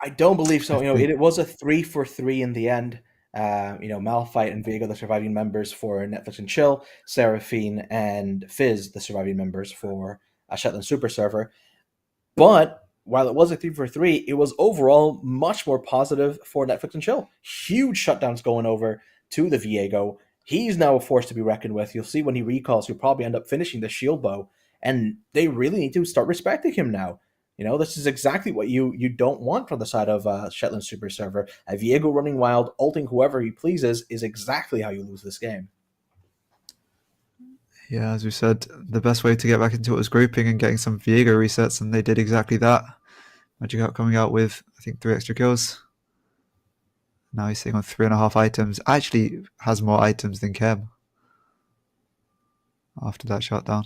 I don't believe so. It was a 3-for-3 in the end. Malphite and Viego, the surviving members for Netflix and Chill, Seraphine and Fizz, the surviving members for Shetland Super Server. But while it was a 3-for-3, it was overall much more positive for Netflix and Chill. Huge shutdowns going over to the Viego. He's now a force to be reckoned with. You'll see when he recalls, he'll probably end up finishing the shield bow, and they really need to start respecting him now. This is exactly what you don't want from the side of Shetland Super Server. A Viego running wild, ulting whoever he pleases is exactly how you lose this game. Yeah, as we said, the best way to get back into it was grouping and getting some Viego resets, and they did exactly that. Magikarp coming out with, I think, 3 extra kills. Now he's sitting on 3.5 items. Actually has more items than Chem after that shutdown.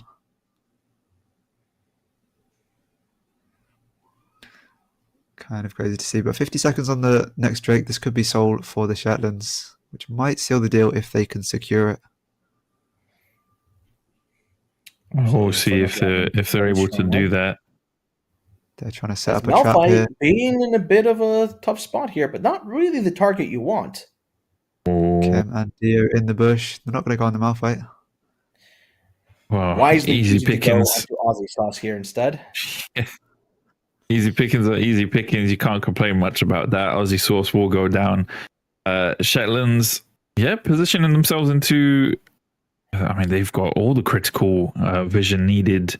Kind of crazy to see, but 50 seconds on the next Drake. This could be sold for the Shetlands, which might seal the deal if they can secure it. We'll see if they're able to do that. They're trying to set up a trap Malphite here. being in a bit of a tough spot here, but not really the target you want. Chem and Dio in the bush. They're not going to go on the Malphite. Well, Wisely easy choosing to go pickings. onto Aussie Sauce here instead. Easy pickings are easy pickings. You can't complain much about that. Aussie Source will go down. Shetlands, positioning themselves into... I mean, they've got all the critical vision needed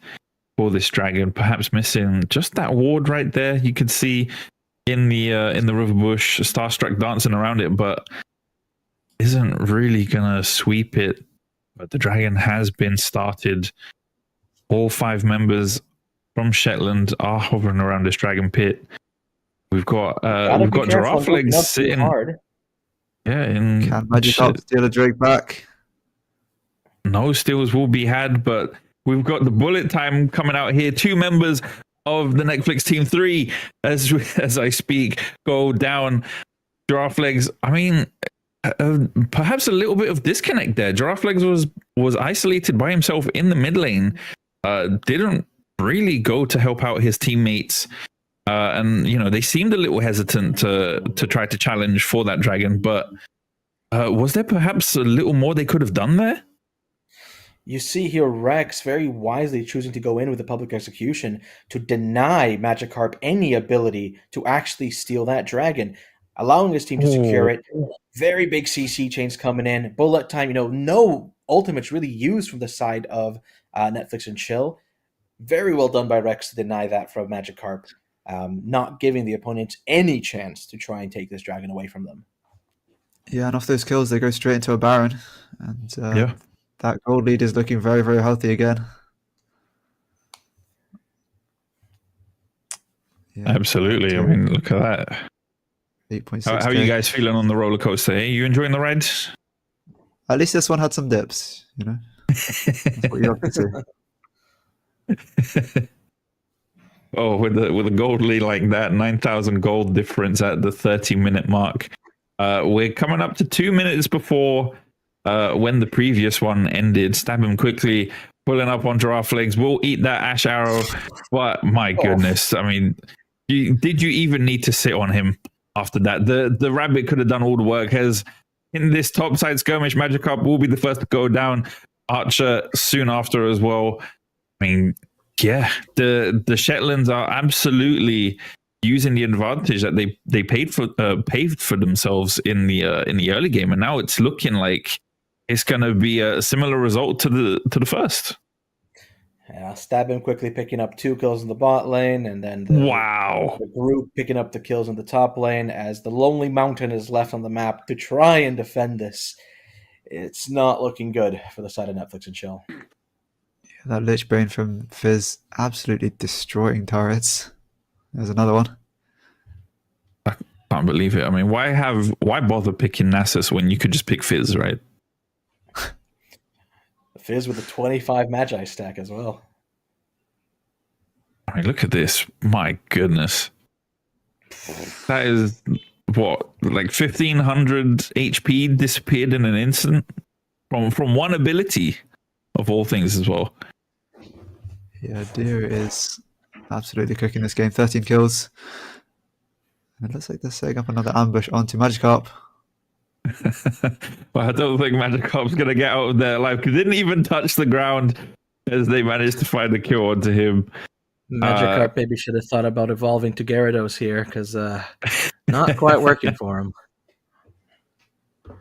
for this dragon. Perhaps missing just that ward right there. You could see in the river bush, Starstruck dancing around it, but isn't really gonna sweep it. But the dragon has been started. All 5 members from Shetland are hovering around this dragon pit. We've got Giraffe Legs sitting hard. Yeah, Can Magikarp steal a Drake back? No steals will be had, but we've got the bullet time coming out here. 2 members of the Netflix team, 3 as I speak, go down. Giraffe Legs, I mean, perhaps a little bit of disconnect there. Giraffe Legs was isolated by himself in the mid lane. Didn't really go to help out his teammates. And they seemed a little hesitant to try to challenge for that dragon, but was there perhaps a little more they could have done there? You see here Rex very wisely choosing to go in with the public execution to deny Magikarp any ability to actually steal that dragon, allowing his team to secure it. Very big CC chains coming in. Bullet time, no ultimates really used from the side of Netflix and Chill. Very well done by Rex to deny that from Magikarp, not giving the opponents any chance to try and take this dragon away from them. Yeah, and off those kills, they go straight into a Baron. And that gold lead is looking very, very healthy again. Yeah. Absolutely. I mean, look at that. 8.6. How are you guys feeling on the roller coaster? Are you enjoying the ride? At least this one had some dips, That's what you have to say. Oh, with a gold lead like that, 9,000 gold difference at the 30-minute mark. We're coming up to 2 minutes before when the previous one ended. Stab him quickly, pulling up on Giraffe Legs. We'll eat that Ash Arrow. But my goodness, I mean, did you even need to sit on him after that? The rabbit could have done all the work. As in this top side skirmish, Magikarp will be the first to go down. Archer soon after as well. I mean, yeah, the Shetlands are absolutely using the advantage that they paved for themselves in the early game, and now it's looking like it's going to be a similar result to the first. Yeah, stab him quickly, picking up 2 kills in the bot lane, and then Wow. the group picking up the kills in the top lane as the Lonely Mountain is left on the map to try and defend this. It's not looking good for the side of Netflix and Chill. That Lich Bane from Fizz absolutely destroying turrets. There's another one. Can't believe it. I mean, why bother picking Nasus when you could just pick Fizz, right? Fizz with a 25 Magi stack as well. I mean, look at this. My goodness. That is, what, like 1500 HP disappeared in an instant? From one ability, of all things as well. Yeah, Deer is absolutely cooking this game. 13 kills. And it looks like they're setting up another ambush onto Magikarp. But I don't think Magikarp's going to get out of there alive because he didn't even touch the ground as they managed to find a kill onto him. Magikarp maybe should have thought about evolving to Gyarados here because not quite working for him.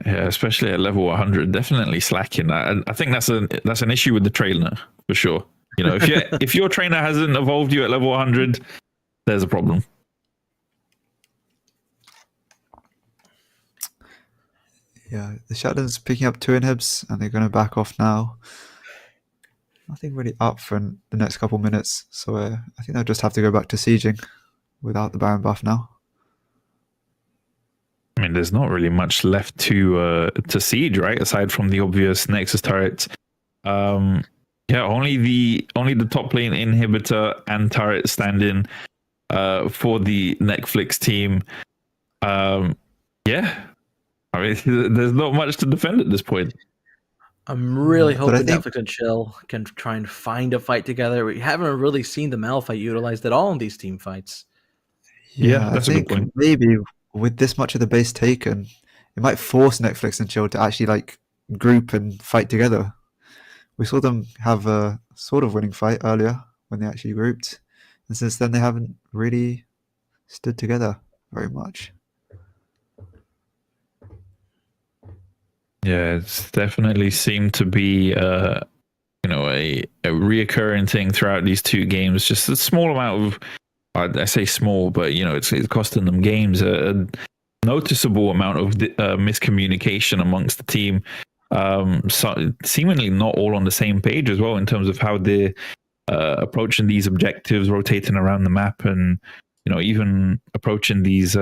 Yeah, especially at level 100, definitely slacking. I think that's an issue with the trainer for sure. You know, if your trainer hasn't evolved you at level 100, there's a problem. Yeah, the Shatter's picking up 2 inhibs and they're going to back off now. Nothing really up for the next couple minutes, so I think they'll just have to go back to sieging without the Baron buff now. I mean, there's not really much left to siege, right? Aside from the obvious Nexus turrets. Yeah, only the top lane inhibitor and turret standing for the Netflix team. Yeah. I mean, there's not much to defend at this point. I'm really hoping think- Netflix and Chill can try and find a fight together. We haven't really seen the Malphite utilized at all in these team fights. Yeah, I that's a good think point. maybe with this much of the base taken, it might force Netflix and Chill to actually like group and fight together. We saw them have a sort of winning fight earlier when they actually grouped, and since then they haven't really stood together very much. Yeah, it's definitely seemed to be a reoccurring thing throughout these 2 games. Just a small amount of, I say small, but it's costing them games. A noticeable amount of miscommunication amongst the team. So seemingly not all on the same page as well in terms of how they're approaching these objectives, rotating around the map, and even approaching these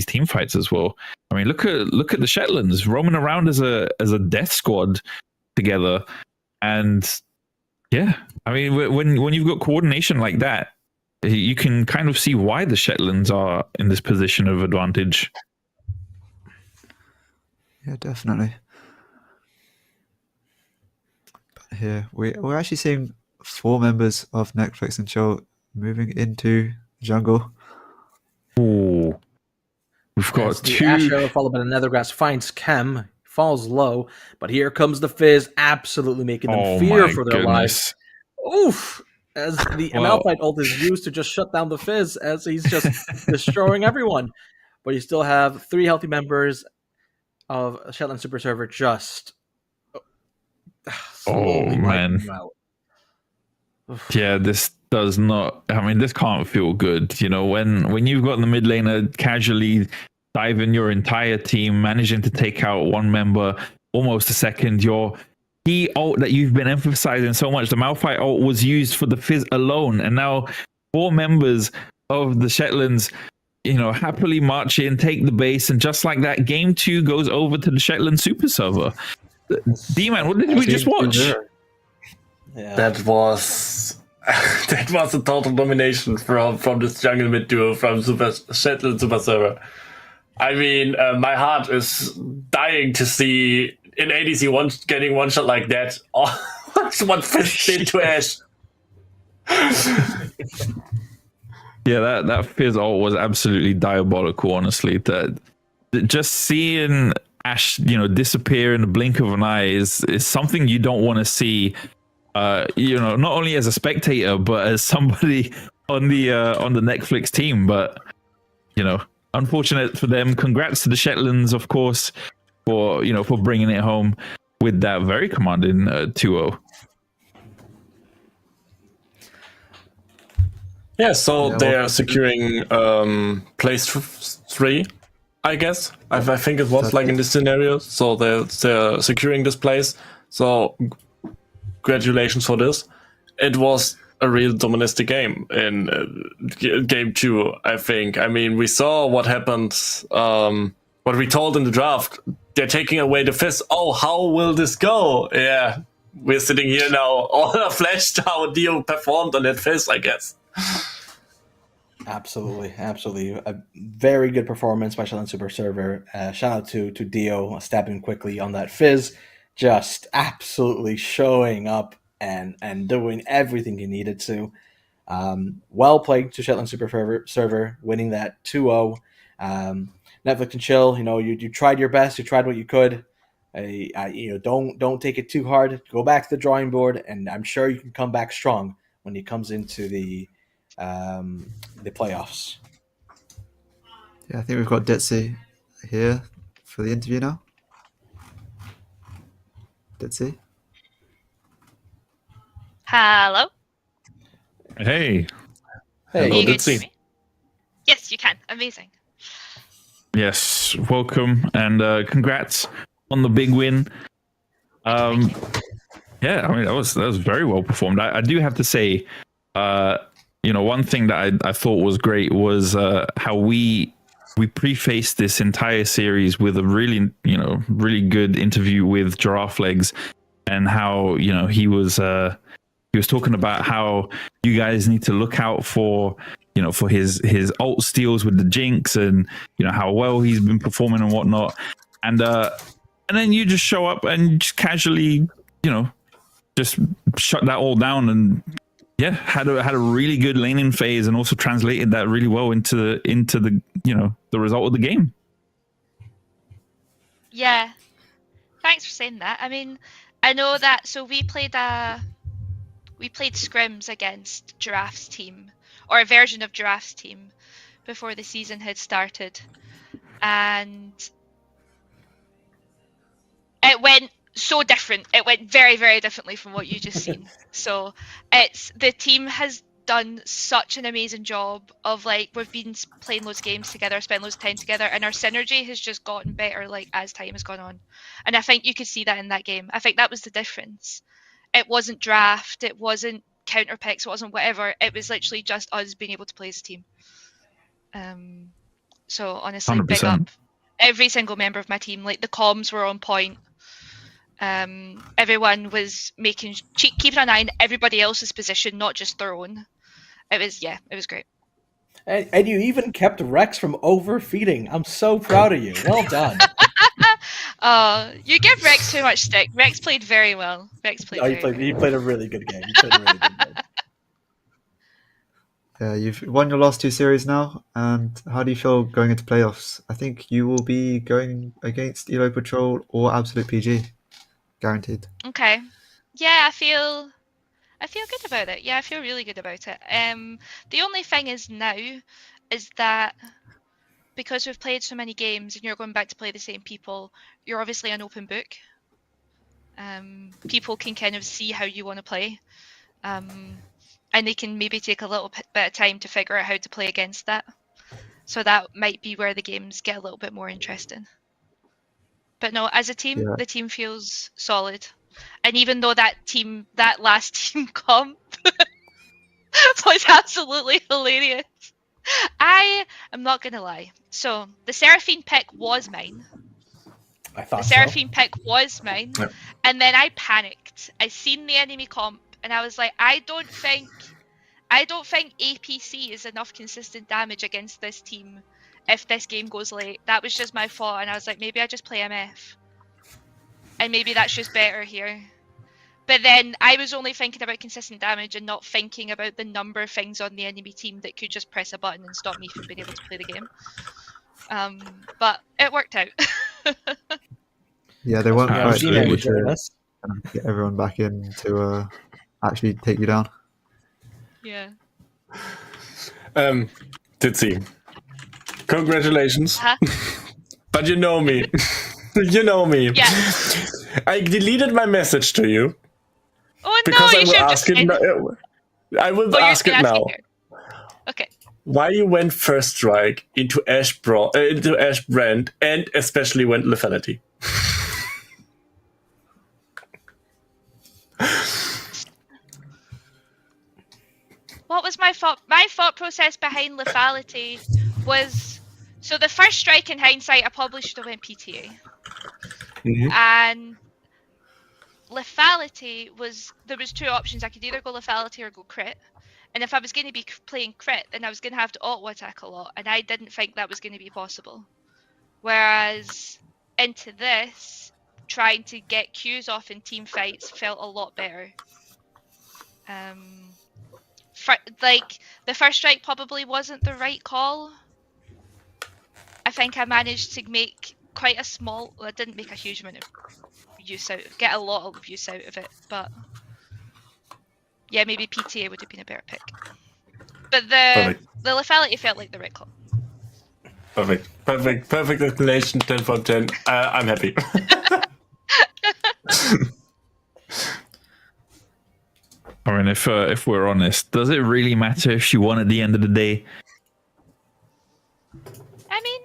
team fights as well. I mean, look at the Shetlands roaming around as a death squad together, and yeah, I mean, when you've got coordination like that, you can kind of see why the Shetlands are in this position of advantage. Yeah, definitely. But here we're actually seeing 4 members of Netflix and Chill moving into jungle. Ooh. We've got As the 2. Asher followed by the Nethergrass finds Chem, falls low, but here comes the Fizz, absolutely making them fear for their lives. Oof! As the Malphite ult is used to just shut down the Fizz, as he's just destroying everyone. But you still have 3 healthy members of Shetland Super Server just slowly wiping them out. Yeah, this does not. I mean, this can't feel good. When you've got the mid laner casually diving your entire team, managing to take out 1 member almost a second, your key ult that you've been emphasizing so much, the Malphite ult, was used for the Fizz alone, and now 4 members of the Shetlands, happily march in, take the base, and just like that, game 2 goes over to the Shetland Super Server. D-Man, what did we just watch? Yeah. That was a total domination from this jungle mid duo from Shetland Super Server. I mean, my heart is dying to see an ADC getting one shot like that. Oh, what Fizz did to Ash. Yeah, that Fizz ult was absolutely diabolical, honestly. That just seeing Ash, disappear in the blink of an eye is something you don't want to see. Not only as a spectator, but as somebody on the Netflix team. But unfortunate for them. Congrats to the Shetlands, of course, for bringing it home with that very commanding 2-0. Yeah, so Yeah, they well, are securing place 3, I guess. I think it was like in this scenario. So they're securing this place. So congratulations for this. It was a real dominant game in game 2, I think. I mean, we saw what happened, what we told in the draft. They're taking away the fizz. Oh, how will this go? Yeah, we're sitting here now, all flashed how Dio performed on that fizz, I guess. Absolutely. A very good performance by Sheldon Super Server. Shout out to Dio stepping quickly on that fizz, just absolutely showing up and doing everything he needed to. Well played to Shetland Super Server, winning that 2-0. Netflix and Chill, you tried your best, you tried what you could. Don't take it too hard. Go back to the drawing board, and I'm sure you can come back strong when he comes into the playoffs. Yeah, I think we've got Ditzy here for the interview now. Ditzy? Hello. Hey. Hey, Are you going Ditzy. to hear me? Yes, you can. Amazing. Yes, welcome and congrats on the big win. Yeah, I mean that was very well performed. I do have to say, one thing that I thought was great was how we prefaced this entire series with a really good interview with Giraffe Legs, and how he was talking about how you guys need to look out for his ult steals with the Jinx, and how well he's been performing and whatnot, and then you just show up and just casually just shut that all down, and had a really good laning phase, and also translated that really well into the the result of the game. Yeah. Thanks for saying that. I mean, I know that. So we played scrims against Giraffe's team, or a version of Giraffe's team, before the season had started, and it went so different. It went very, very differently from what you just seen. So the team has done such an amazing job of we've been playing loads of games together, spent loads of time together, and our synergy has just gotten better as time has gone on. And I think you could see that in that game. I think that was the difference. It wasn't draft, it wasn't counter picks, it wasn't whatever. It was literally just us being able to play as a team. So honestly, 100%. big up every single member of my team. The comms were on point. Everyone was keeping an eye on everybody else's position, not just their own. It was great. And you even kept Rex from overfeeding. I'm so proud of you. Well done. You give Rex too much stick. Rex played very well. He played a really good game. Yeah, you've won your last 2 series now, and how do you feel going into playoffs? I think you will be going against Elo Patrol or Absolute PG, guaranteed. Okay. Yeah, I feel good about it. Yeah, I feel really good about it. The only thing is now is that because we've played so many games and you're going back to play the same people, you're obviously an open book. People can kind of see how you want to play. And they can maybe take a little bit of time to figure out how to play against that. So that might be where the games get a little bit more interesting. But no, as a team, the team feels solid. And even though that last team comp was absolutely hilarious, I am not going to lie. So the Seraphine pick was mine. I thought the Seraphine pick was mine. Yep. And then I panicked. I seen the enemy comp and I was like, I don't think APC is enough consistent damage against this team if this game goes late. That was just my thought, and I was like, maybe I just play MF. And maybe that's just better here. But then I was only thinking about consistent damage and not thinking about the number of things on the enemy team that could just press a button and stop me from being able to play the game. But it worked out. Yeah, they weren't quite Absolutely. able to get everyone back in to actually take you down. Yeah. Ditzy, congratulations. But you know me. You know me. Yeah. I deleted my message to you. Oh Because no, I you will should have ask just it. said it. I will Oh, you're ask it gonna ask now. it here. Okay. Why you went first strike into into Ash Brand, and especially went lethality? What was my thought? My thought process behind lethality was, so the first strike in hindsight, I probably should have went PTA. And lethality was, there was two options. I could either go lethality or go crit. And if I was going to be playing crit, then I was going to have to auto attack a lot, and I didn't think that was going to be possible. Whereas into this, trying to get Qs off in team fights felt a lot better. Like, the first strike probably wasn't the right call. I think I managed to make quite a small, well, I didn't make a huge amount of use out, get a lot of use out of it, but yeah, maybe PTA would have been a better pick. But the lethality felt like the right call. Perfect explanation. 10 from 10. I'm happy. I mean, if we're honest, does it really matter if she won at the end of the day? I mean,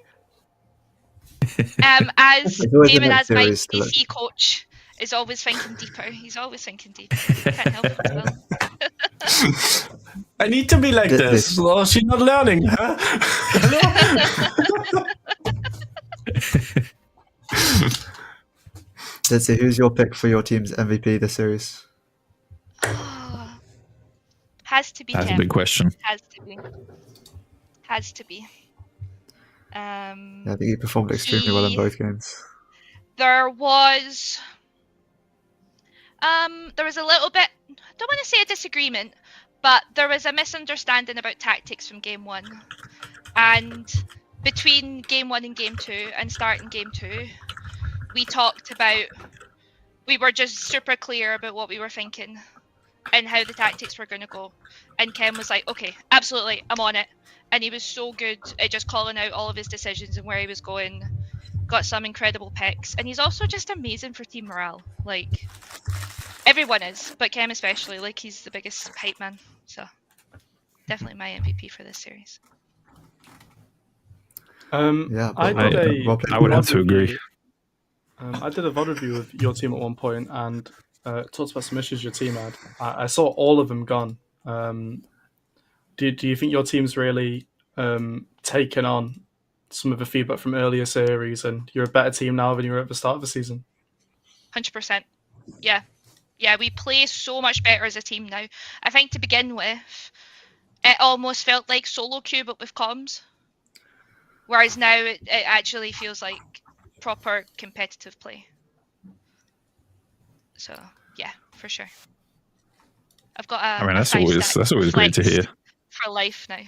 as David, as my DC coach, is always thinking deeper. He's always thinking deeper. Can't help it as well. I need to be like this. Well, she's not learning, huh? Let's see, who's your pick for your team's MVP this series? Has to be That's Cam. a big question. Has to be. Has to be. Yeah, I think he performed extremely well in both games. There was a little bit, I don't want to say a disagreement, but there was a misunderstanding about tactics from game 1. And between game 1 and game 2 and starting game 2, we were just super clear about what we were thinking and how the tactics were going to go. And Ken was like, okay, absolutely, I'm on it. And he was so good at just calling out all of his decisions and where he was going. Got some incredible picks. And he's also just amazing for team morale. Like, everyone is, but Kem especially. Like, he's the biggest hype man. So, definitely my MVP for this series. Yeah, I would have to agree. I did a VOD review of your team at one point and talked about some issues your team had. I saw all of them gone. Do you think your team's really taken on some of the feedback from earlier series, and you're a better team now than you were at the start of the season? 100%. Yeah. Yeah, we play so much better as a team now. I think to begin with, it almost felt like solo queue but with comms. Whereas now it actually feels like proper competitive play. So, yeah, for sure. I've got a that's always great to hear. For life now.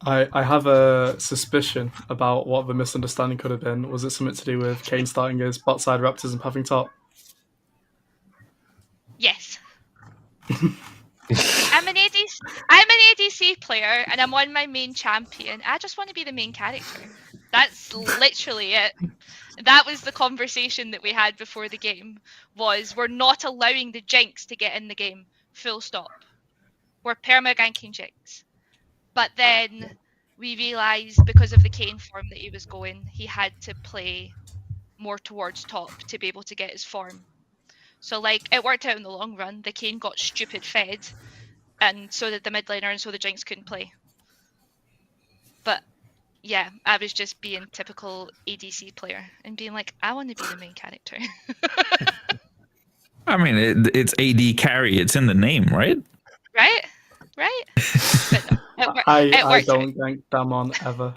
I have a suspicion about what the misunderstanding could have been. Was it something to do with Kane starting his bot side Raptors and having top? Yes. I'm an ADC player and I'm on my main champion. I just want to be the main character. That's literally it. That was the conversation that we had before the game, was we're not allowing the Jinx to get in the game. Full stop. We're perma-ganking Jinx. But then we realised because of the Kane form that he was going, he had to play more towards top to be able to get his form. So, like, it worked out in the long run. The Kane got stupid fed, and so did the mid laner, and so the Jinx couldn't play. But yeah, I was just being typical ADC player and being like, I want to be the main character. I mean, it's AD carry. It's in the name, right? Right? But no, I don't gank Damon ever.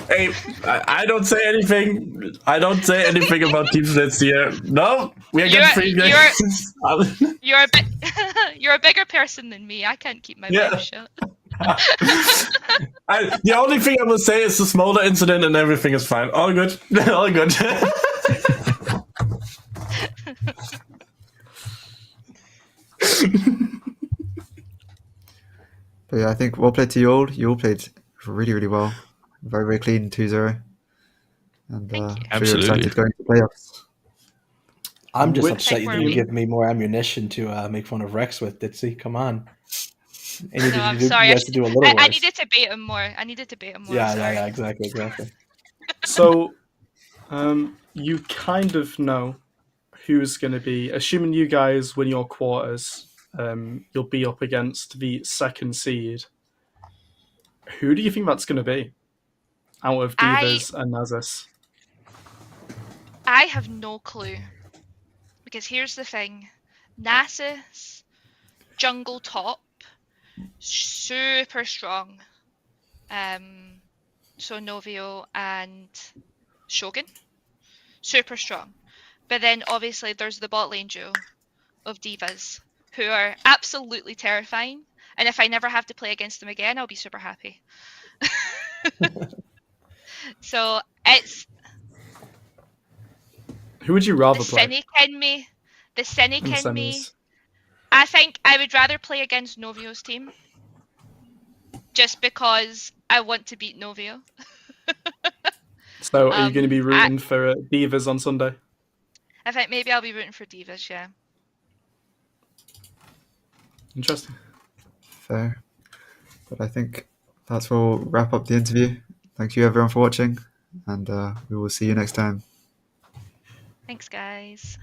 Hey, I don't say anything. I don't say anything about team splits here. No, we are getting free games. You're a bigger person than me. I can't keep my mouth shut. The only thing I will say is the Smolder incident and everything is fine. All good. All good. But yeah, I think well played to you all. You all played really, really well. Very, very clean 2-0. And I'm sure you're excited going to playoffs. I'm just Which- upset Like, that were you we? give me more ammunition to make fun of Rex with, Ditsy. Come on. I needed No, I'm you, to, sorry. you guys to do a little I worse. needed to bait him more. I needed to bait him more. Yeah, Sorry. yeah, exactly. So, you kind of know who's going to be, assuming you guys win your quarters, you'll be up against the second seed. Who do you think that's going to be out of Divas and Nasus? I have no clue. Because here's the thing. Nasus, jungle top, super strong. So Novio and Shogun, super strong. But then obviously there's the bot lane duo of divas who are absolutely terrifying. And if I never have to play against them again, I'll be super happy. So it's Who would you the rather play? Seneca me. The in Seneca me. semis? I think I would rather play against Novio's team. Just because I want to beat Novio. So, are you going to be rooting for Divas on Sunday? I think maybe I'll be rooting for divas, yeah. Interesting. Fair. But I think that's where we'll wrap up the interview. Thank you everyone for watching, and we will see you next time. Thanks, guys.